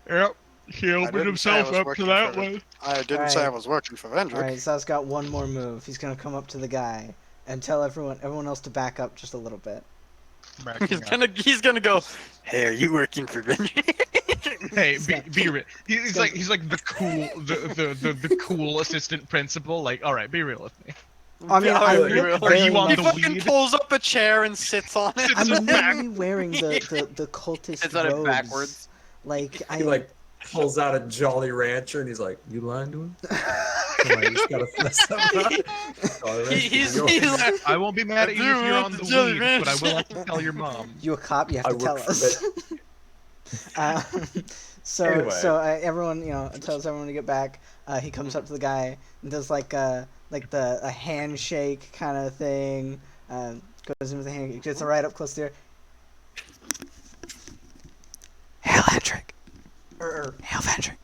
Yep. He opened didn't say I himself was up to working that for- one. I didn't say I Alright. was working for Vendrick. Alright, Sal's got one more move. He's gonna come up to the guy and tell everyone else to back up just a little bit. He's gonna go. Hey, are you working for Vendrick? Hey, be real. He's like the cool assistant principal. Like, all right, be real with me. I mean, I Are look you very on He the much- fucking weed? pulls up a chair and sits on it. I'm It's back- literally wearing the cultist It's on it robes. backwards. Like I He like pulls out a Jolly Rancher and he's like, "You lying to him?" Come on, you just gotta fess up. Jolly Rancher, He's yours. like, I won't be mad at you if you're on the Jelly weed, but I will have to tell your mom. you a cop, you have I to tell work for us. So Anyway. everyone tells everyone to get back. He comes up to the guy and does like a handshake kind of thing. Goes in with a hand, gets right up close there. Hail Hendrick. Or Hail Vendrick.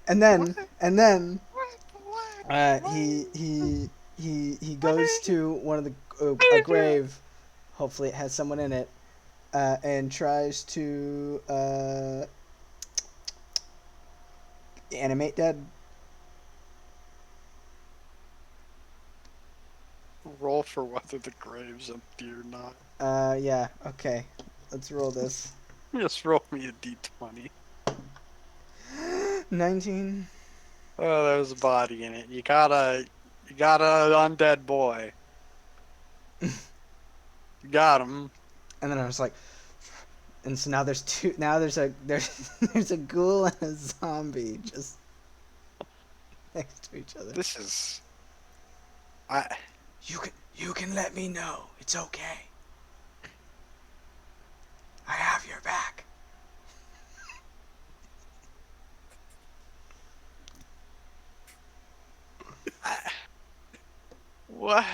And then he goes to one of the a grave. Hopefully it has someone in it, and tries to animate dead. roll for whether the grave's empty or not. Yeah. Okay. Let's roll this. Just roll me a d20. 19. Oh, there's a body in it. You got an undead boy. You got him. And then I was like, and so now there's two. Now there's a ghoul and a zombie just next to each other. This is. You can let me know. It's okay. I have your back. What?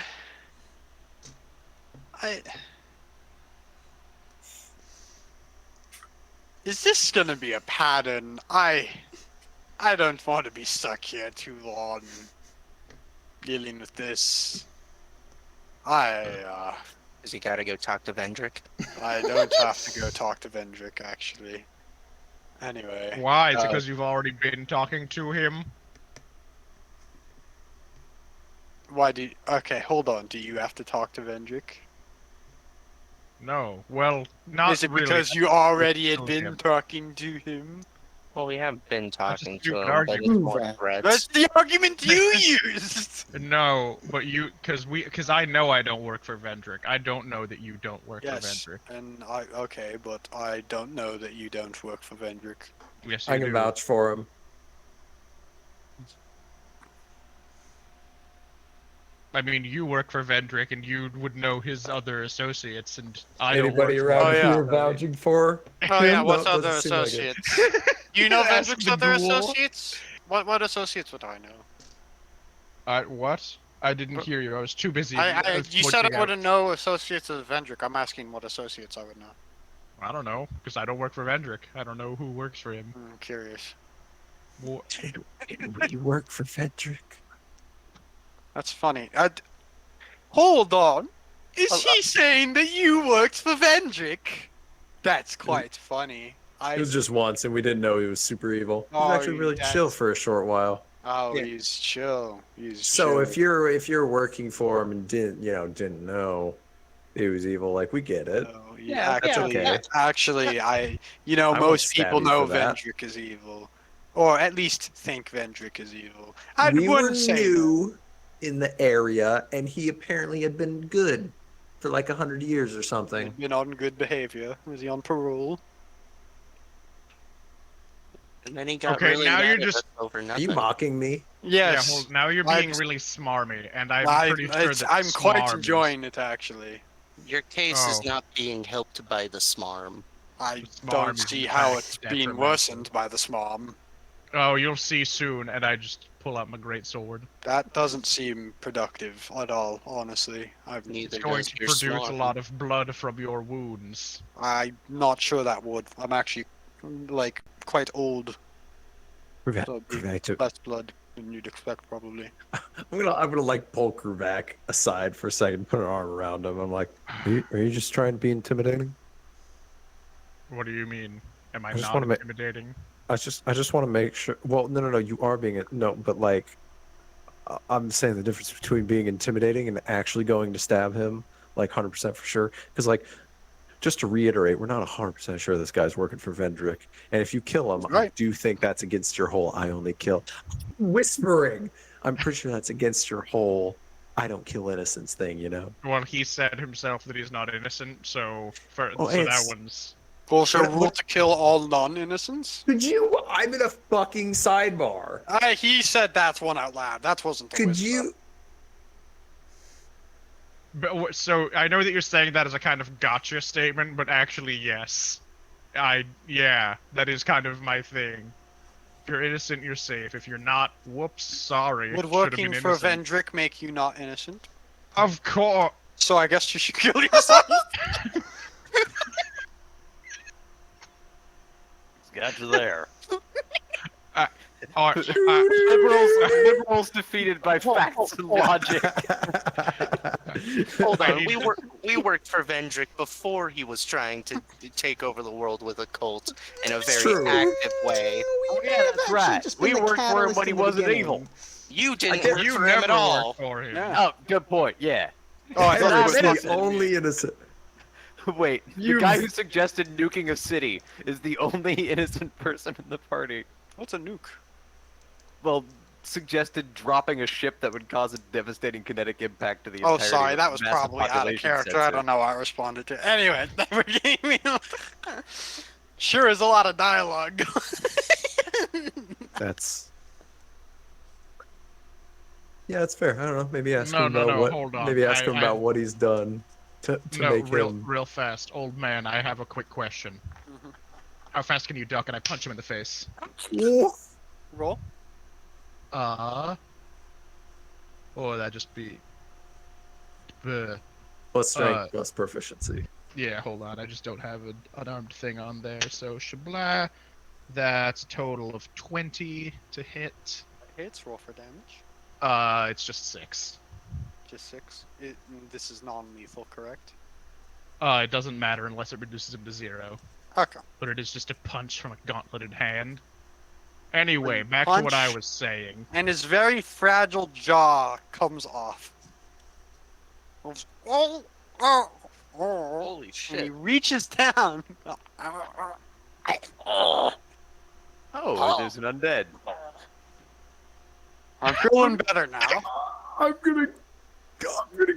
Is this gonna be a pattern? I don't want to be stuck here too long dealing with this. Does he gotta go talk to Vendrick? I don't have to go talk to Vendrick, actually. Anyway. Why? Is it because you've already been talking to him? Why do you... Okay, hold on. Do you have to talk to Vendrick? No. Well, not Is it really. because you already had told been him. talking to him? Well, we have been talking to stupid him, but argument. it's more threats. That's the argument you used! No, but because I know I don't work for Vendrick. I don't know that you don't work Yes, for Vendrick. and okay, but I don't know that you don't work for Vendrick. Yes, you I can do. vouch for him. I mean, you work for Vendrick, and you would know his other associates, and I Anybody don't work around Oh, yeah. here vouching for? Oh yeah, him? what's No, other doesn't seem like it. associates? You know Ask Vendrick's the other ghoul. associates? What associates would I know? What? I didn't hear you. I was too busy. You said pointing I out. wouldn't know associates of Vendrick. I'm asking what associates I would know. I don't know, because I don't work for Vendrick. I don't know who works for him. I'm curious. You work for Fedric. That's funny. Hold on. Is he saying that you worked for Vendrick? That's quite funny. It was just once, and we didn't know he was super evil. He was Oh, actually really chill for a short while. Oh, Yeah. he's chill. He's So chill. if you're working for him and didn't know he was evil, like we get it. No, Yeah, that's actually, okay. actually, I won't most stab people you know for that. Vendrick is evil, or at least think Vendrick is evil. I We were wouldn't say no. new in the area, and he apparently had been good for like 100 years or something. He'd been on good behavior. Was he on parole? And then he got Okay, really now mad you're at just- us over Are nothing. you mocking me? Yes. Yeah, now you're I being just- really smarmy, and I'm pretty sure that I'm quite smarm is- enjoying it actually. Your case is Oh. not being helped by the smarm. I The smarm don't is see in how fact it's being detrimental. worsened by the smarm. Oh, you'll see soon, and I just pull out my great sword. That doesn't seem productive at all, honestly. Neither It's going does to your produce smarm. a lot of blood from your wounds. I'm not sure that would. I'm actually, like, quite old. So it'd be less blood than you'd expect, probably. I'm gonna like pull Kruvak aside for a second, put an arm around him. I'm like, are you just trying to be intimidating? What do you mean? Am I I just not wanna make- intimidating? I just want to make sure. Well, no, you are being no, but like, I'm saying the difference between being intimidating and actually going to stab him, like 100% for sure. Because like, just to reiterate, we're not 100% sure this guy's working for Vendrick, and if you kill him, I Right. do think that's against your whole "I only kill." Whispering, I'm pretty sure that's against your whole "I don't kill innocents" thing. You know. Well, he said himself that he's not innocent, so Oh, so that it's- one's. Also, What- rule to kill all non-innocents? Could you? I'm in a fucking sidebar. He said that's one out loud. That wasn't the Could whisper. you? But so I know that you're saying that as a kind of gotcha statement, but actually, yes, yeah, that is kind of my thing. If you're innocent, you're safe. If you're not, whoops, sorry. Would Should have working been for innocent. Vendrick make you not innocent? Of course. So I guess you should kill yourself. Got you there. Liberals defeated by facts and logic. Hold I on, need we worked for Vendrick before he was trying to take over the world with a cult in a very true. active way. Oh, yeah, that's right. We worked for him when he wasn't evil. You didn't guess work You for him never at all. worked for him. Yeah. Oh, good point. Yeah. Oh, I thought I'm it was innocent. the only innocent. Wait, You- the guy who suggested nuking a city is the only innocent person in the party. What's a nuke? Well, suggested dropping a ship that would cause a devastating kinetic impact to the Oh, entirety sorry, of that a was massive probably out of population character. I sensor. don't know why I responded to. Anyway, never gave me. Sure is a lot of dialogue. That's. Yeah, that's fair. I don't know. Maybe ask No, him no, about no, what. hold on. Maybe ask him I- about what he's done to No, make real, him. real fast, old man. I have a quick question. Mhm. How fast can you duck? And I punch him in the face. Roll. Or that just be. Bleh. Plus strength, Uh, plus proficiency. Yeah, hold on. I just don't have an unarmed thing on there. So shabla. That's a total of 20 to hit. Hits. Roll for damage. It's just 6. Just 6. This is non-lethal, correct? It doesn't matter unless it reduces him to 0. Okay. But it is just a punch from a gauntleted hand. Anyway, When back to what I punch- was saying. And his very fragile jaw comes off. Oh. Holy And he shit. reaches down. Oh, there's an undead. I'm feeling better now. I'm gonna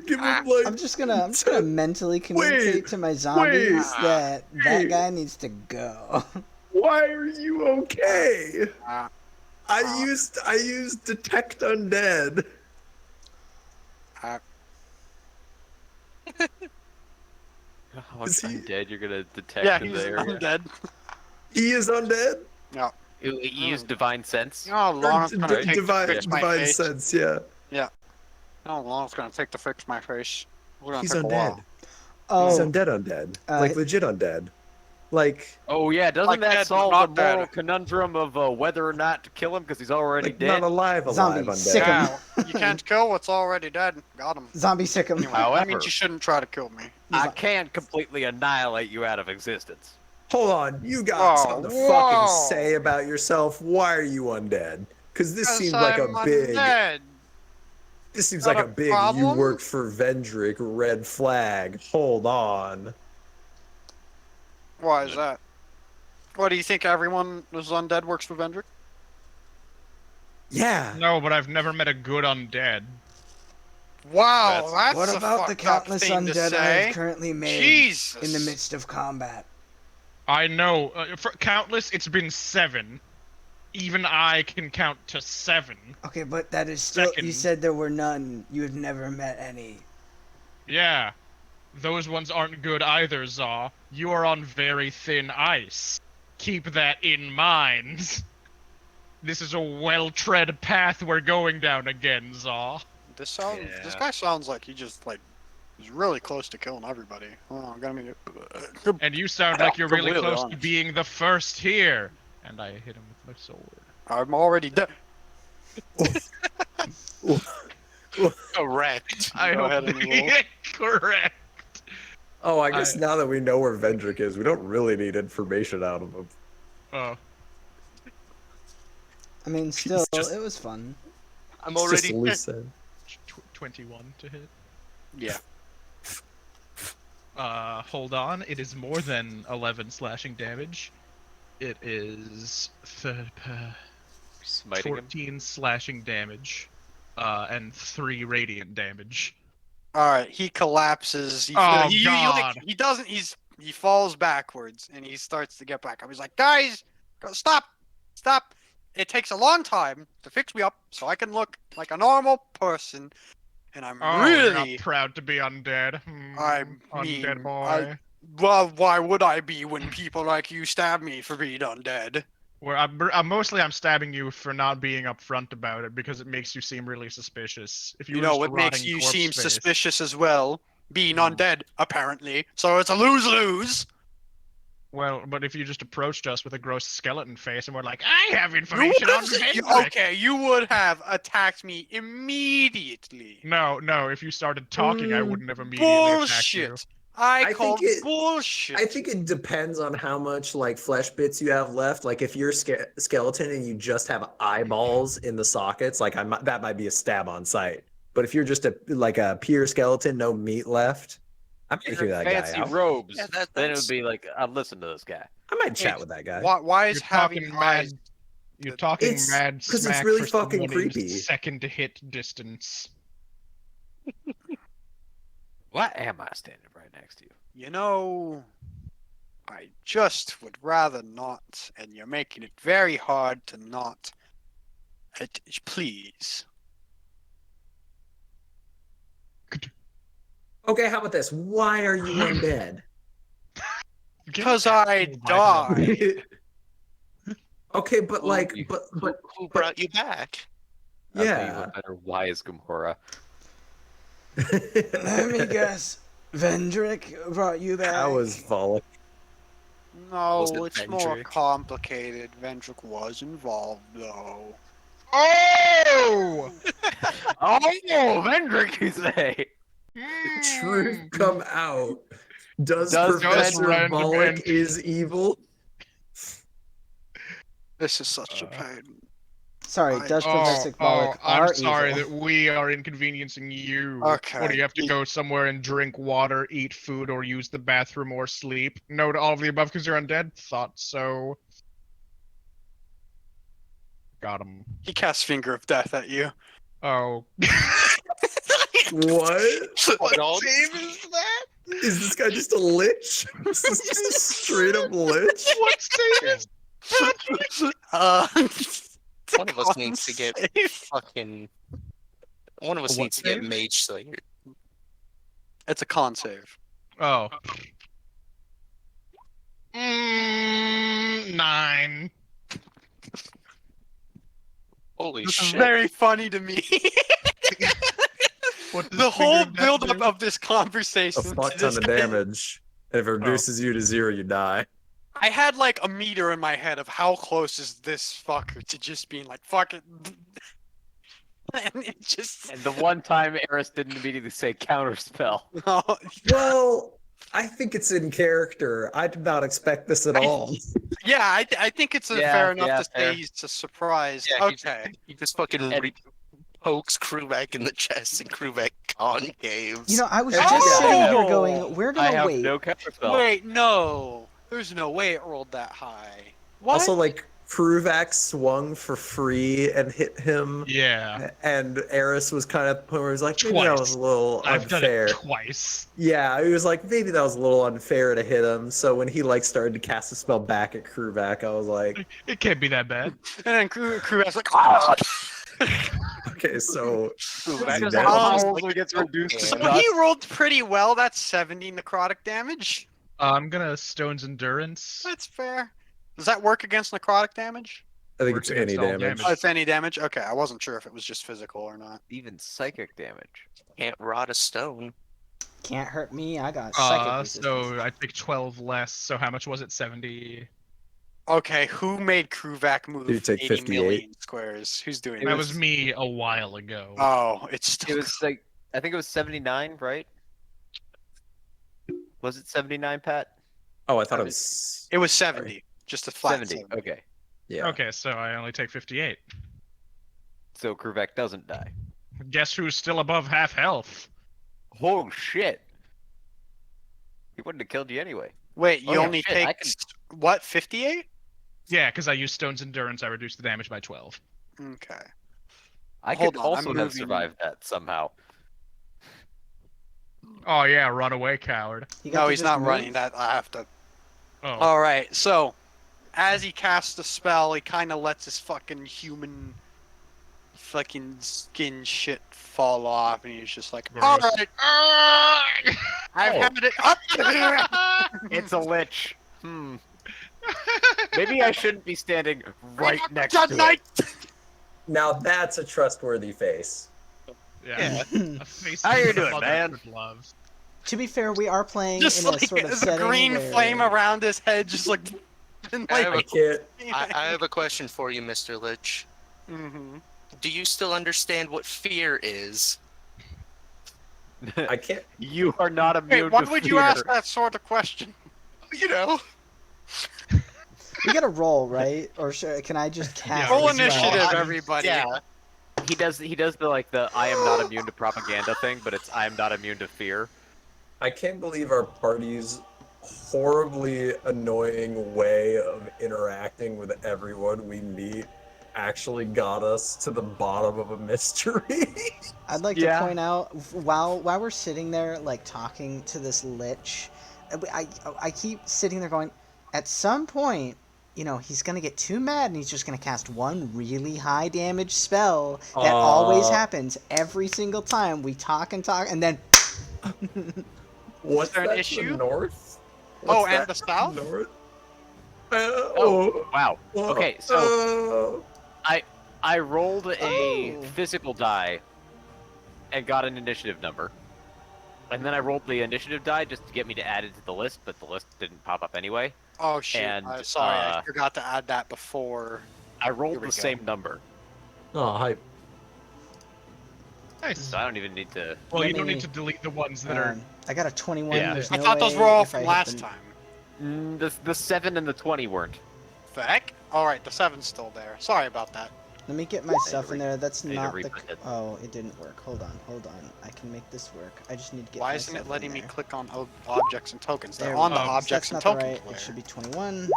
give him like. I'm just gonna mentally communicate to my zombies that wait. guy needs to go. Why are you okay? Uh, I used detect undead. How much Is he- undead you're gonna detect yeah, in he's the area? undead. He is undead. You use divine sense. Oh, Lana's Or gonna take the divine fix my divine face. sense. Yeah. How long it's gonna take to fix my face? We're gonna He's take a while. undead. Oh, He's undead. Like Uh, legit undead. Like Oh yeah, doesn't Like that dead, but solve not the moral dead. conundrum of whether or not to kill him because he's already like dead? not alive Zombie, undead. sick 'em. Yeah, you can't kill what's already dead. Got him. zombie sick 'em. Anyway, that However- means you shouldn't try to kill me. I can completely annihilate you out of existence. Hold on, you got Whoa, something to whoa. fucking say about yourself? Why are you undead? Because this seems like a big. Undead. This seems Not like a a big. You problem? work for Vendrick red flag. Hold on. Why is that? What do you think? Everyone who's undead works for Vendrick? Yeah. No, but I've never met a good undead. Wow, That's- that's What a about the fucked up countless thing to undead I say. have currently made Jesus. in the midst of combat? I know. For countless, it's been 7. Even I can count to 7. Okay, but that is still. You Second. said there were none. You have never met any. Yeah. Those ones aren't good either, Zaw. You are on very thin ice. Keep that in mind. This is a well-tread path we're going down again, Zaw. This sounds. This Yeah. guy sounds like he just like is really close to killing everybody. Oh, I'm gonna be. And you sound like you're really Completely close to honest. being the first here. And I hit him with my sword. I'm already dead. Correct. I Go hope ahead and roll. correct. Oh, I guess now that we know where Vendrick is, we don't really need information out of him. Oh. I mean, still, just- it was fun. I'm It's just already. a loose end. 21 to hit. Yeah. Hold on. It is more than 11 slashing damage. It is Smiting him. 14 slashing damage, and 3 radiant damage. All right. He collapses. He, Oh, he, God. he doesn't. He falls backwards and he starts to get back up. He's like, guys, stop. It takes a long time to fix me up so I can look like a normal person. And I'm Oh, you're not really. proud to be undead. I undead mean, boy. Well, why would I be when people like you stab me for being undead? Where I'm stabbing you for not being upfront about it because it makes you seem really suspicious. If you, You were know just a what makes rotting you corpse seem face- suspicious as well? Being Hmm. undead, apparently. So it's a lose-lose. Well, but if you just approached us with a gross skeleton face and we're like, I have You information would on have, Vendrick. okay, you would have attacked me immediately. No, if you started talking, I wouldn't have immediately attacked you. Bullshit. I I called think it- bullshit. I think it depends on how much like flesh bits you have left. Like if you're skeleton and you just have eyeballs in the sockets, like that might be a stab on sight. But if you're just a pure skeleton, no meat left, I might hear that Fancy guy out. robes. Yeah, then it that's- would be like, I'd listen to this guy. I might chat with that guy. Why is You're having talking mad. eyes? You're talking It's- mad 'cause it's smack really for fucking someone in creepy. second hit distance. Why am I standing right next to you? You know, I just would rather not, and you're making it very hard to not. Please. Okay, how about this? Why are you undead? Because I died. Okay, but like, Ooh, but Who brought you back? I'll tell you yeah. what better. Why is Gamora? Let me guess. Vendrick brought you back. I was falling. No, Was it it's more Vendrick? complicated. Vendrick was involved, though. Oh! Oh, Vendrick, you say? Truth come out. Does Does Professor random Bollock ent- is evil? This is such a pain. Sorry, does Oh, Professor Bollock I'm are sorry evil. that we are inconveniencing you. Okay. What, do you have to go somewhere and drink water, eat food, or use the bathroom or sleep? No to all of the above because you're undead? Thought so. Got him. He casts Finger of Death at you. Oh. What? What all? save is that? Is this guy just a lich? Is this just a straight up lich? What save is One of us needs to get save. fucking. One of us What needs to get save? Mage Slayer. It's a con save. Oh. 9. Holy This is shit! very funny to me. What does The whole finger death buildup do? of this A conversation. fuck to ton this of guy- damage. And if it reduces you to 0, you die. I had like a meter in my head of how close is this fucker to just being like, fuck it. And it just. And the one time Eris didn't immediately say counterspell. Well, I think it's in character. I did not expect this at all. Yeah, I think it's Yeah, fair enough yeah, to fair. say he's surprised. Yeah, Okay. He just fucking And- pokes Kruvak in the chest, and Kruvak concaves. You know, I was Oh! just sitting here going, we're I gonna have wait. no counterspell. Wait, no. There's no way it rolled that high. What? Also, like, Kruvak swung for free and hit him. Yeah, And Eris was kind of where he was like, maybe that was a little I've done unfair. it twice. Yeah, he was like, maybe that was a little unfair to hit him. So when he like started to cast a spell back at Kruvak, I was like, It can't be that bad. And then Kruvak's like, "Ah!" okay, so That's just That how was Howler gets reduced to So dust. he rolled pretty well. That's 70 necrotic damage. I'm gonna Stone's Endurance. That's fair. Does that work against necrotic damage? I think Works it's any against all damage. damage. Oh, it's any damage? Okay, I wasn't sure if it was just physical or not. Even psychic damage. Can't rot a stone. Can't hurt me. I got psychic resistance. So I take 12 less. So how much was it? 70. Okay, who made Kruvak move Did you take 80 58? million squares? Who's doing That that? was me a while ago. Oh, it's It still. was like, I think it was 79, right? Was it 79, Pat? Oh, I thought it was. It was 70. Just a flat 70. 70. Okay. Yeah. Okay, so I only take 58. So Kruvak doesn't die. Guess who's still above half health? Oh shit. He wouldn't have killed you anyway. Wait, you Oh, yeah, only shit, I take what? 58? Yeah, because I used Stone's Endurance, I reduced the damage by 12. Okay. I Hold could on, I'm also have moving- survived that somehow. Oh yeah, run away, coward. You got No, to he's just not move? running. That I have to. Oh, All right. So, as he casts the spell, he kind of lets his fucking human, fucking skin shit fall off, and he's just like, Gross. "All right, I've Oh. had it up." It's a lich. Maybe I shouldn't be standing right next to it. Now that's a trustworthy face. yeah. A face How you that doing, mother man? would love. To be fair, we are playing Just in a like sort of the setting green where... flame around his head, just like, and I have like. I can't. I have a question for you, Mr. Lich. Mhm. Do you still understand what fear is? I can't. You are not immune Wait, why to would fear. you ask that sort of question? You know. We got to roll, right? Or can I just cast Roll as well? initiative, I'm- everybody. Yeah. He does the I am not immune to propaganda thing, but it's I am not immune to fear. I can't believe our party's horribly annoying way of interacting with everyone we meet actually got us to the bottom of a mystery. I'd like Yeah. to point out while we're sitting there like talking to this lich, I keep sitting there going, at some point, you know, he's gonna get too mad and he's just gonna cast one really high damage spell that always happens every single time we talk and then What's there an that, issue? The north? Oh, What's and that, the south? North? Oh, wow. Okay, so I rolled a Oh. physical die and got an initiative number. And then I rolled the initiative die just to get me to add it to the list, but the list didn't pop up anyway. Oh shit! And, Sorry, I uh, forgot to add that before. I Here rolled we the go. same number, Oh, hype. Nice. so I don't even need to. Well, Let you don't me- need to delete the ones that are. I got a 21. Yeah. There's I no thought those way were all if I from hit last the- time. The 7 and the 20 weren't. The heck? All right, the 7's still there. Sorry about that. Let me get my stuff in there. That's I need to not the. reprint it. Oh, it didn't work. Hold on. I can make this work. I just need to get. Why my isn't stuff it in letting me there. click on objects and tokens? They're There on we the go. So objects that's and not the tokens right. It should layer. be 21.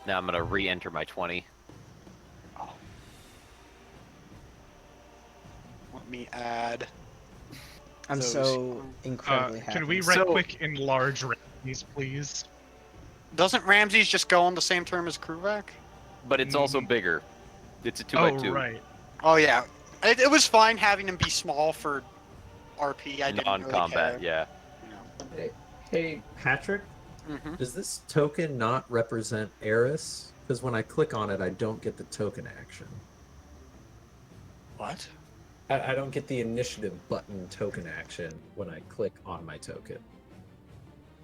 Now I'm gonna re-enter my 20. Let me add. I'm Those- so incredibly happy. Can we right So- quick enlarge these, please? Doesn't Ramses just go on the same term as Kruvak? But it's also Mhm. bigger. It's a 2 Oh, by 2 right. Oh yeah, it was fine having him be small for RP. I didn't non-combat. really Yeah. care. Hey, Patrick, hmm does this token not represent Eris? Because when I click on it, I don't get the token action. What? I don't get the initiative button token action when I click on my token.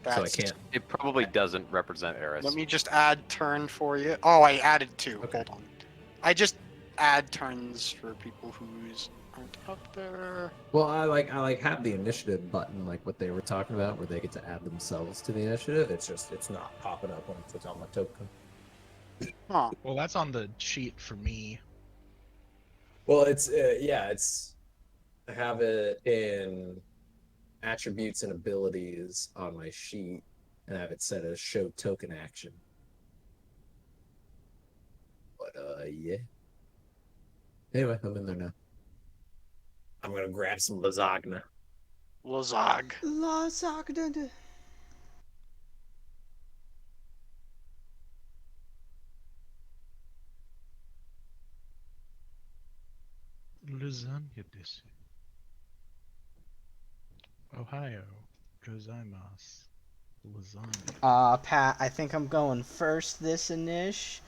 So I That's- can't. It probably doesn't represent Eris. Let me just add turn for you. Oh, I added 2. Okay. Hold on. I just add turns for people who's aren't up there. Well, I like have the initiative button, like what they were talking about, where they get to add themselves to the initiative. It's not popping up when I click on my token. Huh. Well, that's on the sheet for me. Well, it's I have it in attributes and abilities on my sheet, and I have it set as show token action. But yeah. Anyway, I'm in there now. I'm gonna grab some lasagna. Lazag. Lasagna. Lasagna desu. Ohio. Gozaimasu. Lasagna. Pat, I think I'm going first this inish,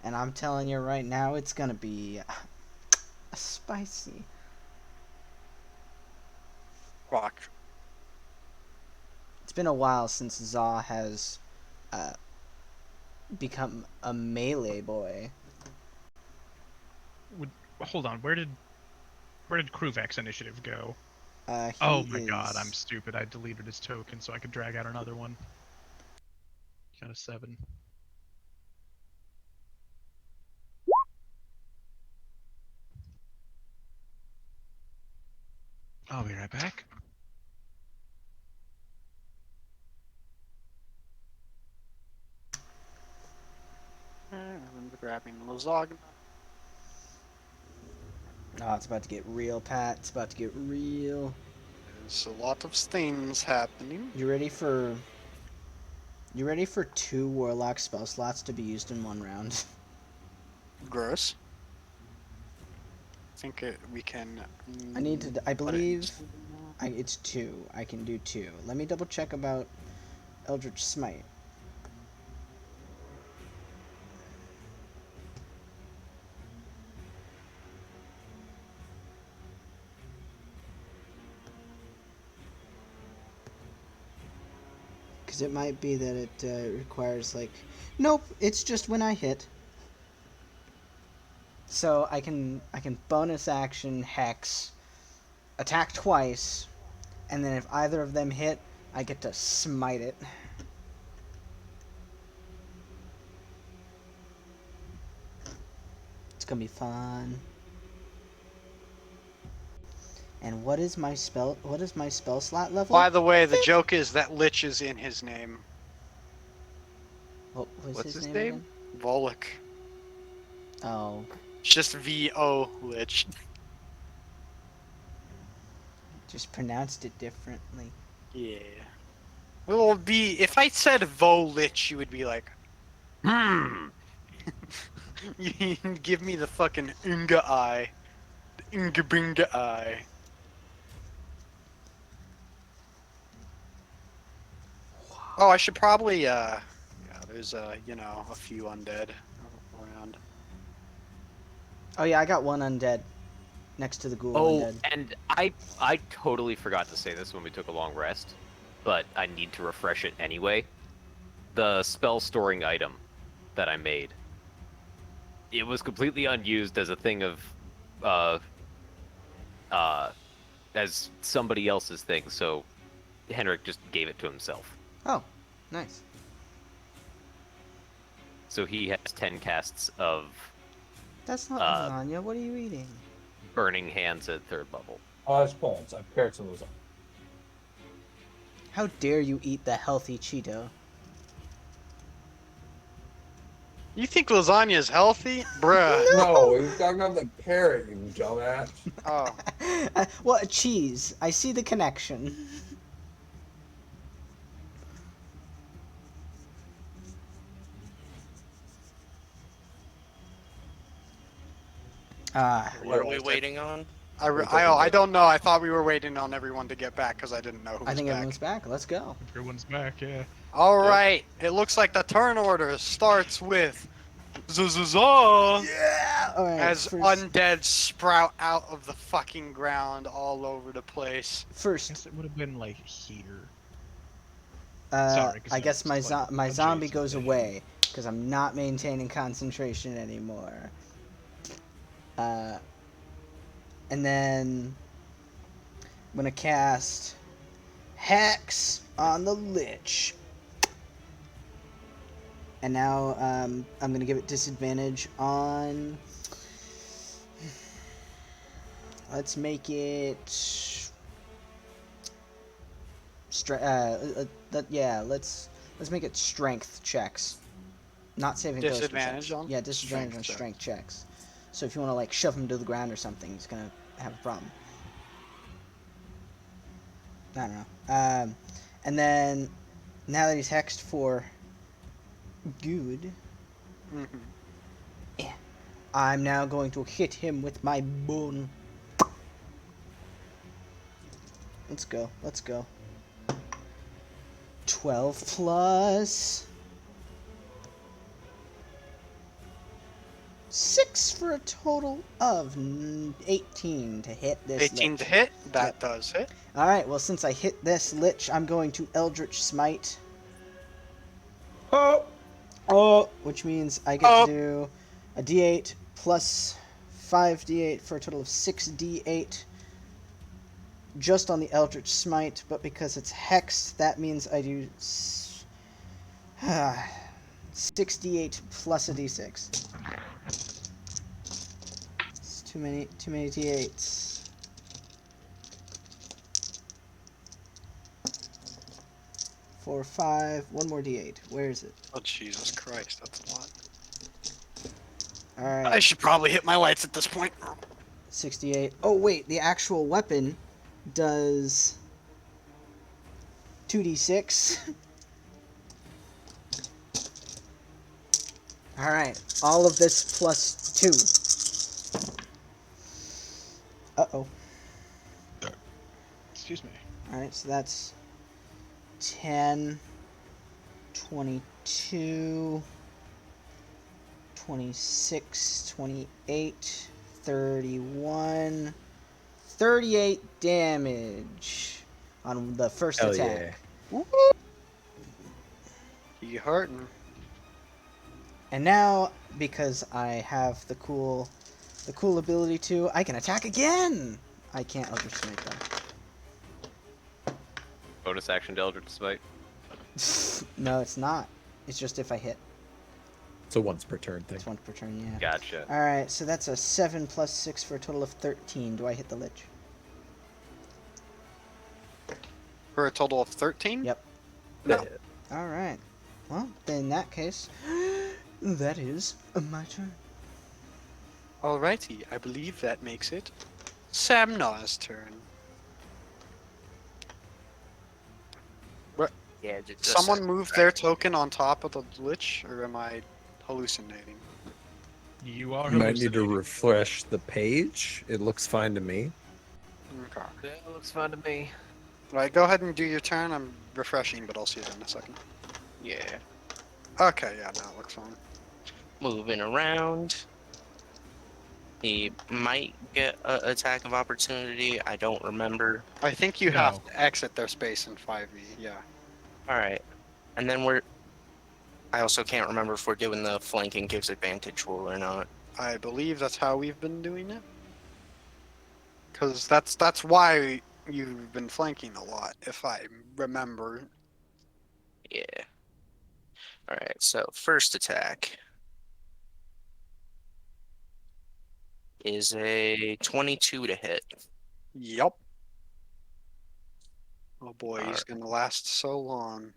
and I'm telling you right now, it's gonna be spicy. Fuck. It's been a while since Za has become a melee boy. Hold on, where did Kruvak's initiative go? He Oh my god, I'm is- stupid. I deleted his token so I could drag out another one. Got a 7. I'll be right back. I'm grabbing lasagna. Oh, it's about to get real, Pat. It's about to get real. There's a lot of things happening. You ready for 2 warlock spell slots to be used in 1 round? Gross. I think we can. I need to. I put it believe into- it's 2. I can do 2. Let me double check about Eldritch Smite. Because it might be that it requires like. Nope, it's just when I hit. So I can bonus action hex, attack twice, and then if either of them hit, I get to smite it. It's gonna be fun. And what is my spell? What is my spell slot level? By the way, the joke is that Lich is in his name. What was What's his his name? name? Again? Volek. Oh, It's just VO Lich. just pronounced it differently. Yeah. It will be if I said Volich, you would be like, You give me the fucking Unga eye. The Unga Bunga eye. Oh, I should probably yeah, there's a few undead around. Oh yeah, I got 1 undead next to the ghoul Oh, undead. and I totally forgot to say this when we took a long rest, but I need to refresh it anyway. The spell storing item that I made. It was completely unused as a thing of as somebody else's thing, so Henrik just gave it to himself. Oh, nice. So he has 10 casts of That's not lasagna. What are you eating? Burning Hands at 3rd level. Oh, it's bones. I prepared some lasagna. How dare you eat the healthy Cheeto? You think lasagna is healthy? Bruh. No, you're talking about the carrot, you dumbass. Oh. Well, cheese. I see the connection. What are we waiting on? I don't know. I thought we were waiting on everyone to get back because I didn't know who was I think back. everyone's back. Let's go. Everyone's back, yeah. All right. It looks like the turn order starts with Zuzuzah! Yeah. All right. As First, undead sprout out of the fucking ground all over the place. I first, guess it would have been like here. uh, Sorry, 'cause I it guess my was, like, my zombie adjacent goes to him. away because I'm not maintaining concentration anymore. Uh, and then I'm gonna cast Hex on the Lich. And now I'm gonna give it disadvantage on. Let's make it. Let's make it strength checks, not saving throws for Disadvantage checks. on Yeah, disadvantage strength on check. strength checks. So if you want to like shove him to the ground or something, he's gonna have a problem. I don't know. And then now that he's hexed for good, Mm-hmm. I'm now going to hit him with my bone. Let's go. Let's go. 12 plus 6 for a total of 18 to hit this 18 lich. to hit. That Yep. does hit. Alright, well, since I hit this lich, I'm going to Eldritch Smite. Which means I get to do a d8 plus 5d8 for a total of 6d8 just on the Eldritch Smite, but because it's hexed, that means I do 6d8 plus a d6. It's too many d8s. 4, 5, one more d8. Where is it? Oh, Jesus Christ. That's a lot. Alright. I should probably hit my lights at this point. 68. Oh, wait, the actual weapon does 2d6. Alright, all of this plus 2. Uh-oh. Excuse me. Alright, so that's 10, 22, 26, 28, 31, 38 damage on the first Hell attack. yeah. You hurting. And now, because I have the cool ability to, I can attack again! I can't Eldritch Smite though. Bonus action to Eldritch Smite. No, it's not. It's just if I hit. It's a once per turn thing. It's once per turn, yeah. Gotcha. Alright, so that's a 7 plus 6 for a total of 13. Do I hit the Lich? For a total of 13? Yep. No. Alright. Well, then in that case, that is my turn. Alrighty, I believe that makes it Samna's turn. Yeah, just Someone move their token on top of the Lich, or am I hallucinating? You are You might need to hallucinating. refresh the page. It looks fine to me. Okay. That looks fine to me. Alright, go ahead and do your turn. I'm refreshing, but I'll see it in a second. Yeah, Okay, yeah, now it looks fine. moving around. He might get an attack of opportunity. I don't remember. I think you No. have to exit their space in 5e, yeah. All right, and then I also can't remember if we're doing the flanking gives advantage rule or not. I believe that's how we've been doing it. Because that's why you've been flanking a lot, if I remember. Yeah. All right. So first attack is a 22 to hit. Yup. Oh boy, he's Alright. gonna last so long.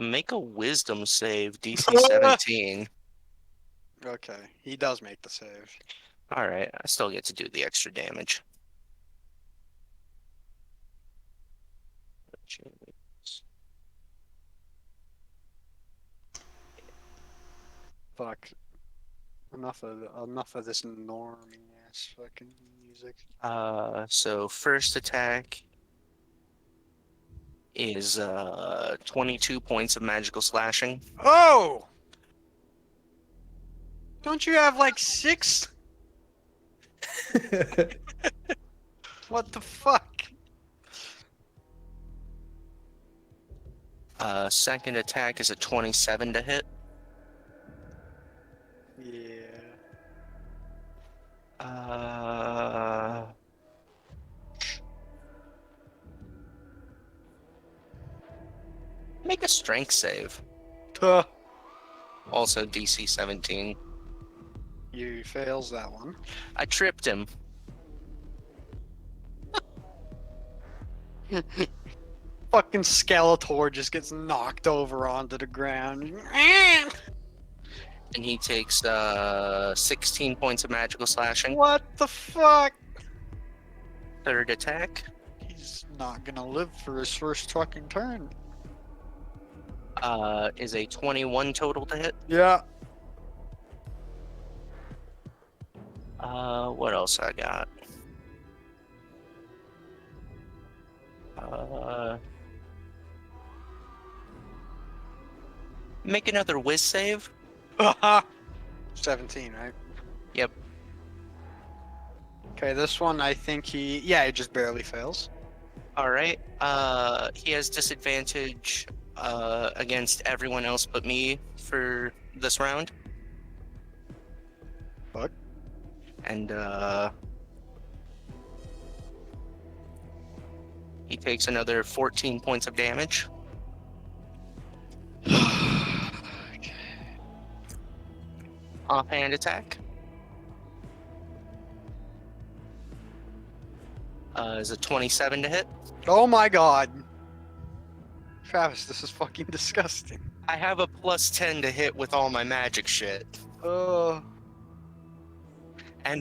Make a wisdom save, DC 17. Okay, he does make the save. All right, I still get to do the extra damage. Fuck. Enough of this normie ass fucking music. So first attack is 22 points of magical slashing. Oh! Don't you have like 6? What the fuck? Second attack is a 27 to hit. Yeah. Make a strength save. Tuh. Also DC 17. You fails that one. I tripped him. Fucking Skeletor just gets knocked over onto the ground. And he takes 16 points of magical slashing. What the fuck? Third attack He's not gonna live for his first fucking turn. is a 21 total to hit. Yeah. What else I got? Make another whiz save. 17, right? Yep. Okay, this one I think he just barely fails. All right. He has disadvantage against everyone else but me for this round. Fuck. And he takes another 14 points of damage. Offhand attack. Is a 27 to hit. Oh my god. Travis, this is fucking disgusting. I have a plus 10 to hit with all my magic shit. And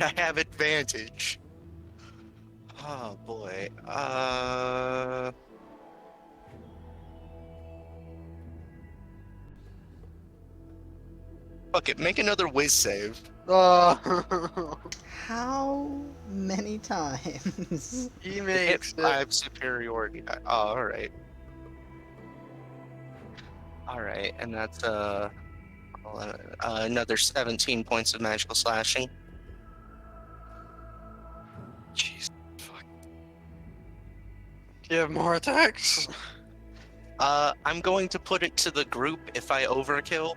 I have advantage. Oh boy. Fuck it, make another whiz save. How many times? He Hit makes it. 5 superiority. Oh, alright. Alright, and that's another 17 points of magical slashing. Jeez, fuck. Do you have more attacks? I'm going to put it to the group if I overkill.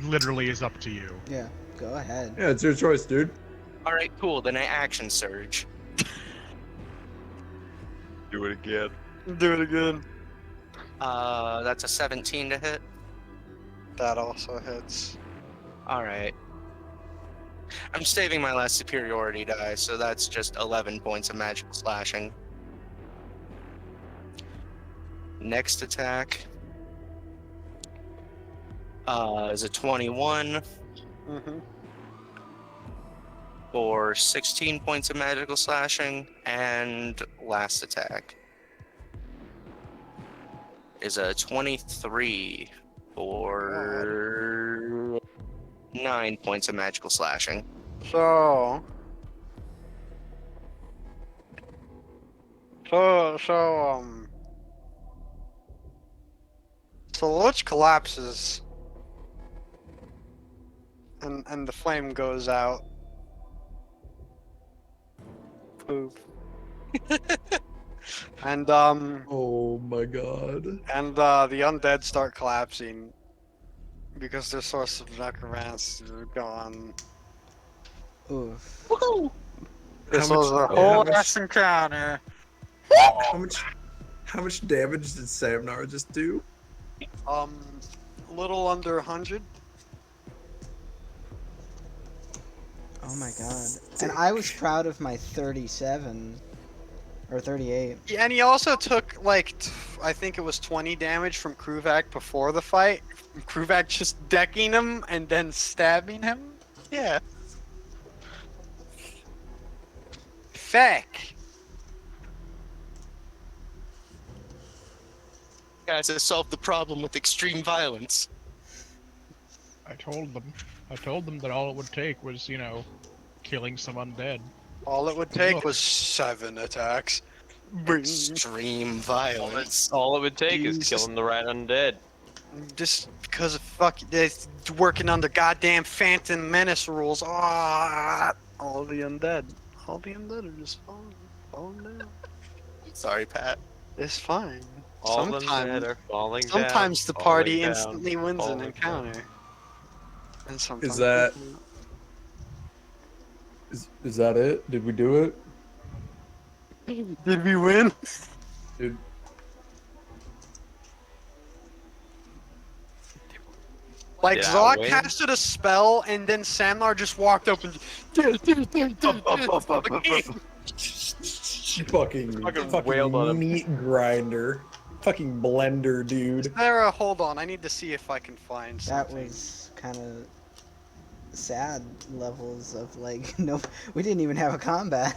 Literally is up to you. Yeah, go ahead. Yeah, it's your choice, dude. Alright, cool, then I action surge. Do it again. Do it again. That's a 17 to hit. That also hits. Alright. I'm saving my last superiority die, so that's just 11 points of magical slashing. Next attack is a 21 Mm-hmm. for 16 points of magical slashing, and last attack is a 23 for 9 points of magical slashing. So the lich collapses and the flame goes out. Poof. And Oh my god. the undead start collapsing because their source of necromancy is gone. Oof. Woohoo! This How was much- a whole how much- ass encounter. How much damage did Samnar just do? A little under 100. Oh my god. And I was proud of my 37 or 38. Yeah, and he also took like I think it was 20 damage from Kruvak before the fight. Kruvak just decking him and then stabbing him. Yeah. Feck. Guys, I solved the problem with extreme violence. I told them that all it would take was, killing some undead. All it would take was 7 attacks. Extreme violence. All it would take is Jesus. killing the right undead. Just because of they're working on the goddamn Phantom Menace rules. All the undead. All the undead are just falling down. Sorry, Pat. It's fine. All the Sometimes, undead are falling down. sometimes the party falling down, instantly wins an falling encounter. down. And sometimes that- they don't. Is that it? Did we do it? Did we win? Dude, Like, Did I Zog win? casted a spell, and then Samnar just walked up and fucking wailed on him. meat grinder. Fucking blender, dude. Sarah, hold on. I need to see if I can find That something. was kind of sad levels of like, nope, we didn't even have a combat.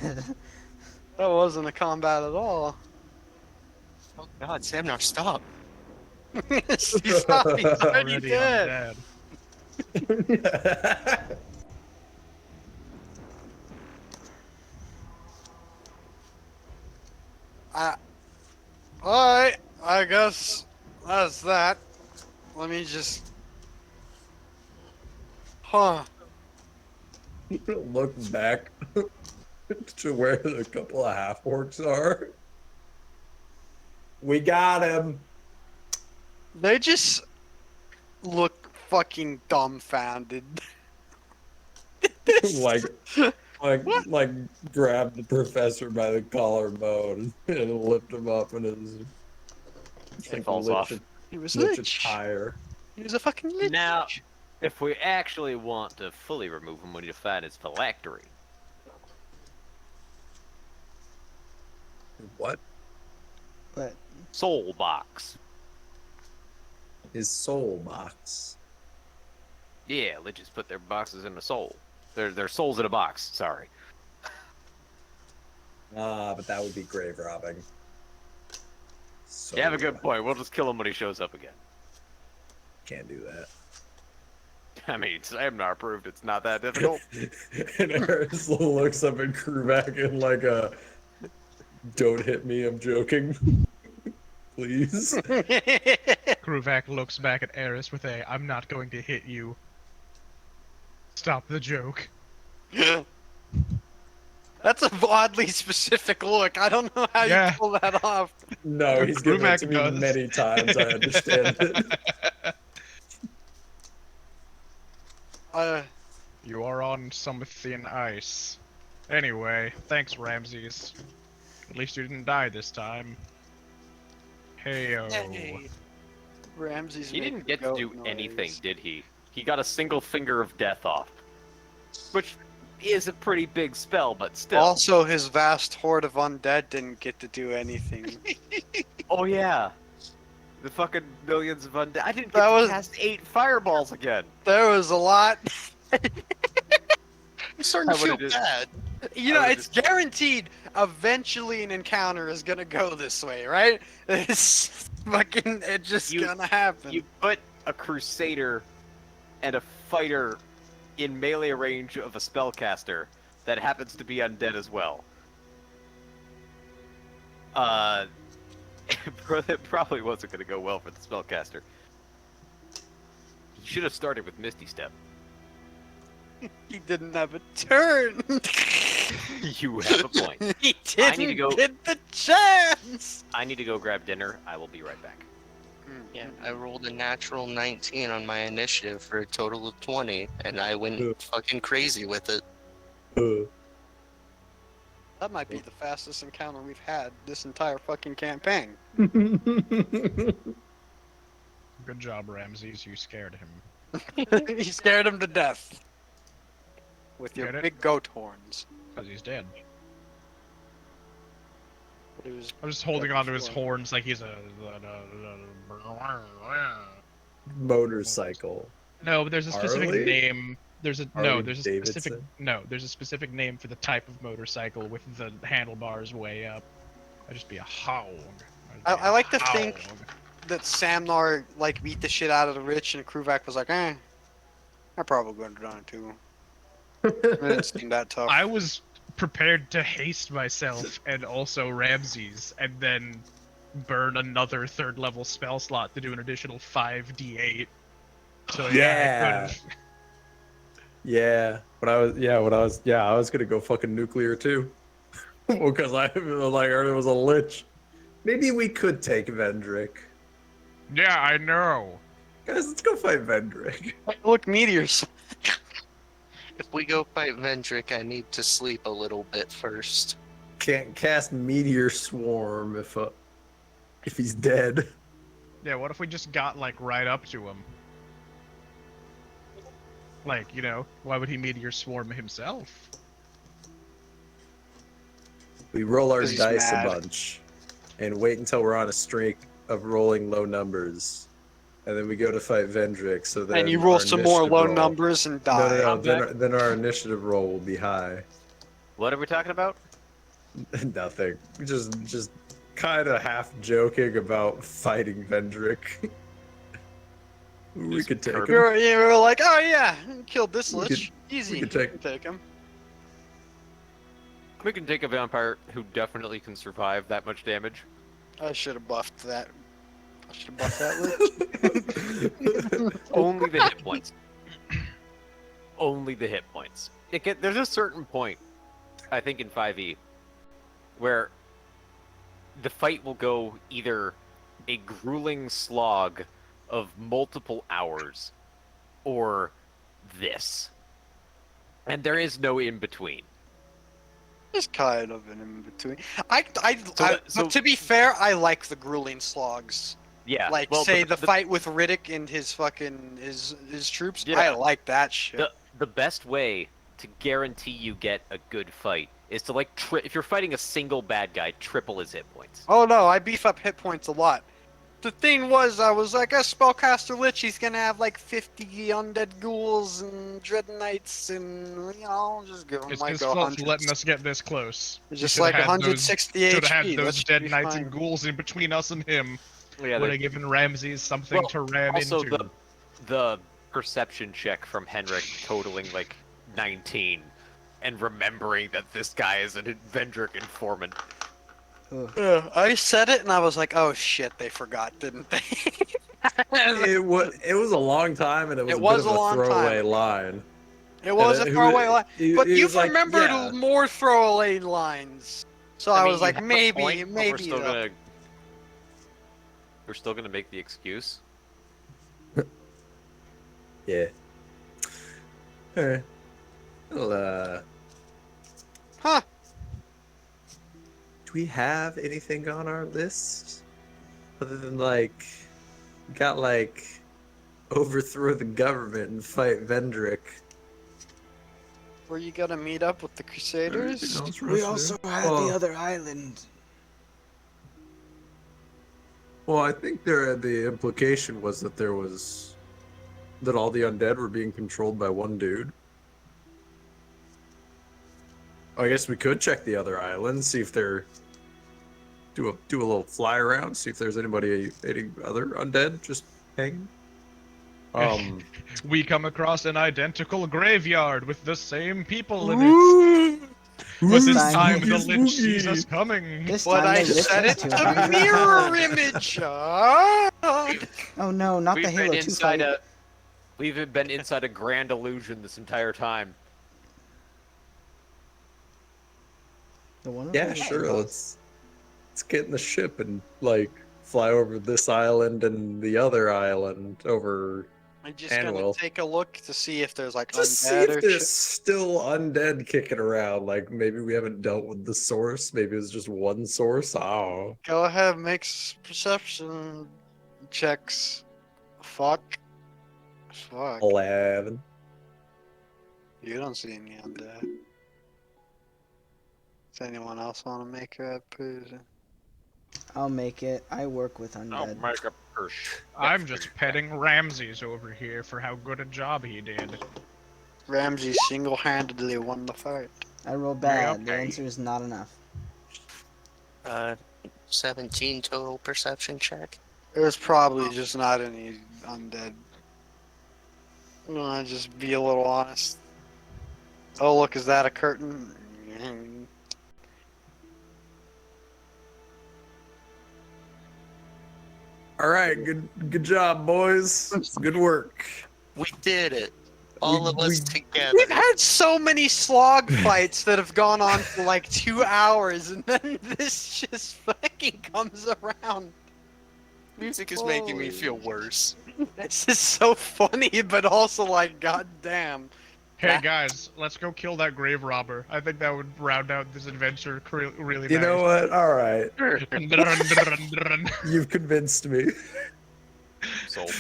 That wasn't a combat at all. Oh God, Samnar, stop. He's already dead. undead. Alright, I guess that's that. Let me just. Huh. Look back to where the couple of half orcs are. We got him. They just look fucking dumbfounded. like grab the professor by the collarbone and lift him up in his He falls off. He was lich lich. attire. He was a fucking lich. Now, if we actually want to fully remove him, we need to find his phylactery. What? But Soul box. His soul box. Yeah, liches put their boxes in a soul. Their souls in a box, sorry. But that would be grave robbing. So You have a good point. We'll just kill him when he shows up again. Can't do that. I mean, Samnar proved it's not that difficult. And Eris looks up at Kruvak in like a, "Don't hit me, I'm joking." Please. Kruvak looks back at Eris with a, "I'm not going to hit you. Stop the joke." That's a oddly specific look. I don't know how Yeah. you pull that off. No, he's given it Kruvak to me does. many times. I understand it. You are on some thin ice. Anyway, thanks, Ramses. At least you didn't die this time. Heyo. Hey. Ramses. He make didn't get to goat do noise. anything, did he? He got a single finger of death off. Which is a pretty big spell, but still. Also, his vast horde of undead didn't get to do anything. Oh yeah. The fucking millions of undead. I didn't get That to was- cast 8 fireballs again. There was a lot. I'm starting to I feel would've bad. You know, I would it's guaranteed eventually an encounter is gonna go this way, right? It's fucking, it's just You- gonna happen. You put a crusader and a fighter in melee range of a spellcaster that happens to be undead as well. It probably wasn't going to go well for the spellcaster. He should have started with Misty Step. He didn't have a turn. You have a point. He I need didn't to go- get the chance. I need to go grab dinner. I will be right back. Yeah, I rolled a natural 19 on my initiative for a total of 20, and I went fucking crazy with it. That might be the fastest encounter we've had this entire fucking campaign. Good job, Ramses. You scared him. You scared him to death. With your Get it? big goat horns. Because he's dead. But it was I'm just holding onto his before. horns like he's a... Motorcycle. No, but there's a specific Harley? name. There's a Harley there's a specific Davidson? there's a specific name for the type of motorcycle with the handlebars way up. I'd just be a hound. I like to think- Hound. That Samnar like beat the shit out of the rich, and Kruvak was like, "Eh, I probably gonna done it too." It didn't seem that tough. I was prepared to haste myself and also Ramses, and then burn another 3rd level spell slot to do an additional 5d8. So yeah, I couldn't. Yeah, I was gonna go fucking nuclear too. Well, because I like heard it was a lich. Maybe we could take Vendrick. Yeah, I know. Guys, let's go fight Vendrick. Look, meteors. If we go fight Vendrick, I need to sleep a little bit first. Can't cast Meteor Swarm if he's dead. Yeah, what if we just got like right up to him? Like, you know, why would he meteor swarm himself? We roll our 'Cause he's dice mad. a bunch and wait until we're on a streak of rolling low numbers. And then we go to fight Vendrick, so then And you roll our some more initiative low roll- numbers and die. No. I'm back. Then our initiative roll will be high. What are we talking about? Nothing. Just kind of half joking about fighting Vendrick. We Just could take curb- him. You were like, oh yeah, killed this We lich. Easy. we could take- him. We can take a vampire who definitely can survive that much damage. I should have buffed that. I should have buffed that lich. Only the hit points. Only the hit points. There's a certain point, I think in 5e, where the fight will go either a grueling slog of multiple hours, or this. And there is no in between. There's kind of an in between. So- But to be fair, I like the grueling slogs. Yeah. Like well, say the fight with Riddick and his fucking his troops. Yeah. I like that shit. The best way to guarantee you get a good fight is to like if you're fighting a single bad guy, triple his hit points. Oh no, I beef up hit points a lot. The thing was, I was like, a spellcaster lich, he's gonna have like 50 undead ghouls and dread knights, and you know, just give him It's like his fault for 100. letting us get this close. Just Should've like had 160 Should HP. have had that those should dead be knights fine. and ghouls in between us and him. Yeah, Would have given Ramses something Well, to ram also into. the perception check from Henrik totaling like 19, and remembering that this guy is a Vendrick informant. Ugh. I said it and I was like, oh shit, they forgot, didn't they? It was a long time, and it was It a was bit of a long time. throwaway line. It was And a it- throwaway line. But he you've was like, remembered yeah. more throwaway lines. So I, mean, was you like, have a maybe, point, but maybe. we're still gonna make the excuse. Yeah. Alright. Well, Huh. do we have anything on our list? Other than, like, got, like, overthrow the government and fight Vendrick. Were you gonna meet up with the Crusaders? We also had the other island. Well, I think the implication was that that all the undead were being controlled by one dude. I guess we could check the other islands, see if they're do a little fly around, see if there's any other undead just hanging. We come across an identical graveyard with the same people in it. But this time the Lich sees us coming. This But time I they said listened it's to a him. mirror image. Oh no, not the We've Halo been 2 inside fight. We've been inside a grand illusion this entire time. The one Yeah, sure. Let's get in the ship and like fly over this island and the other island over. I'm just And gonna will. take a look to see if there's like Just see undead if or there's shit. still undead kicking around. Like maybe we haven't dealt with the source. Maybe it's just one source. Oh, Go ahead, make perception checks. Fuck. 11. You don't see any undead. Does anyone else want to make a person? I'll make it. I work with I'll undead. make a push. I'm just petting Ramses over here for how good a job he did. Ramsey single-handedly won the fight. I roll bad. The okay. answer is not enough. 17 total perception check. There's probably just not any undead. I'm gonna just be a little honest. Oh look, is that a curtain? All right, good job, boys. Good work. We did it. All of us together. We've had so many slog fights that have gone on for like 2 hours, and then this just fucking comes around. Music is making me feel worse. It's just so funny, but also like, goddamn. Hey guys, let's go kill that grave robber. I think that would round out this adventure really nice. You know what? All right, Grave you've convinced me. Sold.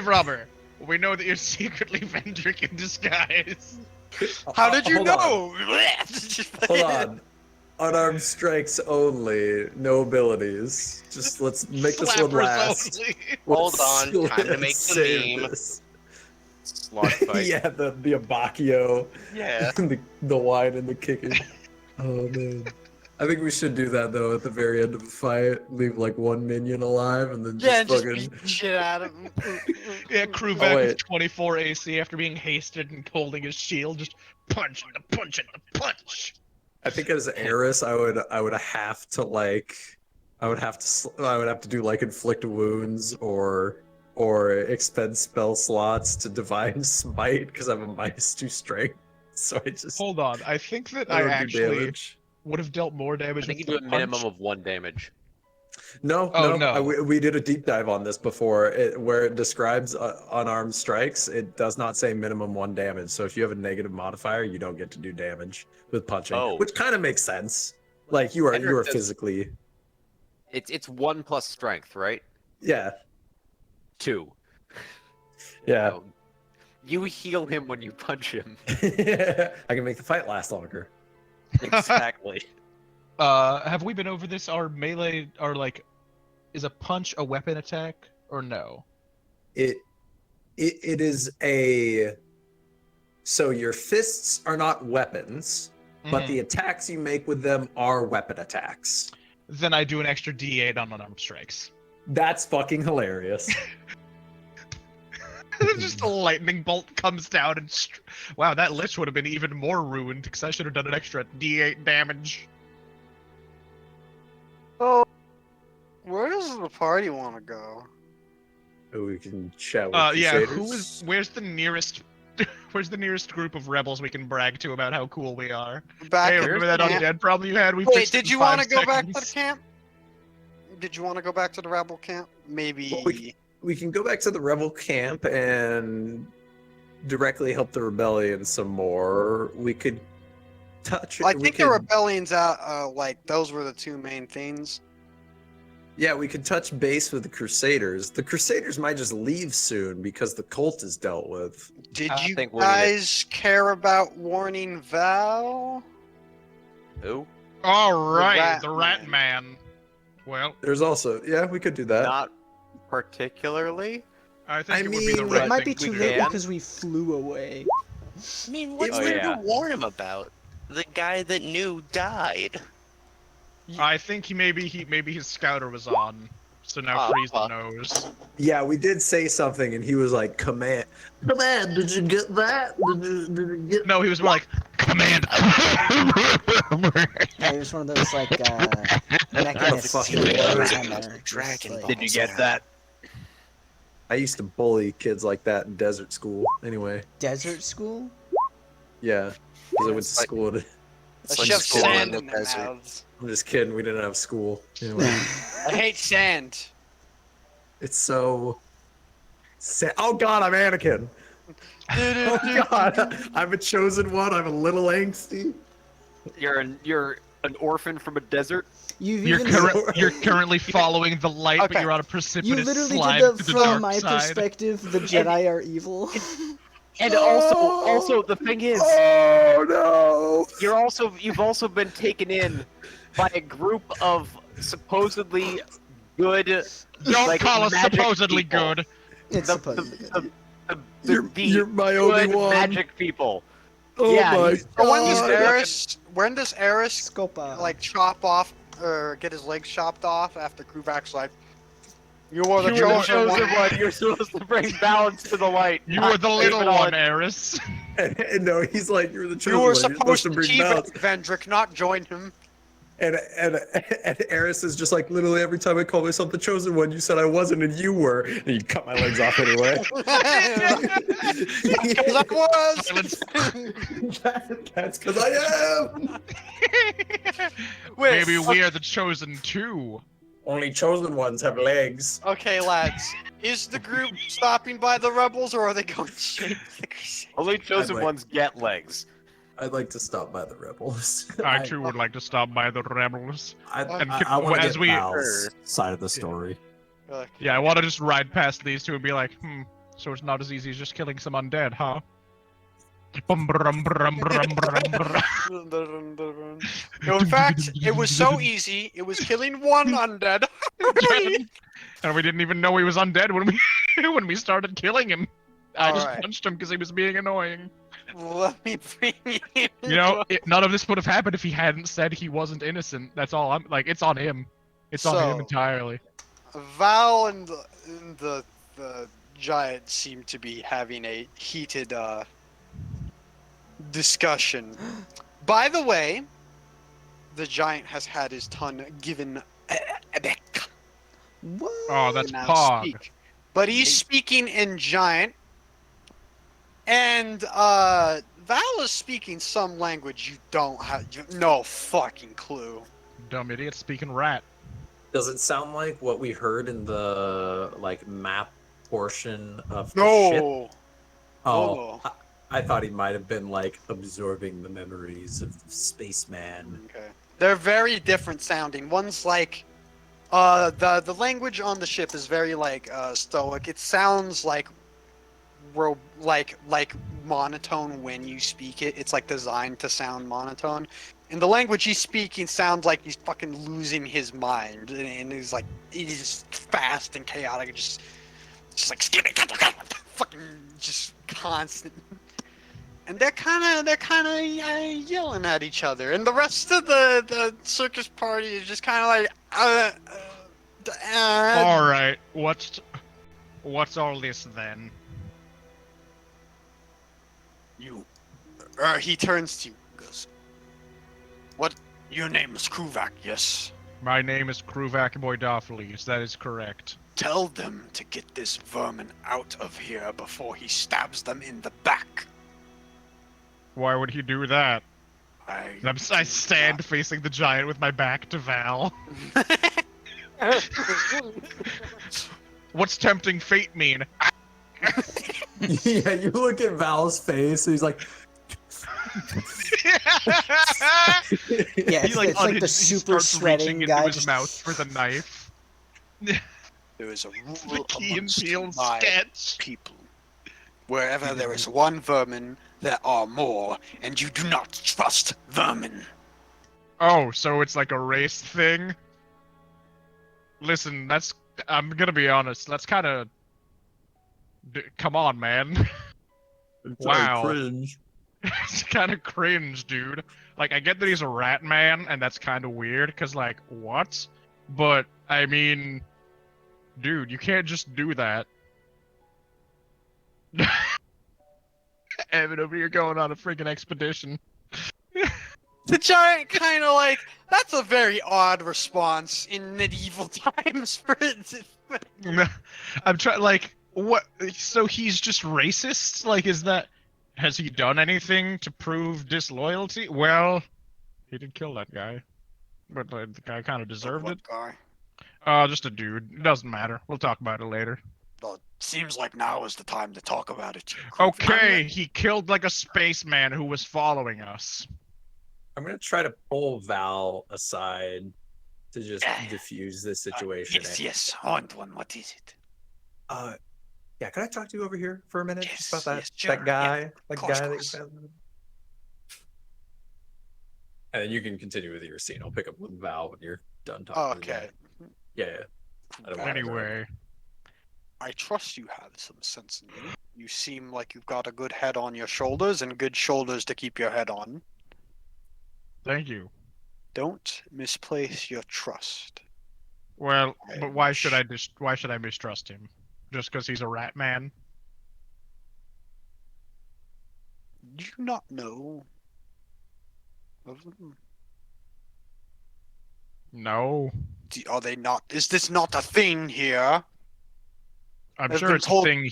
robber, we know that you're secretly Vendrick in disguise. How did you Hold know? Hold on. Unarmed strikes only, no abilities. Just let's make this one Slappers last. only. Hold Let's- on, time to let's make the save meme. this. Slog fight. Yeah, the Abacchio, Yeah. the wine and the kicking. Oh man. I think we should do that though at the very end of the fight. Leave like one minion alive and then Yeah, just just fucking. beat the shit out of him. Yeah, crew Oh, back with wait. 24 AC after being hasted and holding his shield, just punch and the punch and the punch. I think as Eris, I would have to like, I would have to do like inflict wounds or expend spell slots to divine smite because I'm a -2 strength. So I just Hold on, I think that I I don't do actually damage. would have dealt more damage. I think you with do a the minimum punch. of 1 damage. No, Oh, no. no. We did a deep dive on this before, where it describes unarmed strikes. It does not say minimum 1 damage. So if you have a negative modifier, you don't get to do damage with punching, Oh. which kind of makes sense. Like you are Hendrik does- physically, It's 1 plus strength, right? yeah, 2. yeah. So, you heal him when you punch him. I can make the fight last longer. Exactly. Have we been over this? Our melee, is a punch a weapon attack or no? It is a. So your fists are not weapons, but Mhm. the attacks you make with them are weapon attacks. Then I do an extra D8 on unarmed strikes. That's fucking hilarious. Just a lightning bolt comes down and wow, that lich would have been even more ruined because I should have done an extra D8 damage. Oh, where does the party want to go? We can chat with Yeah, Crusaders. where's the nearest where's the nearest group of rebels we can brag to about how cool we are? Back Hey, at remember the that camp? undead problem you had? We Wait, fixed it did in you 5 want to go back to the seconds. camp? Did you want to go back to the rebel camp? Maybe. Well, we can go back to the rebel camp and directly help the rebellion some more. We could touch. I we think could, the rebellion's out. Like those were the 2 main things. Yeah, we could touch base with the Crusaders. The Crusaders might just leave soon because the cult is dealt with. Did I you think we need it. guys care about warning Val? Who? All right, Rat the Rat Man. Man. Well, There's also, yeah, we could do that. Not particularly. I think I it would be the mean, right It might be thing too to late do. because we flew away. I mean, what's Oh, there yeah. to warn him about? The guy that knew died. I think maybe his scouter was on, so now Frieza knows. Yeah, we did say something, and he was like, "Command, command! Did you get that? Did you get?" No, he was more like, Command. Yeah, he was one of those like mechanists fucking who were hell? on there. Dragon Just, Ball. Did you get that? I used to bully kids like that in desert school. Anyway, Desert school? yeah, because I went to It's like- school. It's I like shoved school sand in in the their desert. mouths. I'm just kidding. We didn't have school. Anyway, I hate sand. it's so. Oh God, I'm Anakin. Oh God, I'm a chosen one. I'm a little angsty. You're an orphan from a desert. You've You're, even you're currently following the light, but Okay. you're on a you precipitous literally slide did to that the from dark my side. perspective. The Jedi are evil. And also the thing is, Oh no! you've also been taken in by a group of supposedly good. Don't like, call us magic supposedly people. good. It's The, supposed to be good. You're my good Obi-Wan. magic people. Oh Yeah, my he's- So when does God. Eris Scopa. like chop off or get his legs chopped off after Kruvak's like, you are the You were the chosen one. chosen one. You're supposed to bring balance to the light. You not were the save little it all. one, Eris. And no, he's like, you're the chosen You were one. You're supposed supposed to to bring keep balance. it, Vendrick, not join him. And Eris is just like, literally every time I call myself the chosen one, you said I wasn't and you were. And you cut my legs off anyway. Because I was. Silence. That's because I am. Wait, Maybe we are the chosen two. Only chosen ones have legs. Okay, lads. Is the group stopping by the rebels, or are they going straight to the Crusade? Only chosen like- ones get legs. I'd like to stop by the rebels. I too would like to stop by the rebels. I And want to as get we- Val's side of the story. Like, Yeah, I want to just ride past these two and be like, so it's not as easy as just killing some undead, huh? Bum, brum, brum, brum, brum, brum. in fact, it was so easy. It was killing one undead. And we didn't even know he was undead when we when we started killing him. I just Alright. punched him because he was being annoying. Let me bring you. You know, none of this would have happened if he hadn't said he wasn't innocent. That's all. I'm like, it's on him. It's on him So- entirely. Val and the giant seem to be having a heated discussion. By the way, the giant has had his tongue given back. What? Oh, that's Now Pog. speak. But he's speaking in giant, and Val is speaking some language you don't have no fucking clue. Dumb idiot speaking rat. Does it sound like what we heard in the like map portion of the ship? No. Oh, No. I thought he might have been like absorbing the memories of Spaceman. Okay. They're very different sounding. One's like the language on the ship is very like stoic. It sounds like like monotone when you speak it. It's like designed to sound monotone. And the language he's speaking sounds like he's fucking losing his mind, and he's like he's fast and chaotic, and just like fucking just constant. And they're kind of yelling at each other, and the rest of the circus party is just kind of like. All right, what's all this then? You. He turns to you. And goes. What? Your name is Kruvak, yes? My name is Kruvak Boydophiles. That is correct. Tell them to get this vermin out of here before he stabs them in the back. Why would he do that? I stand facing the giant with my back to Val. What's tempting fate mean? Yeah, you look at Val's face, and he's like, Yeah, it's like the unhinged, super he starts sweating reaching guy into his just mouth for the knife. There is a The rule Key and amongst Peele my sketch. people. Wherever there is one vermin, there are more, and you do not trust vermin. Oh, so it's like a race thing? Listen, I'm gonna be honest, that's kind of... Come on, man. Wow. Cringe. It's kind of cringe, dude. Like, I get that he's a rat man, and that's kind of weird, because, like, what? But, I mean... Dude, you can't just do that. Evan over here going on a freaking expedition. The giant kind of like, that's a very odd response in medieval times for it to... I'm trying, like, what? So he's just racist? Like, is that... Has he done anything to prove disloyalty? Well, he did kill that guy. But the guy kind of deserved it. Guy? Just a dude. It doesn't matter. We'll talk about it later. Well, seems like now is the time to talk about it. Okay, he killed like a spaceman who was following us. I'm gonna try to pull Val aside to just Yeah. diffuse this situation. Yes, Antoine, what is it? Yeah, can I talk to you over here for a minute? Just Yes, about that yes, sure, that guy, yeah. that Course, guy that course. you found. And then you can continue with your scene. I'll pick up with Val when you're done talking. to the Okay. guy. Yeah. I don't want to interrupt. Anyway, I trust you have some sense in you. You seem like you've got a good head on your shoulders and good shoulders to keep your head on. thank you. Don't misplace your trust. Well, I but why wish- should I mistrust him? Just because he's a rat man? Do you not know of them? No. Are they not? Is this not a thing here? I'm I've sure been it's told- a thing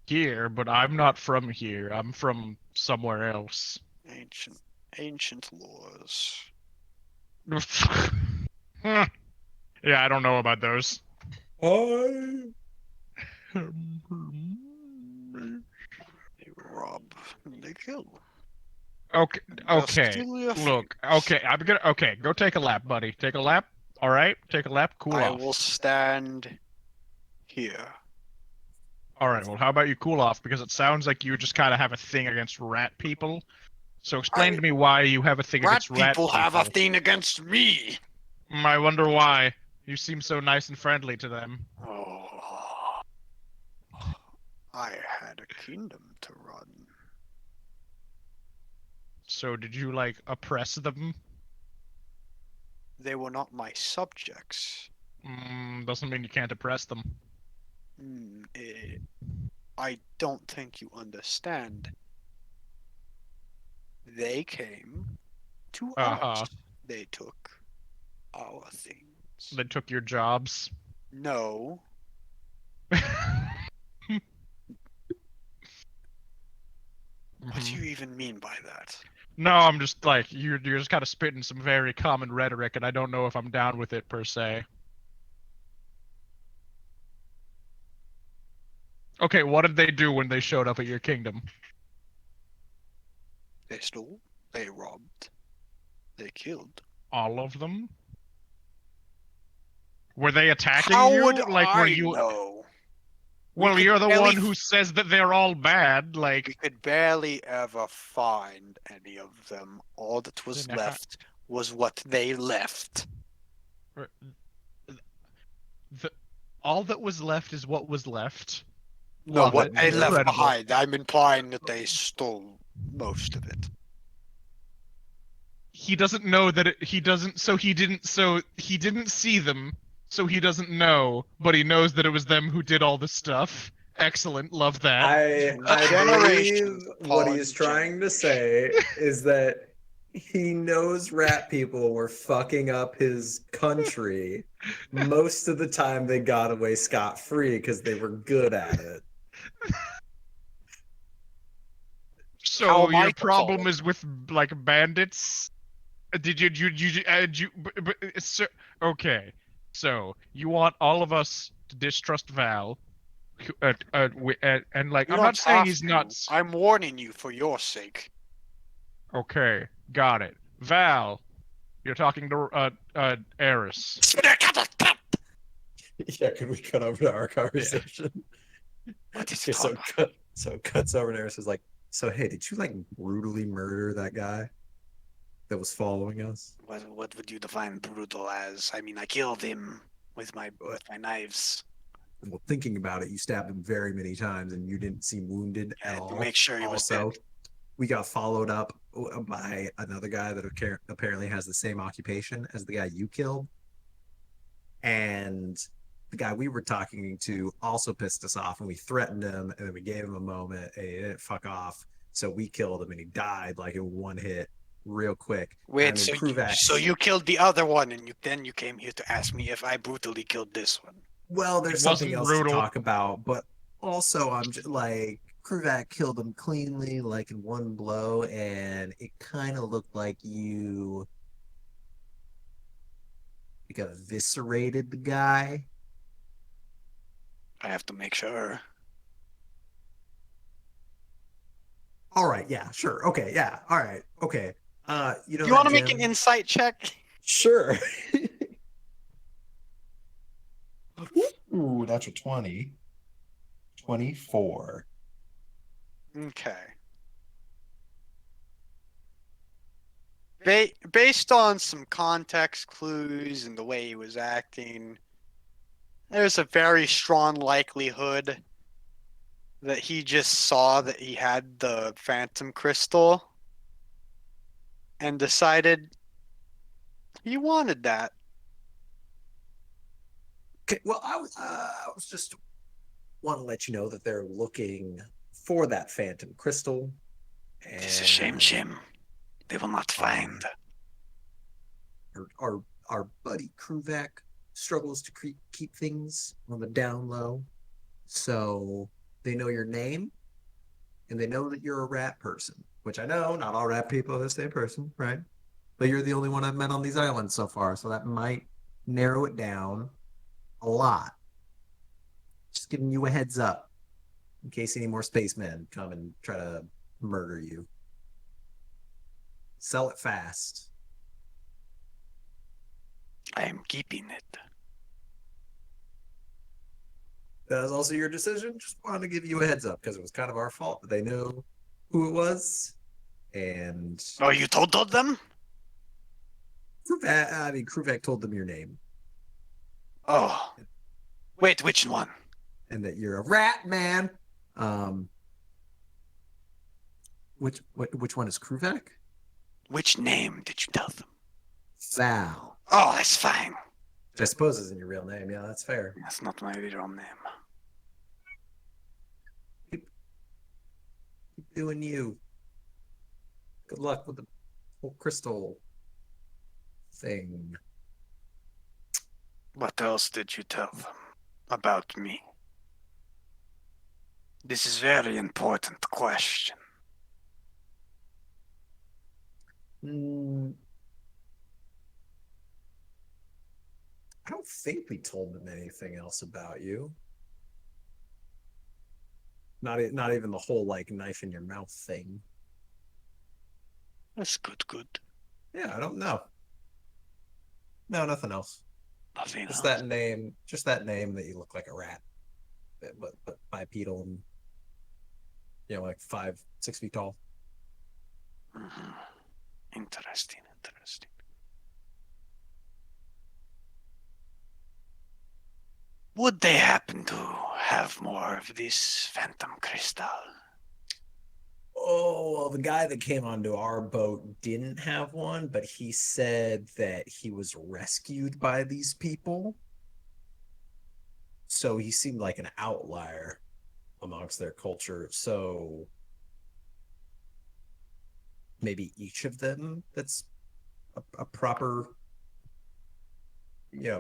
here, but I'm not from here. I'm from somewhere else. Ancient laws. Yeah, I don't know about those. I They rob. They kill. Okay, They'll okay. steal your Look, things. okay, okay, go take a lap, buddy. Take a lap. All right, take a lap. Cool I off. will stand here. All right. Well, how about you cool off? Because it sounds like you just kind of have a thing against rat people. So explain to me why you have a thing Rat against rat people people. have a thing against me. I wonder why. You seem so nice and friendly to them. Oh, I had a kingdom to run. So did you like oppress them? They were not my subjects. Doesn't mean you can't oppress them. I don't think you understand. They came to us. They took our things. They took your jobs. No. What do you even mean by that? No, I'm just like you're just kind of spitting some very common rhetoric, and I don't know if I'm down with it per se. Okay, what did they do when they showed up at your kingdom? They stole. They robbed. They killed. All of them? Were they attacking How you? would Like, I were you? know? Well, We you're the could one barely who says that they're all bad. We Like, could barely ever find any of them. All that was Then left was what they left. the all that was left is what was left. No, Love what it. they left Incredible. behind. I'm implying that they stole most of it. He doesn't know that he doesn't. So he didn't. So he didn't see them. So he doesn't know, but he knows that it was them who did all the stuff. Excellent. Love that. I Generations believe what upon he's trying to say is that he knows rat people were fucking up his country. Most of the time they got away scot-free because they were good at it. So How am I your to problem follow? is with like bandits? So, okay. So you want all of us to distrust Val, and like You I'm don't not saying have he's to. nuts. I'm warning you for your sake. Okay, got it. Val, you're talking to Eris. Yeah, could we cut over to our conversation? What is Okay, it so about? it cuts over and Eris is like, so hey, did you like brutally murder that guy that was following us? What would you define brutal as? I mean, I killed him with my knives. Well, thinking about it, you stabbed him very many times and you didn't seem wounded I at had to all. make sure he was Also, dead. we got followed up by another guy that apparently has the same occupation as the guy you killed. And the guy we were talking to also pissed us off, and we threatened him, and then we gave him a moment, and he didn't fuck off. So we killed him, and he died like in one hit, real quick. Wait, I mean, so you killed the other one, and then you came here to ask me if I brutally killed this one. Well, there's It wasn't something else brutal. to talk about, but also I'm just like Kruvac killed him cleanly, like in one blow, and it kind of looked like you like eviscerated the guy. I have to make sure. All right, yeah, sure, okay, yeah, all right, okay. You know You want to that make an gym? insight check? Sure. Ooh, that's a 20. 24. Okay. Based on some context clues and the way he was acting, there's a very strong likelihood that he just saw that he had the phantom crystal and decided he wanted that. Okay, well, I was just want to let you know that they're looking for that phantom crystal. And It's a shame, Jim. They will not find. Our buddy Kruvak struggles to keep things on the down low. So they know your name and they know that you're a rat person, which I know not all rat people are the same person, right? But you're the only one I've met on these islands so far. So that might narrow it down a lot. Just giving you a heads up in case any more spacemen come and try to murder you. Sell it fast. I am keeping it. That was also your decision. Just wanted to give you a heads up because it was kind of our fault that they knew who it was. And Oh, you told them? Kruvak told them your name Oh. Wait, which one? and that you're a rat man. Which one is Kruvak? Which name did you tell them? Val. Oh, that's fine. Which I suppose isn't your real name. Yeah, that's fair. That's not my real name. Keep doing you. Good luck with the whole crystal thing. What else did you tell them about me? This is very important question. I don't think we told them anything else about you. Not even the whole like knife in your mouth thing. That's good. Yeah, I don't know. No, nothing else. Nothing Just else. that name. Just that name that you look like a rat, but bipedal and like 5, 6 feet tall. Mhm. Interesting. Would they happen to have more of this phantom crystal? Oh, well, the guy that came onto our boat didn't have one, but he said that he was rescued by these people. So he seemed like an outlier amongst their culture. So maybe each of them that's a proper,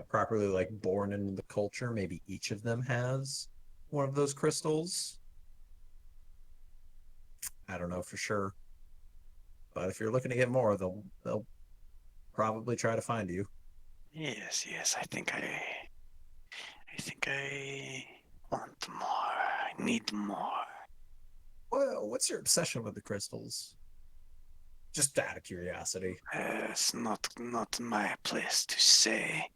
properly like born into the culture, maybe each of them has one of those crystals. I don't know for sure. But if you're looking to get more, they'll probably try to find you. Yes. I think I want more. I need more. Well, what's your obsession with the crystals? Just out of curiosity. It's not my place to say.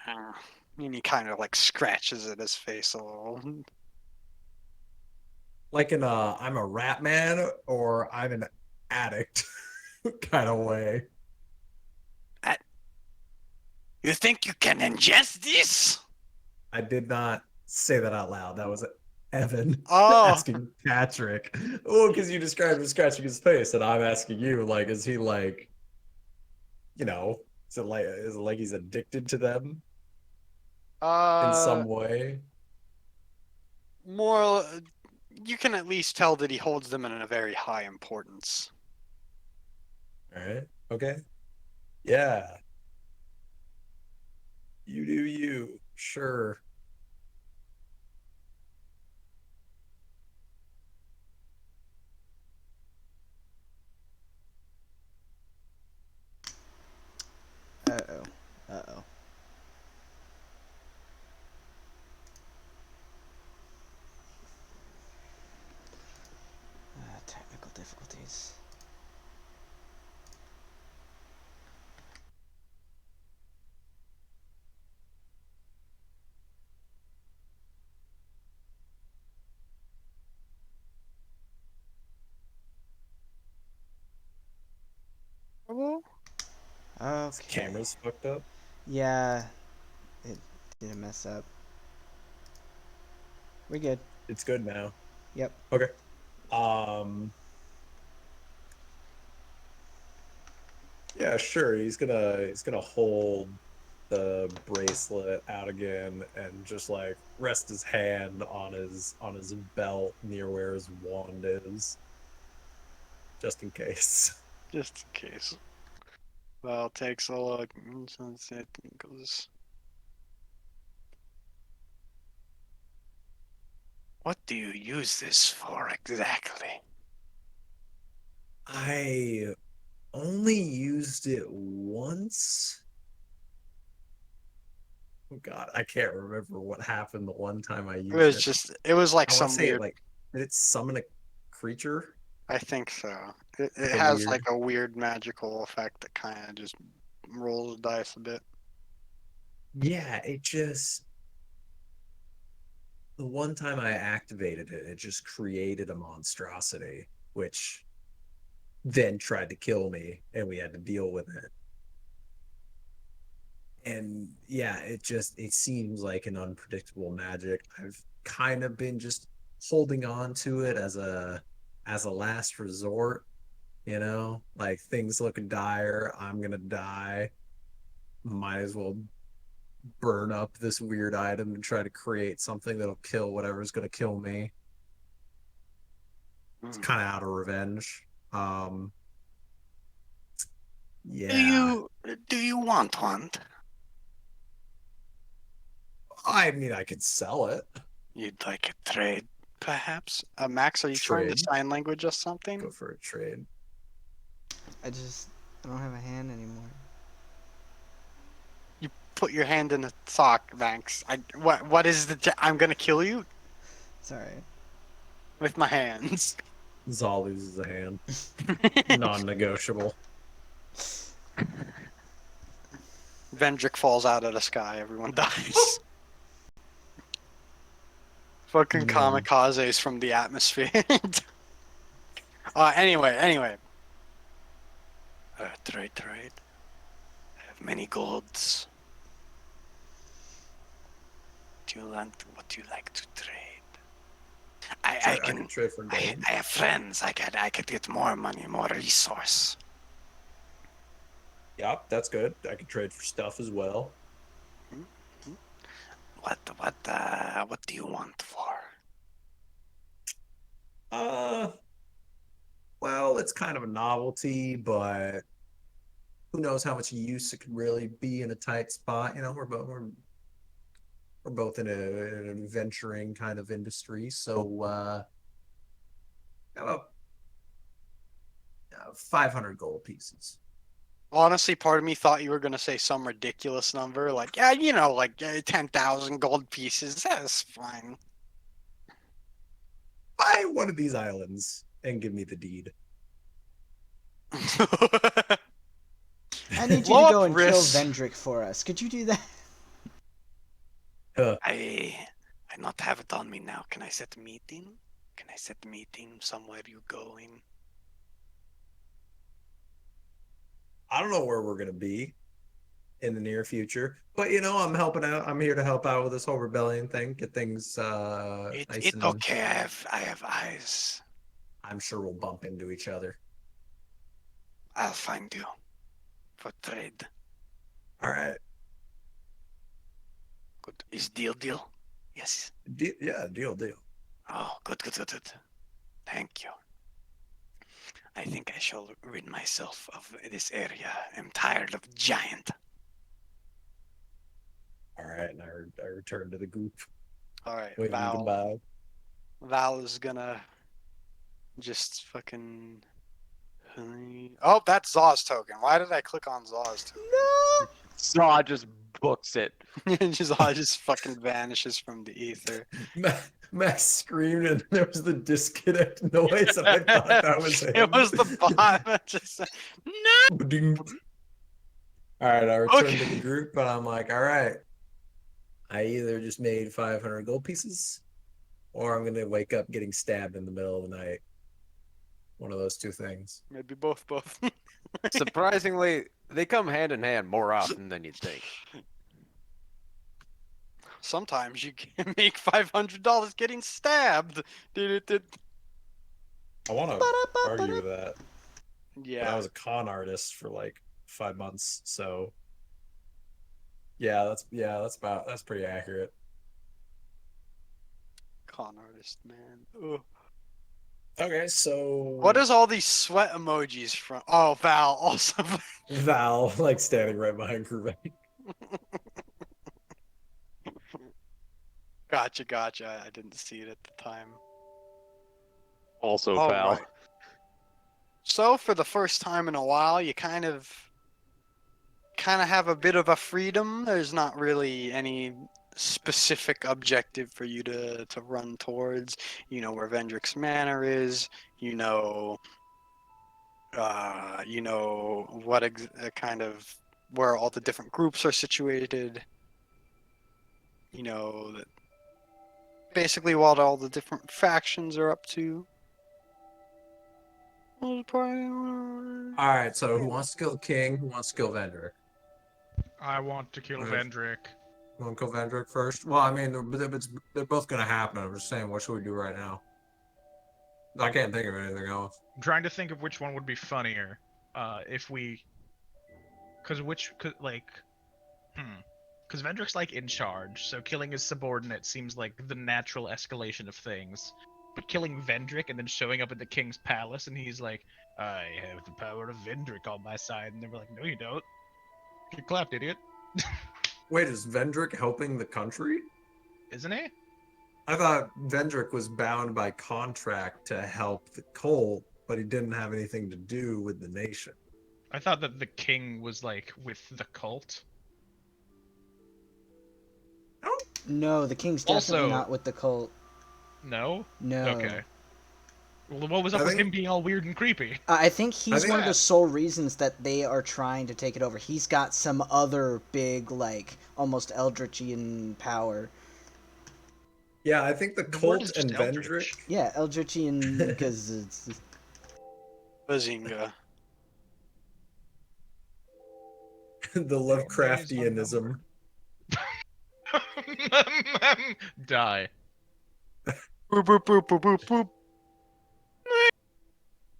And he kind of like scratches at his face a little. Like in a I'm a rat man or I'm an addict kind of way. You think you can ingest this? I did not say that out loud. That was Evan Oh. asking Patrick. Oh, because you described him scratching his face, and I'm asking you, like, is he like, is it like he's addicted to them in some way? More. You can at least tell that he holds them in a very high importance. All right. Okay. Yeah. You do you. Sure. Uh-oh. Technical difficulties. Okay. Camera's fucked up. Yeah, it did mess up. We're good. It's good now. Yep. Okay. Yeah, sure. He's gonna hold the bracelet out again and just like rest his hand on his belt near where his wand is. just in case. Just in case. Val takes a look. Sunset goes. What do you use this for exactly? I only used it once. Oh God, I can't remember what happened the one time I It used was it. just, it was like I want some to say it weird. like, did it summon a creature? I think so. It Like a has weird- like a weird magical effect that kind of just rolls the dice a bit. Yeah, it just the one time I activated it, it just created a monstrosity, which then tried to kill me, and we had to deal with it. And yeah, it seems like an unpredictable magic. I've kind of been just holding on to it as a last resort, you know, like things looking dire, I'm gonna die. Might as well burn up this weird item and try to create something that'll kill whatever's gonna kill me. It's kind of out of revenge. Um, yeah, Do you want one? I mean, I could sell it. You'd like a trade, perhaps? Max, are you trying to Trade. sign language or something? Go for a trade. I don't have a hand anymore. Put your hand in the sock, Max. What is I'm gonna kill you Sorry. with my hands. Zal loses a hand. Non-negotiable. Vendrick falls out of the sky. Everyone dies. Fucking kamikazes from the atmosphere. Anyway. Trade. I have many golds. What do you like to trade? I can trade for gold. I have friends. I could get more money, more resource. Yep, that's good. I could trade for stuff as well. What do you want for? Well, it's kind of a novelty, but who knows how much use it could really be in a tight spot. You know, we're both in an adventuring kind of industry, so how about 500 gold pieces. Honestly, part of me thought you were gonna say some ridiculous number, like 10,000 gold pieces. That's fine. Buy one of these islands and give me the deed. I need you Blow to up go and kill wrists. Vendrick for us. Could you do that? I not have it on me now. Can I set a meeting? Can I set a meeting somewhere you going? I don't know where we're gonna be in the near future, but you know, I'm helping out. I'm here to help out with this whole rebellion thing. Get things nice It's and. okay. I have eyes. I'm sure we'll bump into each other. I'll find you for trade. All right. Good. Is deal? Yes. Yeah, deal. Oh, good. Thank you. I think I shall rid myself of this area. I'm tired of giant. All right, and I return to the group. All right, Waving goodbye. Val is gonna just fucking. Oh, that's Zaw's token. Why did I click on Zaw's token? No. Zaw just books it. Zaw just fucking vanishes from the ether. Max screamed, and there was the disconnect noise, and I thought that was him. It was the bot. Just no. Ding. All right, I returned to Okay. the group, but I'm like, all right. I either just made 500 gold pieces, or I'm gonna wake up getting stabbed in the middle of the night. One of those two things. Maybe both. Surprisingly, they come hand in hand more often than you'd think. Sometimes you can make $500 getting stabbed. I want to argue with that. But I Yeah. was a con artist for like 5 months, so that's pretty accurate. Con artist, man. Ugh. Okay, so What is all these sweat emojis from? Oh, Val also. Val like standing right behind Kruvek? Gotcha. I didn't see it at the time. Also All foul. right. So for the first time in a while, you kind of have a bit of a freedom. There's not really any specific objective for you to run towards. You know where Vendrick's Manor is. You know what kind of where all the different groups are situated. You know that basically what all the different factions are up to. All right, so who wants to kill the king? Who wants to kill Vendrick? I want to kill Alright. Vendrick. You want to kill Vendrick first? Well, I mean, they're both gonna happen. I'm just saying, what should we do right now? I can't think of anything else. I'm trying to think of which one would be funnier. If we, because Vendrick's like in charge, so killing his subordinate seems like the natural escalation of things. But killing Vendrick and then showing up at the king's palace and he's like, I have the power of Vendrick on my side, and they're like, no, you don't. Get clapped, idiot. Wait, is Vendrick helping the country? Isn't he? I thought Vendrick was bound by contract to help the cult, but he didn't have anything to do with the nation. I thought that the king was like with the cult. No, the king's definitely Also- not with the cult. No? No. Okay. Well, what was up I with think- him being all weird and creepy? I think he's think one of the that- sole reasons that they are trying to take it over. He's got some other big, like, almost Eldritchian power. Yeah, I think the The word cult is just and eldritch. Vendrick. Yeah, Eldritchian, because it's... Bazinga. The Lovecraftianism. Die. Boop boop boop boop boop boop.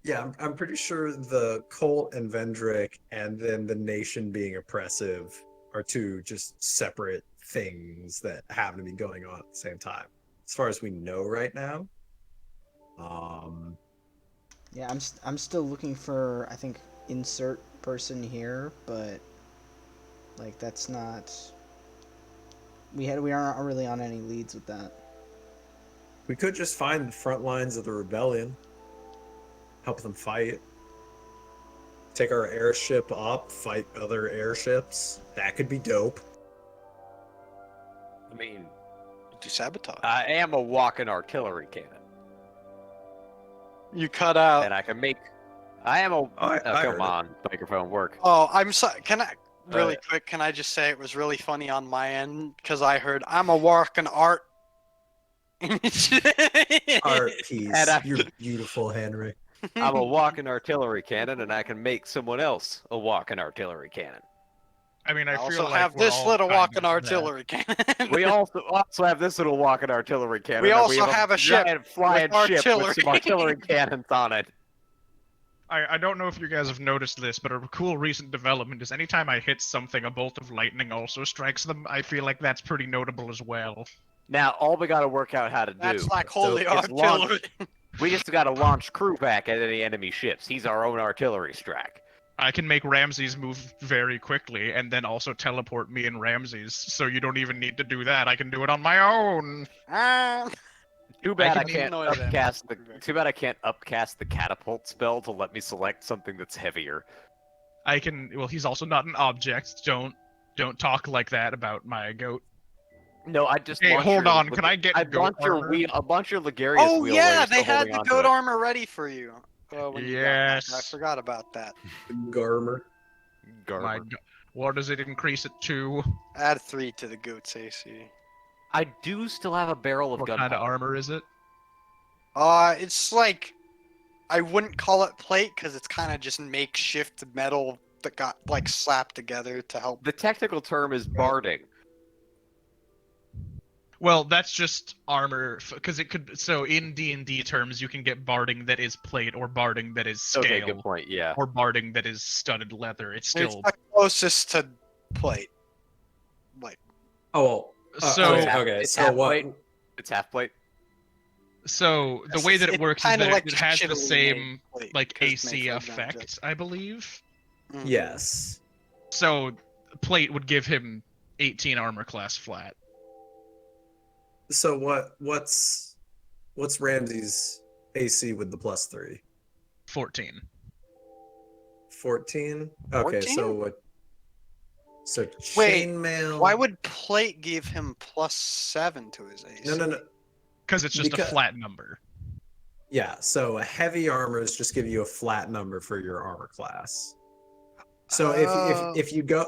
Yeah, I'm pretty sure the cult and Vendrick and then the nation being oppressive are two just separate things that happen to be going on at the same time. As far as we know right now. Yeah, I'm still looking for, I think, insert person here, but, like, that's not... We aren't really on any leads with that. We could just find the front lines of the rebellion. Help them fight. Take our airship up, fight other airships. That could be dope. I mean, Do sabotage. I am a walking artillery cannon, You cut out. and I can make. I am a. I Oh, heard come it. on, microphone work. Oh, I'm sorry. Can I really yeah. quick? Can I just say it was really funny on my end because I heard I'm a working art. Art piece. And I- You're beautiful, Henry. I'm a walking artillery cannon, and I can make someone else a walking artillery cannon. I mean, I I feel also like have we're this all little kind walking of that. artillery cannon. We also have this little walking artillery cannon. We and also have a ship giant flying with ship with some artillery. artillery cannons on it. I don't know if you guys have noticed this, but a cool recent development is anytime I hit something, a bolt of lightning also strikes them. I feel like that's pretty notable as well. Now, all we got to work out how to do. That's like holy is artillery. We just got to launch crew back at any enemy ships. He's our own artillery strike. I can make Ramses move very quickly and then also teleport me and Ramses, so you don't even need to do that. I can do it on my own. Ah. Too bad I can can't ignore them. upcast the. Too bad I can't upcast the catapult spell to let me select something that's heavier. I can. Well, he's also not an object. Don't talk like that about my goat. No, I just. Hey, launch hold your on. lig- Can I get I'd goat launch your armor? wheel, a bunch of Ligarius Oh wheel yeah, while they you're still had holding the onto goat it. armor ready for you. When you got back. I Yes. forgot about that. Garmer. My Garber. go- what does it increase it to? Add 3 to the goat's AC. I do still have a barrel of What gunpowder. kind of armor is it? It's like I wouldn't call it plate because it's kind of just makeshift metal that got like slapped together to help. The technical term is barding. Well, that's just armor, because it could. So in D&D terms, you can get barding that is plate, or barding that is scale, Okay, good point. Yeah. or barding that is studded leather. It's It's still the closest to plate. Like Oh, so. it's half- okay. it's So half what? plate. It's half plate. So the Yes, way that it it's works is kinda that like it just has the shittily same made, like because AC made for effect, advantage. I believe. Mhm. Yes. So plate would give him 18 armor class flat. So what's Ramsey's AC with the +3? 14. 14? Okay, 14? so what? So Wait, chainmail. Why would plate give him +7 to his AC? No. Because it's just Because- a flat number. Yeah, so heavy armors just give you a flat number for your armor class. So Oh. if you go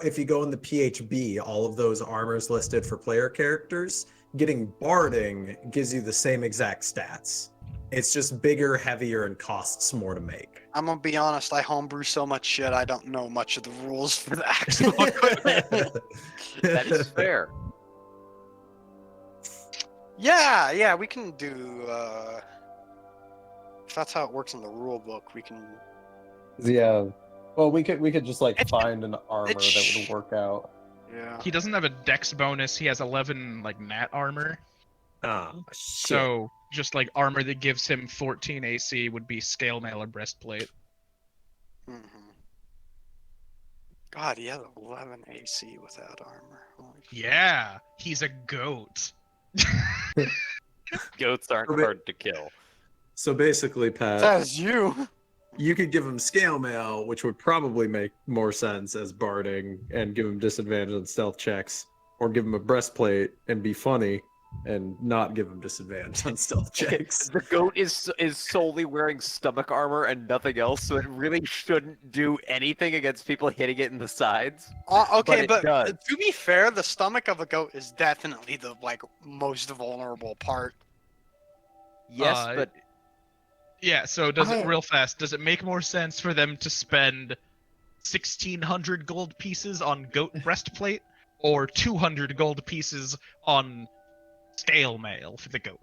in the PHB, all of those armors listed for player characters, getting barding gives you the same exact stats. It's just bigger, heavier, and costs more to make. I'm gonna be honest, I homebrew so much shit, I don't know much of the rules for the actual equipment. That is fair. Yeah, we can do, if that's how it works in the rule book, we can... Yeah. Well, we could just like It's- find an armor that it's- would work out. Yeah. He doesn't have a dex bonus. He has 11 like nat armor. Ah, shit. So just like armor that gives him 14 AC would be scale mail or breastplate. Mhm. God, he has 11 AC without armor. Holy shit. Yeah, he's a goat. Goats aren't Okay. hard to kill. So basically, Pat, That is you! you could give him scale mail, which would probably make more sense as barding and give him disadvantage on stealth checks, or give him a breastplate and be funny and not give him disadvantage on stealth checks. The goat is solely wearing stomach armor and nothing else, so it really shouldn't do anything against people hitting it in the sides. Okay, But it but does. to be fair, the stomach of a goat is definitely the most vulnerable part. Yes, Uh, but Yeah, so does it Oh. real fast? Does it make more sense for them to spend 1,600 gold pieces on goat breastplate or 200 gold pieces on scale mail for the goat?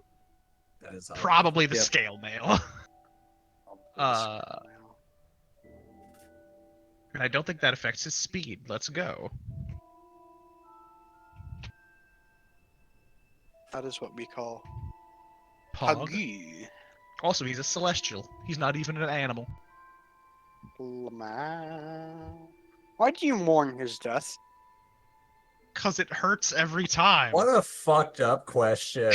That is Probably the Yep. scale mail. And I don't think that affects his speed. Let's go. That is what we call Pog. Huggy. Also, he's a celestial. He's not even an animal. Why do you mourn his death? Cause it hurts every time. What a fucked up question.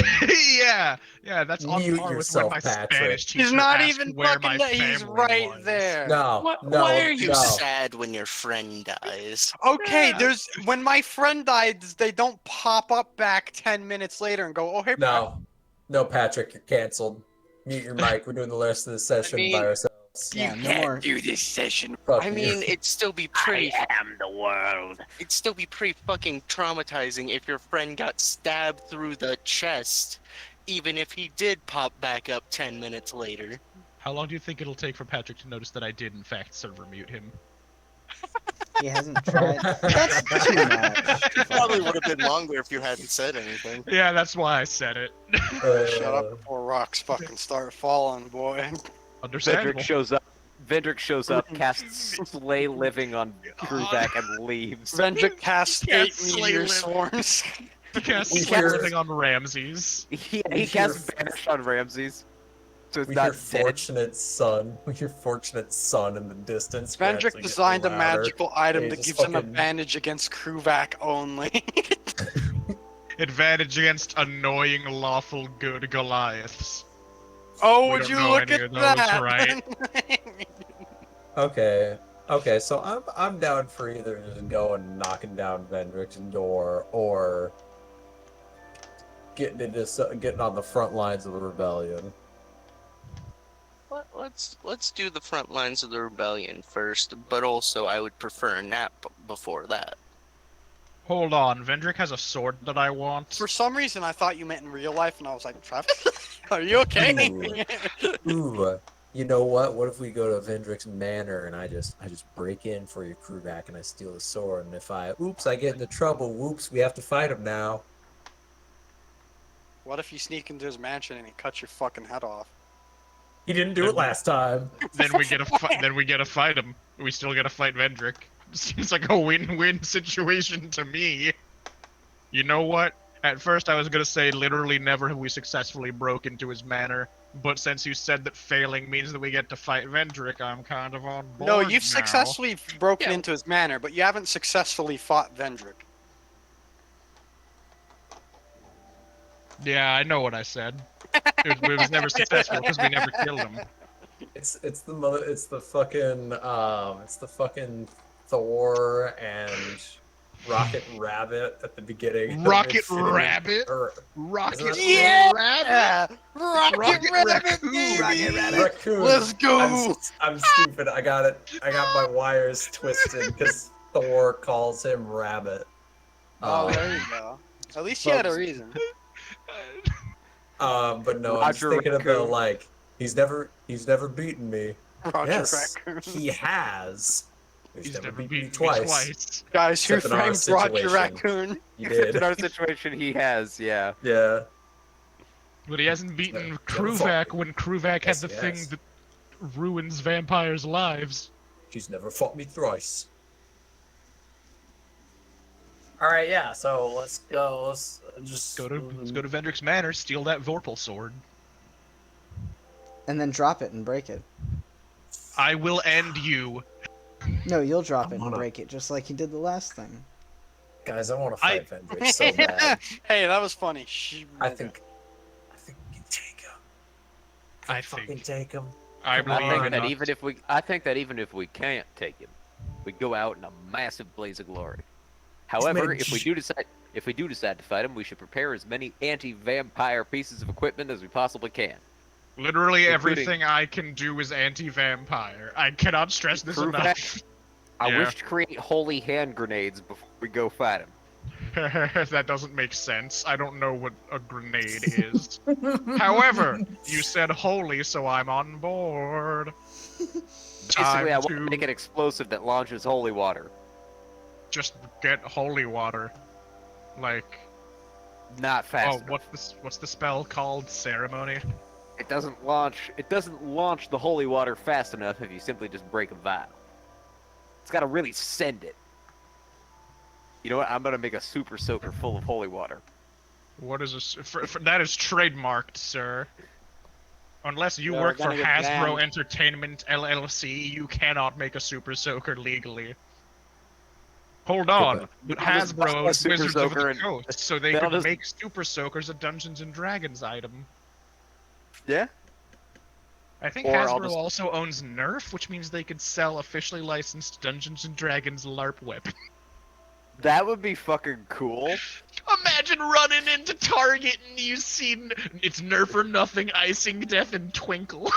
yeah, that's on Mute par with yourself, when my Patrick. Spanish teacher He's not asked even where fucking my there. He's family right was. there. No, no, Why are you no. sad when your friend dies? Okay, Yeah. when my friend died, they don't pop up back 10 minutes later and go, oh, hey, No, Patrick, you're canceled. Mute your mic. We're doing the rest of the session mean- by ourselves. Yeah, you no can't more. do this session. Fuck I you. mean, it'd still be pretty. am the world. It'd still be pretty fucking traumatizing if your friend got stabbed through the chest, even if he did pop back up 10 minutes later. How long do you think it'll take for Patrick to notice that I did in fact server mute him? He hasn't tried. That's too much. It probably would have been longer if you hadn't said anything. Yeah, that's why I said it. shut up before rocks fucking start falling, boy. Understandable. Vendrick shows up, casts Slay Living on Kruvak and leaves. Vendrick cast Can't 8 slay meteor living. swarms. He casts We slay hear- living on Ramses. He We casts hear- Vanish on Ramses. So it's We not hear dead. fortunate son. We hear fortunate son in the distance. Vendrick gradually designed a getting louder. magical item Yeah, that just gives him fucking- advantage against Kruvak only. Advantage against annoying lawful good Goliaths. Oh, We would don't you know look any at of those, that? right? Okay, so I'm down for either just going and knocking down Vendrick's door or getting on the front lines of the rebellion. Let's do the front lines of the rebellion first, but also I would prefer a nap before that. Hold on, Vendrick has a sword that I want. For some reason, I thought you meant in real life, and I was like, Travis, are you okay? Ooh, you know what? What if we go to Vendrick's manor and I just break in for your crew back and I steal the sword, and if I get into trouble, whoops, we have to fight him now. What if you sneak into his mansion and he cuts your fucking head off? He didn't do it last time. Then we get to fight him. We still gotta fight Vendrick. Seems like a win-win situation to me. You know what? At first, I was gonna say literally never have we successfully broke into his manor, but since you said that failing means that we get to fight Vendrick, I'm kind of on board No, you've now. successfully broken Yeah. into his manor, but you haven't successfully fought Vendrick. Yeah, I know what I said. It was never successful because we never killed him. It's the fucking Thor and Rocket Rabbit at the beginning. of Rocket Infinity- Rabbit? or- Rocket Isn't Yeah! Rabbit? Rocket Rocket Rabbit, Raccoon. baby! Rocket Rabbit. Raccoon. Let's go! I'm stupid. I got it. I got my wires twisted because Thor calls him Rabbit. Oh, there you go. At least you had a reason. But no, I'm just Roger thinking of the Raccoon. like. He's never beaten me. Roger Yes, Raccoon. he has. He's never beaten beaten me me twice. twice. Guys, who Except in our framed Roger situation. Raccoon? He Except did. in our situation, he has, yeah. Yeah. But he hasn't beaten Never Kruvak fought when Kruvak Yes, had the he thing has. that ruins vampires' lives. He's never fought me thrice. All right, yeah. So let's go. Let's just Let's go to Vendrick's Manor, steal that Vorpal sword. And then drop it and break it. I will end you. No, you'll drop I it and wanna- break it, just like you did the last thing. Guys, I want to fight Vendrick so bad. Hey, that was funny. I think we can take him. I Fucking think take him. I Come I believe think in that us. even if we can't take him, we go out in a massive blaze of glory. made However, a if we do decide to fight him, we should prepare as many anti-vampire pieces of equipment as we possibly can. Literally Including- everything I can do is anti-vampire. I cannot stress this Kruvak? enough. I Yeah. wish to create holy hand grenades before we go fight him. That doesn't make sense. I don't know what a grenade is. However, you said holy, so I'm on board. Basically, I want to to make an explosive that launches holy water. just get holy water. Like, Not fast. enough. what's the spell called? Ceremony? It doesn't launch the holy water fast enough if you simply just break a vial. It's got to really send it. You know what? I'm gonna make a super soaker full of holy water. What is this? That is trademarked, sir. Unless you Yeah, work we're for gonna get Hasbro banned. Entertainment LLC, you cannot make a super soaker legally. Hold on, but I'll just buy Hasbro a is super Wizards of soaker the and- Coast, so they then I'll could just- make super soakers a Dungeons and Dragons item. Yeah. I think Or I'll Hasbro just- also owns Nerf, which means they could sell officially licensed Dungeons and Dragons LARP weapons. That would be fucking cool. Imagine running into Target and you see it's Nerf or nothing, Icing Death, and Twinkle.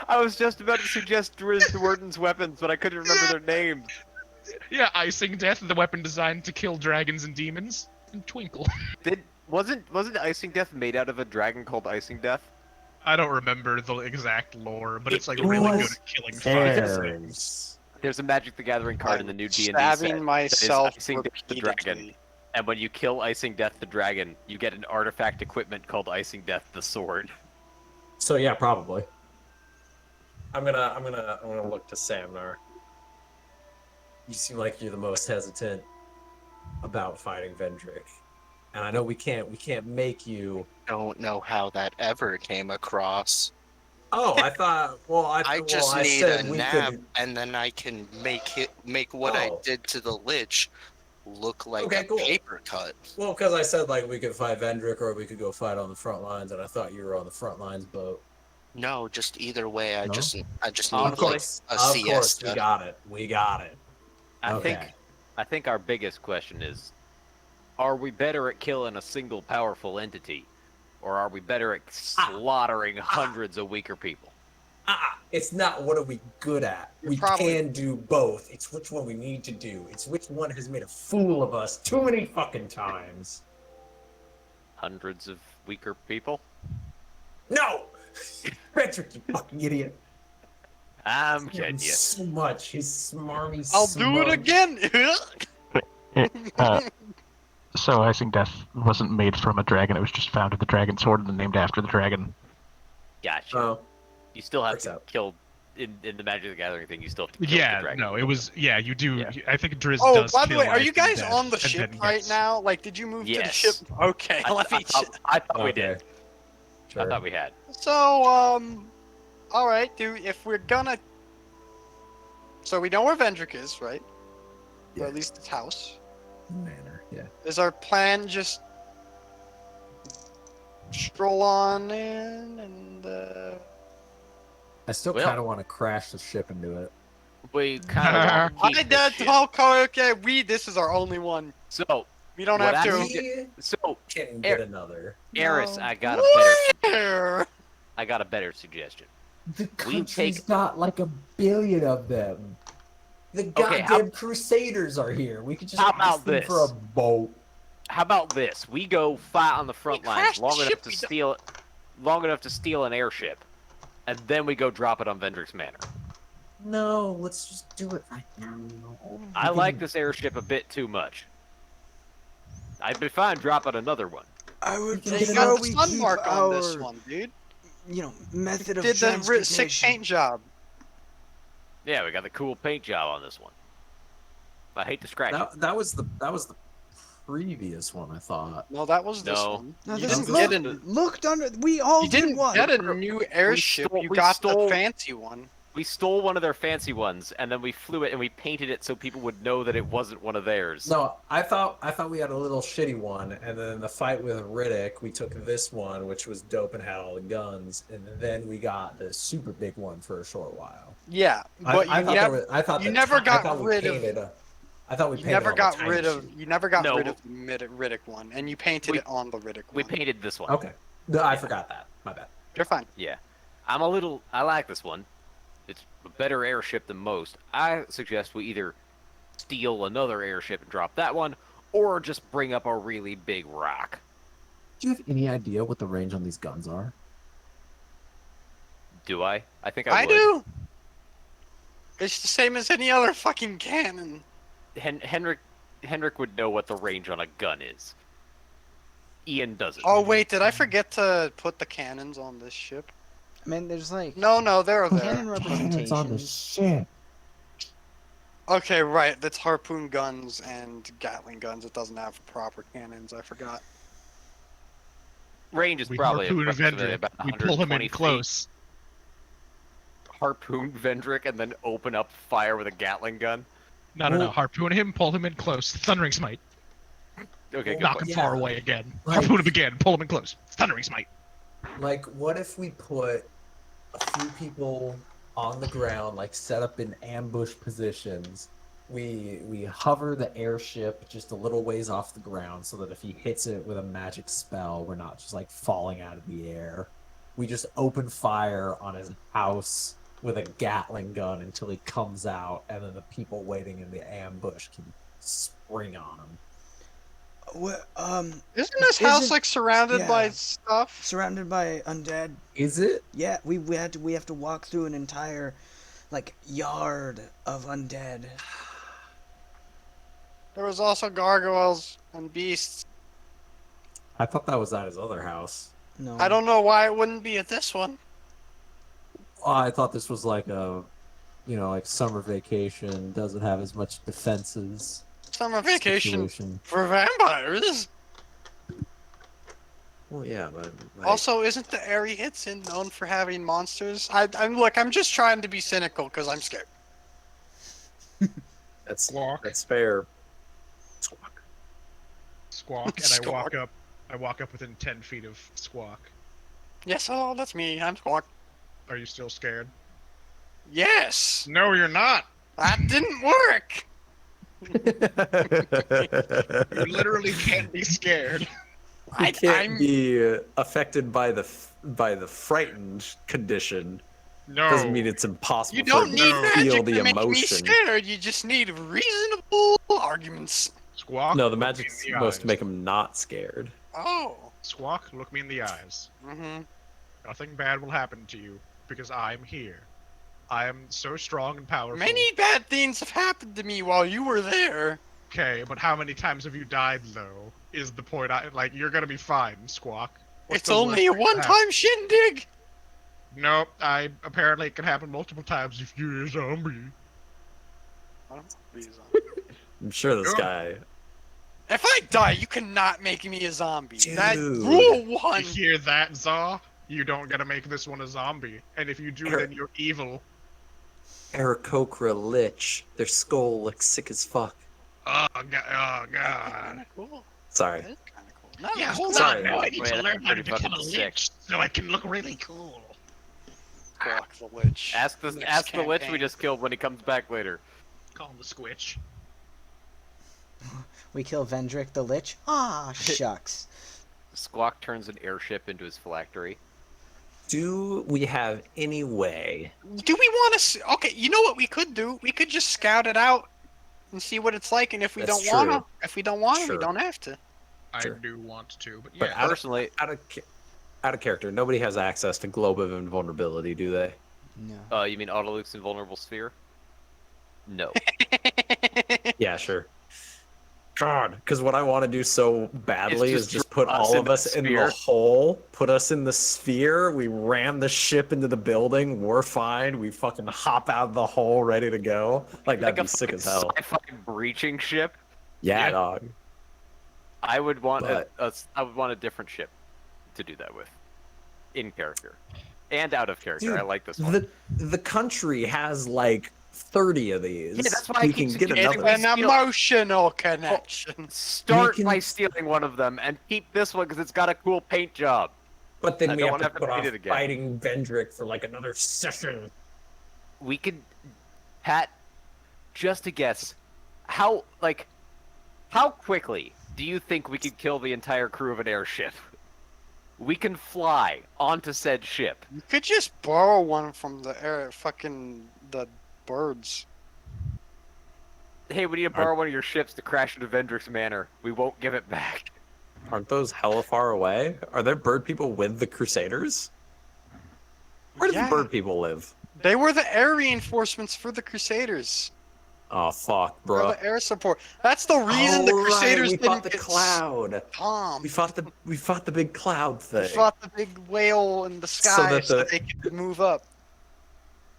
I was just about to suggest Dwarden's weapons, but I couldn't remember their names. Yeah, Icing Death, the weapon designed to kill dragons and demons, and Twinkle. Wasn't Icing Death made out of a dragon called Icing Death? I don't remember the exact lore, but it's like It really good was at killing fire. Heirs. There's a Magic the Gathering card in the new D&D Stabbing set. myself Icing Death the Dragon. repeatedly. And when you kill Icing Death the Dragon, you get an artifact equipment called Icing Death the Sword. So yeah, probably. I'm gonna look to Samnar. You seem like you're the most hesitant about fighting Vendrick, and I know we can't make you. Don't know how that ever came across. Oh, I thought. Well, I just I need said a we nap, could. and then I can make what I Oh. did to the Lich look like Okay, a cool. paper cut. Well, because I said like we could fight Vendrick or we could go fight on the front lines, and I thought you were on the front lines, but No, just either way. I No? just Of need like course, a of course, siesta. we got it. We got it. Okay. I think our biggest question is, are we better at killing a single powerful entity, or are we better at slaughtering hundreds of weaker people? It's not what are we good at. We can do both. It's which one we need to do. It's which one has made a fool of us too many fucking times. Hundreds of weaker people? No! Patrick, you fucking idiot. I'm I kidding him you. so much. He's smarmy. I'll do it again. So Icing Death wasn't made from a dragon, it was just found in the dragon sword and then named after the dragon. Gotcha. Oh, You still have works to out. kill in the Magic the Gathering thing, you still have to kill the Yeah, dragon. no, it was. Yeah, you do. Yeah. I think Driz Oh, does. by the kill way, are life you and guys death, on the and ship then right gets- now? Like, did you move to the ship? Yes. Okay, let me. I thought we Okay. did. Sure. I thought we had. So, all right, dude. If we're gonna, so we know where Vendrick is, right? Or Yeah. at least his house. Manor. Yeah. Is our plan just stroll on in and? I still Well- kind of want to crash the ship into it. We kind of want to I keep did. this ship. Okay. This is our only one. So, We don't What have I to. think- so Can get another. Eris, No. I got a better. Where? I got a better suggestion. The country's got like 1 billion of them. The Okay, how- Crusaders are here. We could just How ask about them for a this? boat. How about this? We go fight on the front lines crashed the long enough ship, to we don't- steal, long enough to steal an airship, and then we go drop it on Vendrick's Manor. No, let's just do it right now. I like this airship a bit too much. I'd be fine dropping another one. I would They They prefer got the we sun keep mark on this our, one, dude. method of Did the sick transportation. paint job. Yeah, we got the cool paint job on this one. I hate to scratch it. That was the previous one, I thought. No, that was this No. one. No, You this didn't look, get a, looked under. We all you did didn't one. get a new airship. stole- You we got stole- the fancy one. We stole one of their fancy ones, and then we flew it and we painted it so people would know that it wasn't one of theirs. No, I thought we had a little shitty one, and then the fight with Riddick, we took this one, which was dope and had all the guns, and then we got the super big one for a short while. Yeah, but I you thought never, there was, I thought you the never ti- got I thought we rid of- painted, I thought we you painted never on the got tiny rid of. sheet. You never got No. rid of the Riddick one, and you painted We- it on the Riddick We one. painted this one. Okay, no, I forgot that. My bad. You're fine. Yeah. I like this one. It's a better airship than most. I suggest we either steal another airship and drop that one, or just bring up a really big rock. Do you have any idea what the range on these guns are? Do I? I think I I would. do. It's the same as any other fucking cannon. Henrik would know what the range on a gun is. Ian doesn't. Oh wait, did I forget to put the cannons on this ship? I mean, there's like No, they're there. cannon representations. ship. Okay, right. That's harpoon guns and Gatling guns. It doesn't have proper cannons. I forgot. Range is We probably harpoon approximately Vendrick. about We pull him 120 in feet. close. Harpoon Vendrick and then open up fire with a Gatling gun. No. Harpoon him, pull him in close. Thundering smite. Okay, good Knock point. him far away again. Like- Harpoon him again, pull him in close. Thundering smite. Like, what if we put a few people on the ground, like set up in ambush positions? We hover the airship just a little ways off the ground so that if he hits it with a magic spell, we're not just like falling out of the air. We just open fire on his house with a Gatling gun until he comes out, and then the people waiting in the ambush can spring on him. Isn't this house Isn't- like surrounded yeah. by stuff? Surrounded by undead. Is it? Yeah, we have to walk through an entire like yard of undead. There was also gargoyles and beasts. I thought that was at his other house. No. I don't know why it wouldn't be at this one. Oh, I thought this was like a, like summer vacation. Doesn't have as much defenses. Summer vacation Situation. for vampires. Well, yeah, but like, Also, isn't the area it's in known for having monsters? I'm just trying to be cynical because I'm scared. that's Squawk. that's fair. Squawk, and Squawk. I walk up within 10 feet of Squawk. Yes, oh, that's me. I'm Squawk. Are you still scared? Yes, No, you're not. that didn't work. You literally can't be scared. You can't I'm be affected by the frightened condition. No. Doesn't mean it's impossible You don't for need you to feel magic the to make me emotion. scared. You just need reasonable arguments. Squawk. No, the look me magic's in the supposed to eyes. make him not scared. Oh. Squawk, look me in the eyes. Mm-hmm. Nothing bad will happen to you because I'm here. I am so strong and powerful. Many bad things have happened to me while you were there. Okay, but how many times have you died though? Is the point? You're gonna be fine, Squawk. What's It's the only a worst that can happen? one-time shindig. Nope. Apparently it can happen multiple times if you're a zombie. I don't want to be a zombie. I'm sure this Sure. guy. If I die, you cannot make me a zombie. That Dude. rule You one. hear that, Zaw? You don't gotta make this one a zombie. And if you do, then you're evil. Aarakocra Lich. Their skull looks sick as fuck. Oh god. Oh god. Kind of cool. Sorry. That is kind of cool. No, Yeah, that's hold cool. Sorry. on. Now I need Wait, to that's learn how to pretty become a fucking sick. lich so I can look really cool. Squawk the Lich. Ask the Next lich we campaign. just killed when he comes back later. Call him the Squitch. We kill Vendrick the Lich. Ah, shucks. Squawk turns an airship into his phylactery. Do we have any way? Do we want to? Okay, you know what we could do? We could just scout it out and see what it's like. And if we That's don't want to, true. if we don't want to, Sure. we don't have to. I Sure. do want to, but But yeah. out of, Personally, out of out of character, nobody has access to Globe of Invulnerability, do they? No. you mean Autoluke's invulnerable sphere? No. Yeah, sure. God, because what I want to do so badly just is just put drop us all of into us the in the sphere. hole, put us in the sphere, we ram the ship into the building, we're fine, we fucking hop out of the hole ready to go. Like, that'd be sick as hell. Sci-fi breaching ship. Yeah, Yeah. dog. I would want But- I would want a different ship to do that with, in character, and out of character. Dude, I like this one. The country has like 30 of these. Yeah, that's why I we keep can get suggesting another. An emotional connection. Start we can- by stealing one of them and keep this one because it's got a cool paint job. But then I we don't have to wanna have to put beat off it again. fighting Vendrick for like another session. We could, Pat, just a guess, how quickly do you think we could kill the entire crew of an airship? We can fly onto said ship. You could just borrow one from the the birds. Hey, we need to borrow one of your ships to crash into Vendrick's Manor. We won't give it back. Aren't those hella far away? Are there bird people with the Crusaders? Where do Yeah. the bird people live? They were the air reinforcements for the Crusaders. Oh fuck, Or bro. the air support. That's the reason the Oh, right, Crusaders we didn't fought the get cloud. bombed. We fought the big cloud thing. They fought the big whale in the sky that so the- they could move up.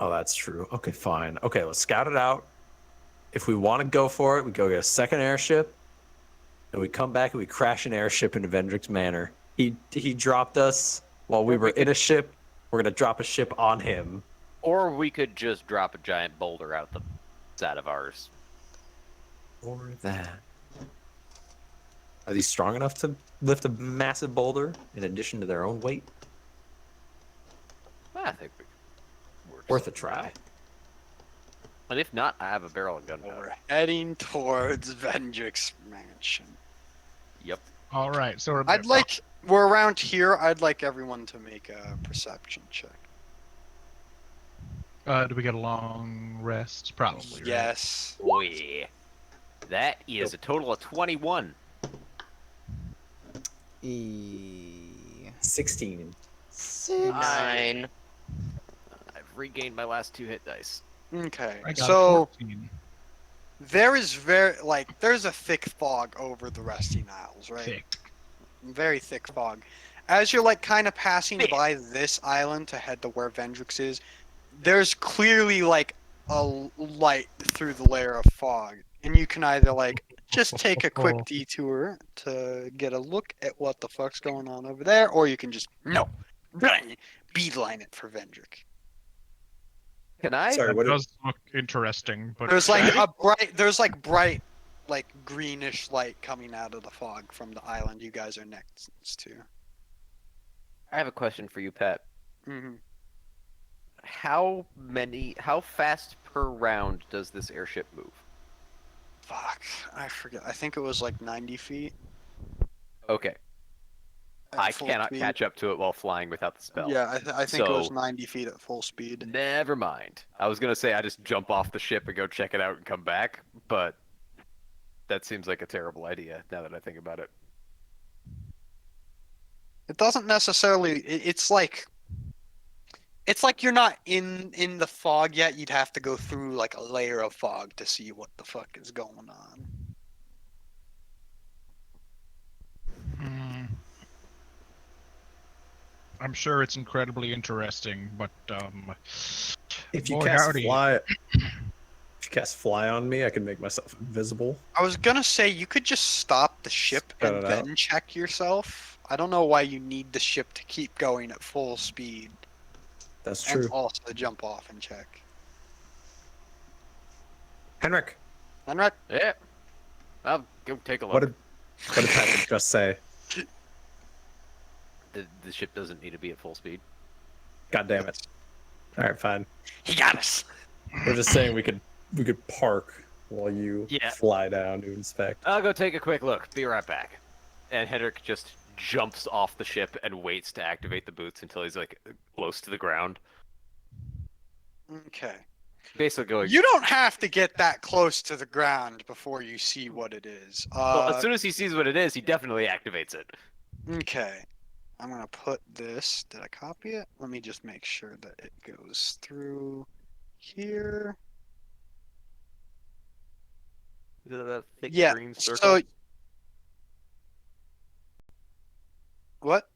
Oh, that's true. Okay, fine. Okay, let's scout it out. If we want to go for it, we go get a second airship, and we come back and we crash an airship into Vendrick's Manor. He dropped us while we were in a ship. We're gonna drop a ship on him. Or we could just drop a giant boulder out the side of ours. Or that. Are these strong enough to lift a massive boulder in addition to their own weight? I think we're Worth a try. And if not, I have a barrel of We're gunpowder. heading towards Vendrick's mansion. Yep. All right, so We're around here. I'd like everyone to make a perception check. do we get a long rest? Probably. Right? Yes. Oh yeah. That is a total of 21. 16. 9. I've regained my last 2 hit dice. Okay. I got So 14. there's a thick fog over the Rusty Isles, right? Thick. Very thick fog. As you're like kind of passing Thick. by this island to head to where Vendrix is, there's clearly like a light through the layer of fog, and you can either like just take a quick detour to get a look at what the fuck's going on over there, or you can just beeline it for Vendrick. Can I? Sorry, That what does look interesting, but There's like bright, like greenish light coming out of the fog from the island you guys are next to. I have a question for you, Pat. hmm How fast per round does this airship move? Fuck, I forget. I think it was like 90 feet. Okay. at I full cannot speed. catch up to it while flying without the spell. Yeah, I think it was So- 90 feet at full speed. Never mind. I was gonna say I just jump off the ship and go check it out and come back, but that seems like a terrible idea now that I think about it. It doesn't necessarily. It's like you're not in the fog yet. You'd have to go through like a layer of fog to see what the fuck is going on. I'm sure it's incredibly interesting, but If you boy, cast howdy. fly, if you cast fly on me, I can make myself invisible. I was gonna say you could just stop the ship Cut and it then out. check yourself. I don't know why you need the ship to keep going at full speed That's and true. also jump off and check. Henrik, Henrik, Yeah. I'll go take a look. what did Patrick just say? The ship doesn't need to be at full speed. God damn it. All right, fine. he got us. We're just saying we could park while you Yeah. fly down to inspect. I'll go take a quick look. Be right back. And Henrik just jumps off the ship and waits to activate the boots until he's like close to the ground. Okay. Basically going. You don't have to get that close to the ground before you see what it is. Well, as soon as he sees what it is, he definitely activates it. Okay. I'm gonna put this. Did I copy it? Let me just make sure that it goes through here. Is it that thick Yeah. green circle? So what?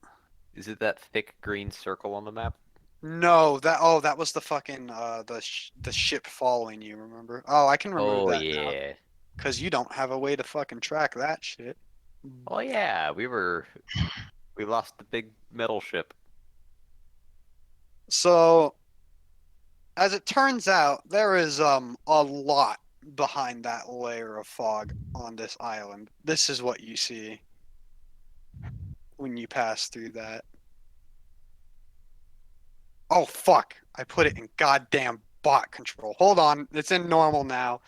Is it that thick green circle on the map? No, that was the fucking the ship following you. Remember? Oh, I can remove Oh that yeah. because you don't have a way to fucking track that shit. Oh yeah. We lost the big metal ship. So, as it turns out, there is a lot behind that layer of fog on this island. This is what you see when you pass through that. Oh fuck! I put it in goddamn bot control. Hold on, it's in normal now.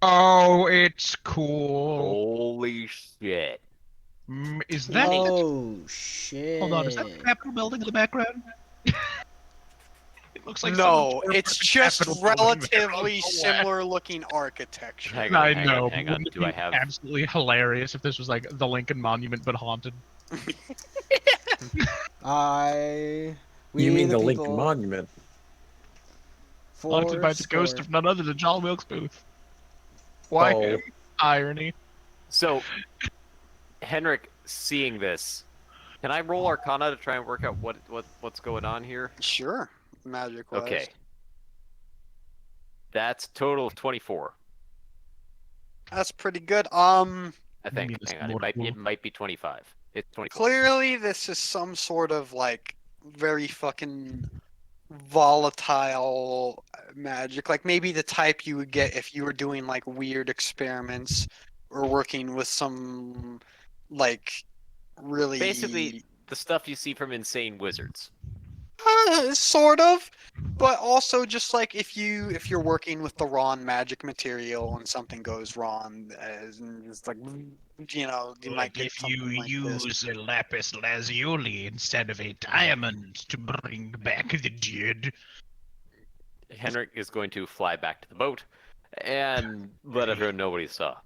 Oh, it's cool. Holy shit. Is that? Oh shit! Hold on, is that the Capitol building in the background? It looks like No, someone tore it's apart the just Capitol building there. relatively Oh, similar looking architecture. Hang on, I hang know. on, hang on. Wouldn't it Do I be have? absolutely hilarious if this was like the Lincoln Monument but haunted? You mean the Lincoln people, Monument? Haunted by the ghost score. of none other than John Wilkes Booth. Why Oh. him? Irony. So, Henrik, seeing this, can I roll Arcana to try and work out what's going on here? Sure, magic wise. Okay. That's a total of 24. That's pretty good. I Maybe think. it's Hang on, more it might be 25. It's 24. Clearly, this is some sort of like very fucking volatile magic. Like maybe the type you would get if you were doing like weird experiments or working with some like really Basically, the stuff you see from insane wizards. sort of, but also just like if you're working with the wrong magic material and something goes wrong, it's like you might get something like this. a lapis lazuli instead of a diamond to bring back the dead. Henrik is going to fly back to the boat and let everyone know what he saw.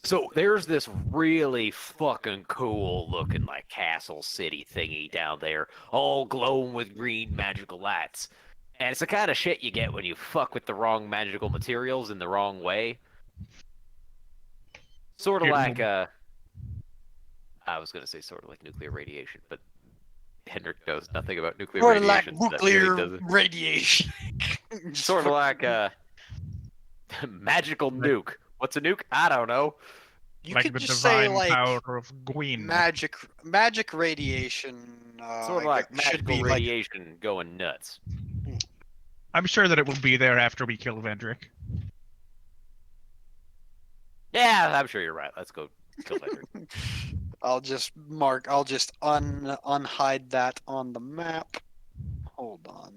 So there's this really fucking cool looking like castle city thingy down there, all glowing with green magical lights. And it's the kind of shit you get when you fuck with the wrong magical materials in the wrong way. Sort of like I was gonna say sort of like nuclear radiation, but Henrik knows nothing about nuclear Sort of like radiation. So that really nuclear doesn't. radiation. Sort of like magical nuke. What's a nuke? I don't know. You like could the just divine say like power of Gwyn. magic radiation. Sort of I like guess should magical be like radiation going nuts. I'm sure that it will be there after we kill Vendrick. Yeah, I'm sure you're right. Let's go kill Vendrick. I'll just unhide that on the map. Hold on.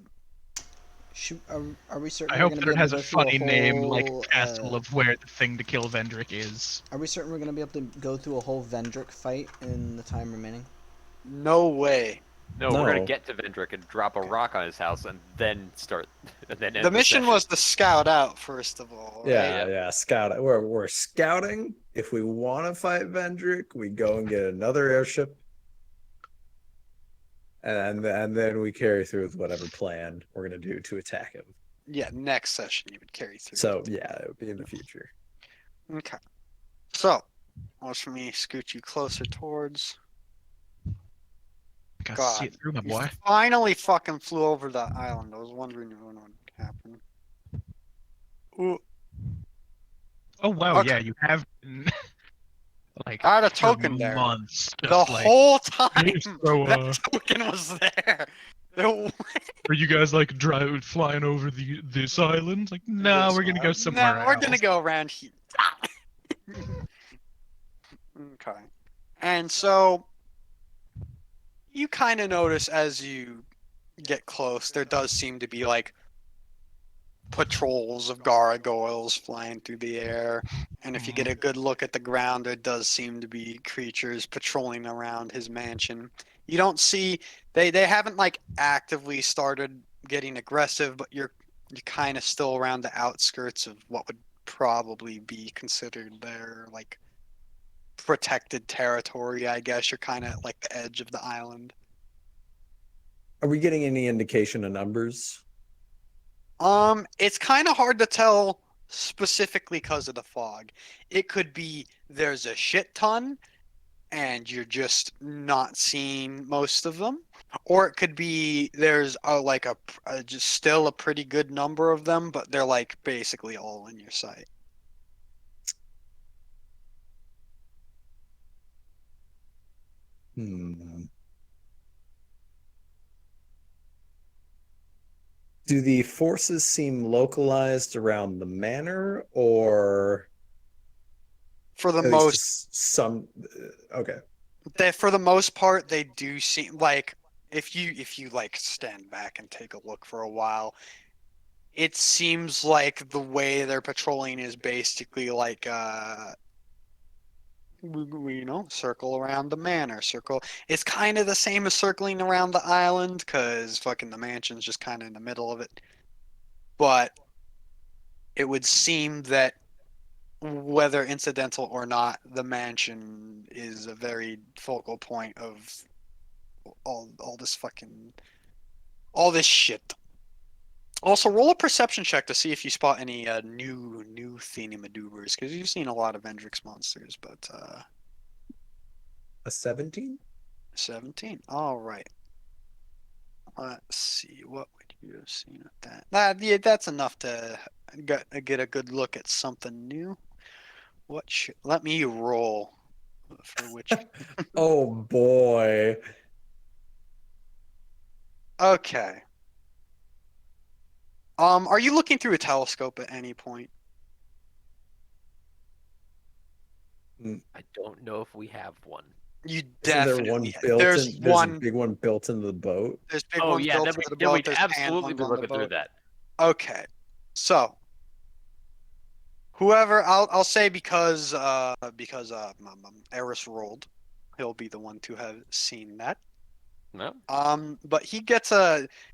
Are we certain? I we're hope gonna that be it able has to a go through funny name like whole, Castle of where the thing to kill Vendrick is. Are we certain we're gonna be able to go through a whole Vendrick fight in the time remaining? No way. No, we're gonna No. get to Vendrick and drop a rock on his house and then start. And then end The mission session. was to scout out first of all. Right? Yeah, scout. We're scouting. If we want to fight Vendrick, we go and get another airship, and then we carry through with whatever plan we're gonna do to attack him. Yeah, next session you would carry through. So yeah, it would be in the future. Okay. So, watch for me scoot you closer towards. gotta God. see it through, my You boy. finally fucking flew over the island. I was wondering when it would happen. Ooh, Oh wow, Okay. yeah, you have been, like I had a for token there. months, the just like. whole time So, that token was there. There- are you guys like flying over this island? Like, no, this we're gonna go one. somewhere No, else. we're gonna go around here. Okay. And so you kind of notice as you get close, there does seem to be like patrols of gargoyles flying through the air. And if you get a good look at the ground, there does seem to be creatures patrolling around his mansion. You don't see they haven't like actively started getting aggressive, but you're kind of still around the outskirts of what would probably be considered their like protected territory, I guess. You're kind of at like the edge of the island. Are we getting any indication of numbers? It's kind of hard to tell specifically because of the fog. It could be there's a shit ton and you're just not seeing most of them, or it could be there's just still a pretty good number of them, but they're like basically all in your sight. Hmm. Do the forces seem localized around the manor, or For the at least most, some? Okay. for the most part, they do seem like if you like stand back and take a look for a while, it seems like the way they're patrolling is basically like circle around the manor, circle. It's kind of the same as circling around the island because fucking the mansion's just kind of in the middle of it. But it would seem that whether incidental or not, the mansion is a very focal point of all this fucking all this shit. Also, roll a perception check to see if you spot any new thingamadoobers, because you've seen a lot of Vendrix monsters, but A 17? 17. All right. Let's see. What would you have seen at that? Yeah, that's enough to get a good look at something new. What should let me roll for which? Oh boy. Okay. Are you looking through a telescope at any point? I don't know if we have one. You Isn't there one definitely. built There's in? There's a one. big one built into the boat. There's big Oh ones yeah, built then, into the then boat. we'd There's absolutely pan be ones on the looking through boat. that. Okay, so whoever I'll say because Eris rolled, he'll be the one to have seen that. No. But he gets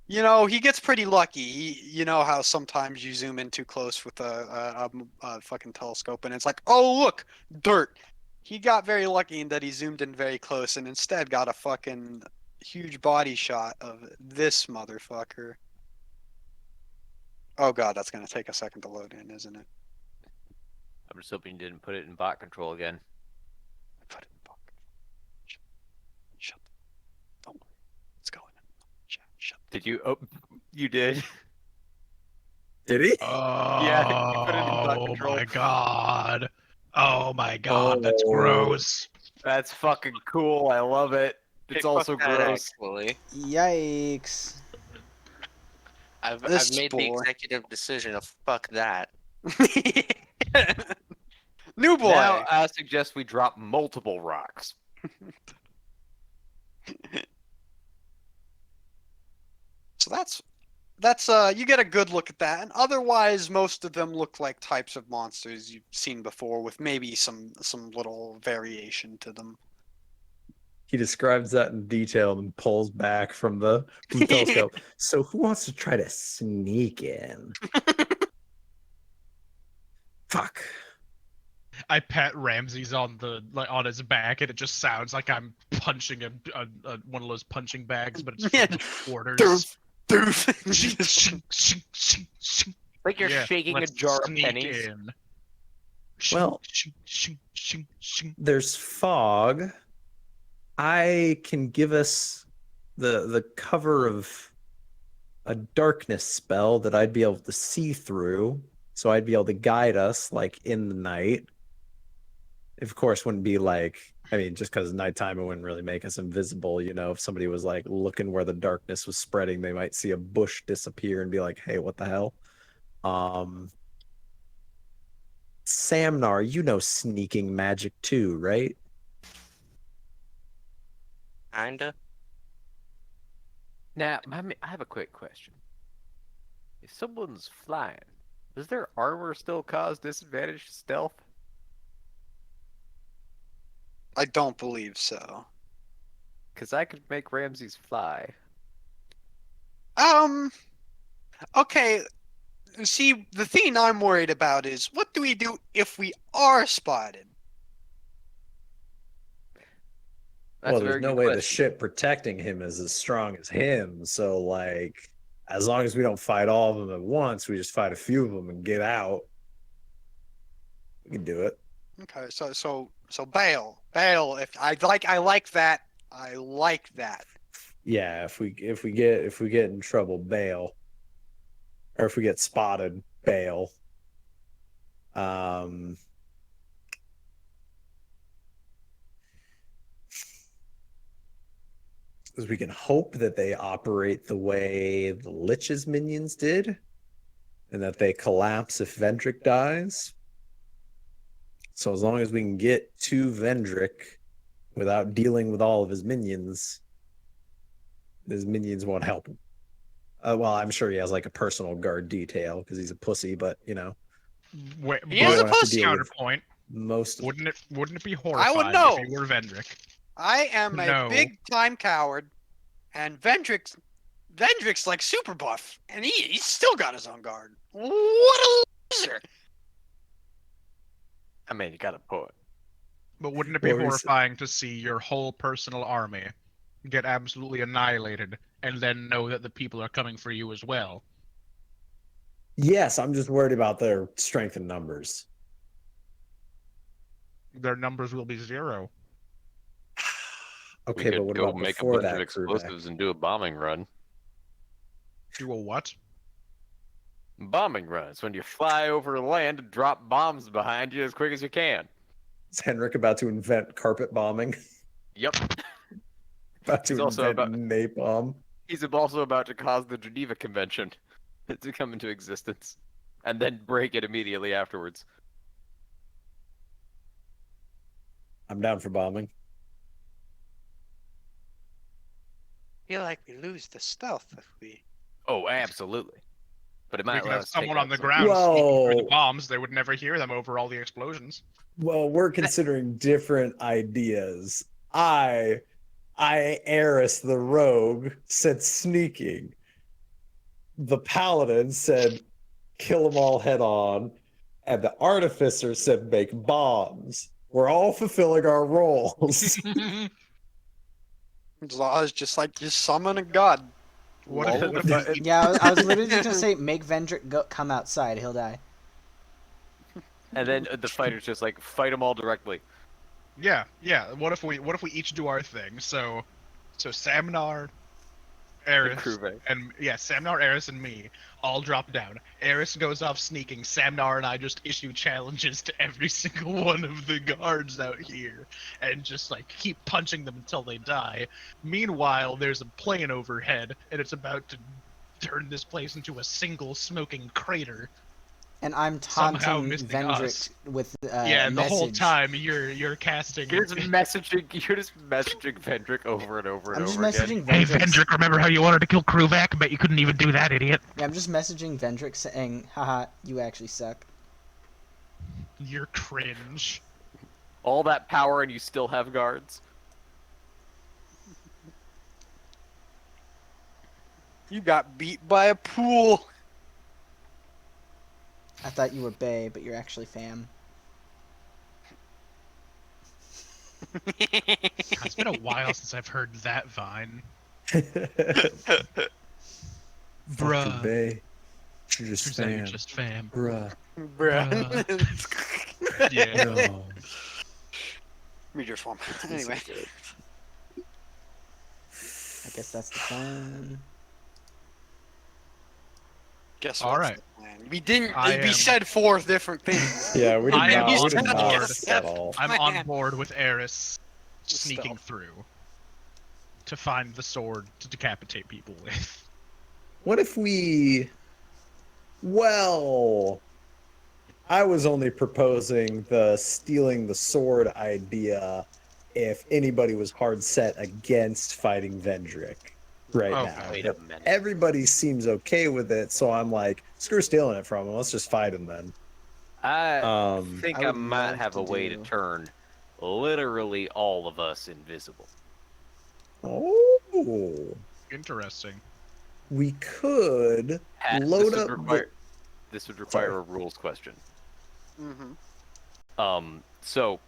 he gets pretty lucky. You know how sometimes you zoom in too close with a fucking telescope and it's like, oh look, dirt. He got very lucky in that he zoomed in very close and instead got a fucking huge body shot of this motherfucker. Oh god, that's gonna take a second to load in, isn't it? I'm just hoping you didn't put it in bot control again. I put it in pocket. Shut. Don't worry. It's going in. Shut. Did you? Oh, you did. Did he? Yeah, you put it in bot Oh control. my god. Oh my god, that's Oh. gross. That's fucking cool. I love it. It's Hey, also fuck that, gross. Actually, Yikes. I've This made the boy. executive decision of fuck that. New boy. Now I suggest we drop multiple rocks. So that's you get a good look at that, and otherwise most of them look like types of monsters you've seen before, with maybe some little variation to them. He describes that in detail and pulls back from the telescope. So who wants to try to sneak in? Fuck. I pat Ramses on on his back, and it just sounds like I'm punching one of those punching bags, but it's Yeah. filled with quarters. Doof, Shink, doof. shink, shink, shink, shink. Like you're Yeah, shaking a let's jar of sneak pennies. in. Well- Shink, shink, shink, shink. There's fog. I can give us the cover of a darkness spell that I'd be able to see through, so I'd be able to guide us like in the night. Of course, wouldn't be like, I mean, just because nighttime, it wouldn't really make us invisible. You know, if somebody was like looking where the darkness was spreading, they might see a bush disappear and be like, "Hey, what the hell?" Um, Samnar, you know sneaking magic too, right? Kinda. Now, I have a quick question. If someone's flying, does their armor still cause disadvantage to stealth? I don't believe so. Because I could make Ramses fly. Okay. See, the thing I'm worried about is what do we do if we are spotted? That's Well, a there's very no good way the question. ship protecting him is as strong as him. So, like, as long as we don't fight all of them at once, we just fight a few of them and get out. We can do it. Okay, so bail. If I like that. I like that. Yeah, if we get in trouble, bail. Or if we get spotted, bail. Um, because we can hope that they operate the way the Lich's minions did, and that they collapse if Vendrick dies. So as long as we can get to Vendrick without dealing with all of his minions won't help him. Well, I'm sure he has like a personal guard detail because he's a pussy, but you know, He is a won't have to pussy. deal with Counterpoint. most of Wouldn't it be I horrifying would know. if you were Vendrick? I am a No. big time coward, and Vendrick's like super buff, and he's still got his own guard. What a loser! I mean, you got a point. But wouldn't it be Well, he's- horrifying to see your whole personal army get absolutely annihilated and then know that the people are coming for you as well? Yes, I'm just worried about their strength in numbers. Their numbers will be 0. Okay, we but could what go about make a before bunch that, of Kruvak? explosives and do a bombing run. Do a what? Bombing runs when you fly over land and drop bombs behind you as quick as you can. Is Henrik about to invent carpet bombing? Yep. About to He's also invent about- napalm? He's also about to cause the Geneva Convention to come into existence, and then break it immediately afterwards. I'm down for bombing. feel like we lose the stealth if we. Oh, absolutely. But it might We could allow have us to take someone out on the some- ground sneaking through the Whoa. bombs. They would never hear them over all the explosions. Well, we're considering different ideas. Eris the rogue said sneaking. The paladin said kill them all head on, and the artificer said make bombs. We're all fulfilling our roles. It's just like you summon a god. What Lol. if we each- Yeah, I was literally just gonna say, make Vendrick come outside. He'll die. And then the fighters just like fight them all directly. Yeah. What if we each do our thing? So Samnar, Eris, Kruvak. and Samnar, Eris, and me all drop down. Eris goes off sneaking. Samnar and I just issue challenges to every single one of the guards out here, and just like keep punching them until they die. Meanwhile, there's a plane overhead, and it's about to turn this place into a single smoking crater. And I'm Somehow taunting missing Vendrick us. with And the whole message. time you're casting. You're just messaging Vendrick over and over and I'm just over again. messaging Hey, Vendrick. Vendrick, remember how you wanted to kill Kruvak, but you couldn't even do that, idiot? Yeah, I'm just messaging Vendrick saying, haha, you actually suck. You're cringe. All that power and you still have guards. You got beat by a pool. I thought you were bae, but you're actually fam. It's been a while since I've heard that vine. Fucking Bruh. Bay. You're just Turns out you're fam. just fam. Bruh. Bruh. Yeah. No. Read your form. Anyway. I guess that's the plan. Guess All what's right. the plan? We didn't. I We am- said 4 different things. Yeah, we did I am not. We on did not board. guess that all. I'm Man. on board with Eris sneaking Stealth. through to find the sword to decapitate people with. What if we? Well, I was only proposing the stealing the sword idea if anybody was hard set against fighting Vendrick right Okay. now. Wait But a minute. everybody seems okay with it, so I'm like, screw stealing it from him. Let's just fight him then. I think I I would might love have to a way to do- turn literally all of us invisible. Oh, Interesting. we could Pat, load this up. would require, this would require Sorry. a rules question. Mm-hmm. So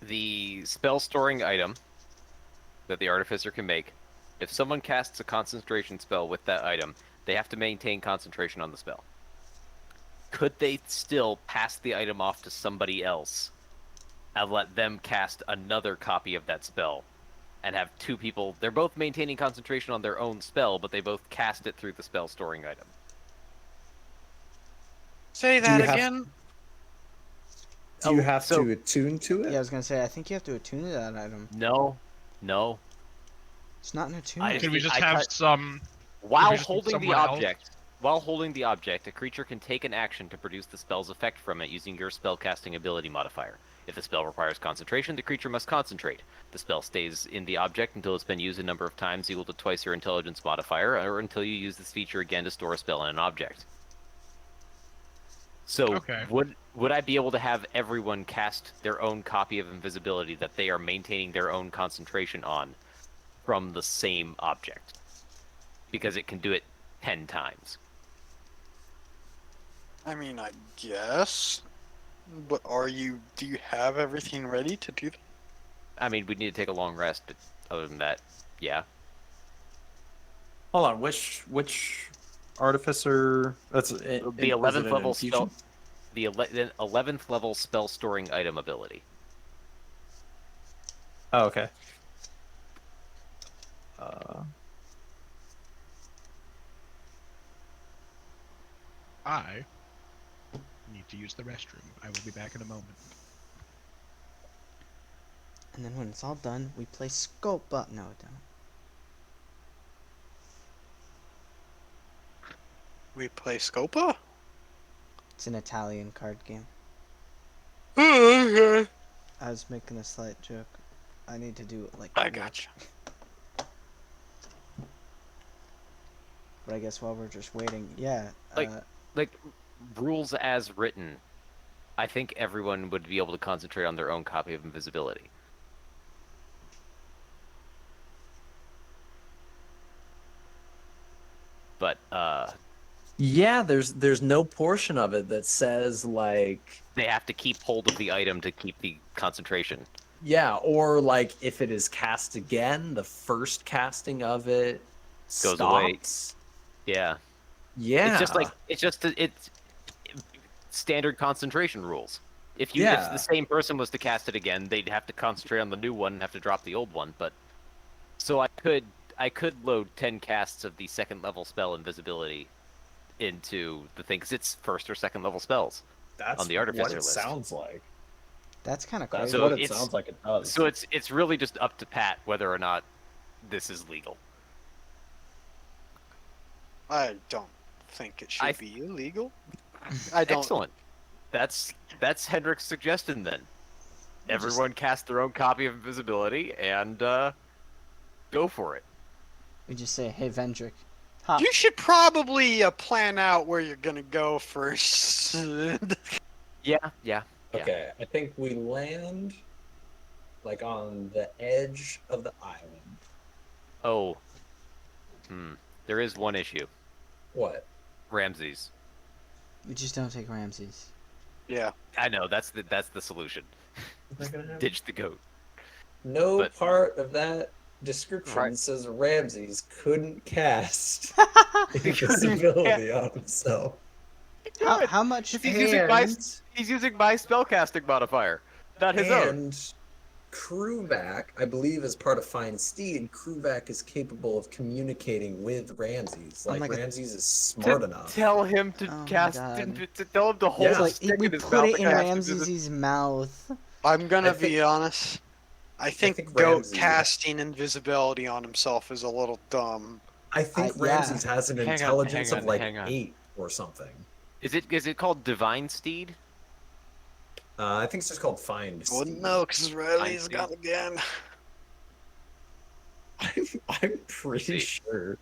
the spell storing item that the artificer can make, if someone casts a concentration spell with that item, they have to maintain concentration on the spell. Could they still pass the item off to somebody else and let them cast another copy of that spell and have 2 people, they're both maintaining concentration on their own spell, but they both cast it through the spell storing item? Say Do you that have- again. Do you have so- to attune to it? Yeah, I was gonna say, I think you have to attune to that item. No. It's not an I attunement. Could we think just I have cut- some? While we just need holding the someone else? object, a creature can take an action to produce the spell's effect from it using your spellcasting ability modifier. If the spell requires concentration, the creature must concentrate. The spell stays in the object until it's been used a number of times equal to twice your intelligence modifier, or until you use this feature again to store a spell in an object. So, Okay. would I be able to have everyone cast their own copy of invisibility that they are maintaining their own concentration on from the same object? Because it can do it 10 times. I mean, I guess. But do you have everything ready to do that? I mean, we'd need to take a long rest, but other than that, yeah. Hold on, which artificer? That's The 11th level spell, the 11th level spell storing item ability. Oh, okay. I need to use the restroom. I will be back in a moment. And then when it's all done, we play scope up. No, don't. We play Scopa? It's an Italian card game. Oh, okay. I was making a slight joke. I need to do it like. I gotcha. But I guess while we're just waiting, yeah. Like, rules as written, I think everyone would be able to concentrate on their own copy of invisibility. But, Yeah, there's no portion of it that says like they have to keep hold of the item to keep the concentration. yeah, or like if it is cast again, the first casting of it Goes away. stops. Yeah. Yeah, It's standard concentration rules. If Yeah. the same person was to cast it again, they'd have to concentrate on the new one and have to drop the old one. But so I could load 10 casts of the 2nd level spell invisibility into the thing because it's 1st or 2nd level spells. That's on the artificer what it list. sounds like. That's kind of That's crazy. So what it it's- sounds like it does. So it's really just up to Pat whether or not this is legal. I don't think it should I- be illegal. I don't. Excellent. That's Hendrick's suggestion then. Everyone cast their own copy of invisibility and go for it. We just say, "Hey, Vendrick." Huh. You should probably plan out where you're gonna go first. Yeah. Okay, I think we land like on the edge of the island. Oh. There is one issue. What? Ramses. We just don't take Ramses. Yeah. I know that's the solution. Is that gonna happen? Ditch the goat. No But- part of that description Right. says Ramses couldn't cast couldn't invisibility on himself. How much? He's using my spellcasting modifier, not his own. And Kruvak, I believe, is part of Fine Steed. Kruvak is capable of communicating with Ramses. Oh Like my God. Ramses is smart enough. Tell him to Oh my cast, God. to tell him to hold Yeah. a Like stick we in his put mouth it and in cast into the- Ramses' mouth. I'm gonna I think- be honest. I think think Goat Ramses- casting invisibility on himself is a little dumb. I think yeah. Ramses has an Hang on, intelligence hang of on, like hang on. 8 or something. Is it called Divine Steed? I think it's just called Find I wouldn't Steed. know because Riley's Steed. gone again. I'm pretty See. sure. And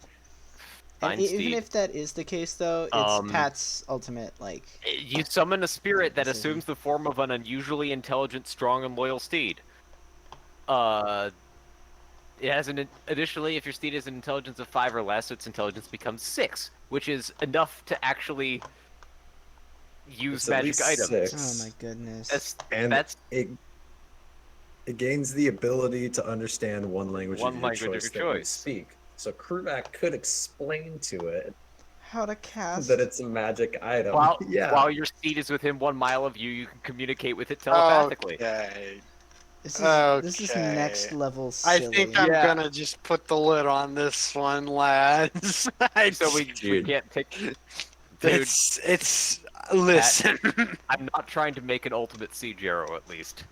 Fine even Steed. if that is the case, though, it's Um, Pat's ultimate, like... You summon a spirit that Decision. assumes the form of an unusually intelligent, strong, and loyal steed. It has additionally, if your steed has an intelligence of 5 or less, its intelligence becomes 6, which is enough to actually use It's at magic least items. 6. Oh my goodness. That's It gains the ability to understand one language One of your language of choice your that you choice. speak. So Kruvak could explain to it How to cast... that it's a magic item. while yeah. while your steed is within 1 mile of you, you can communicate with it telepathically. Okay. This is Okay. next level I silly. think I'm Yeah. gonna just put the lid on this one, lads. So we Dude. can't take. Dude, It's listen. I'm not trying to make an ultimate siege arrow, at least.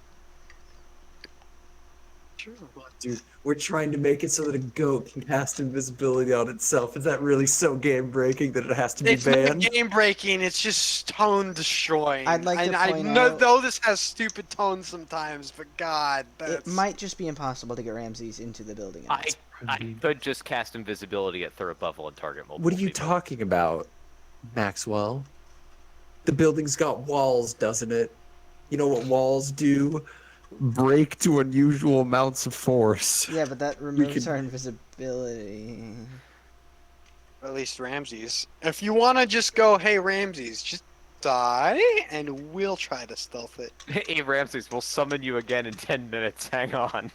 Dude, we're trying to make it so that a goat can cast invisibility on itself. Is that really so game breaking that it has to be It's not banned? game breaking. It's just tone destroying. I'd like to And I point know out- though this has stupid tones sometimes, but God, that's It might just be impossible to get Ramses into the building. I could just cast invisibility at 3rd level and target multiple What are you people. talking about, Maxwell? The building's got walls, doesn't it? You know what walls do? Break to unusual amounts of force. Yeah, but that removes could- our invisibility. at least Ramses. If you want to just go, hey Ramses, just die, and we'll try to stealth it. Hey Ramses, we'll summon you again in 10 minutes. Hang on.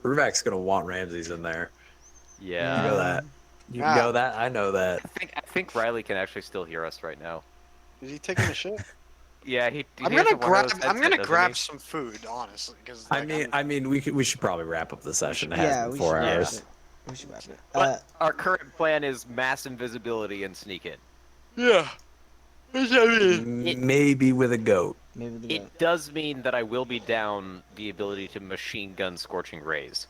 Ruvak's gonna want Ramses in there. Yeah. You know that. You Ah. know that? I know that. I think Riley can actually still hear us right now. Is he taking a shit? Yeah, he. I'm has gonna a wireless grab. I'm headset, gonna doesn't grab he? some food, honestly, because I mean, we should probably wrap up the session. It has Yeah, been we 4 should wrap hours. it. We should wrap it. But our current plan is mass invisibility and sneak in. yeah. Which I mean, Maybe with a goat. Maybe the It does mean that I will be down the ability to machine gun Scorching Rays.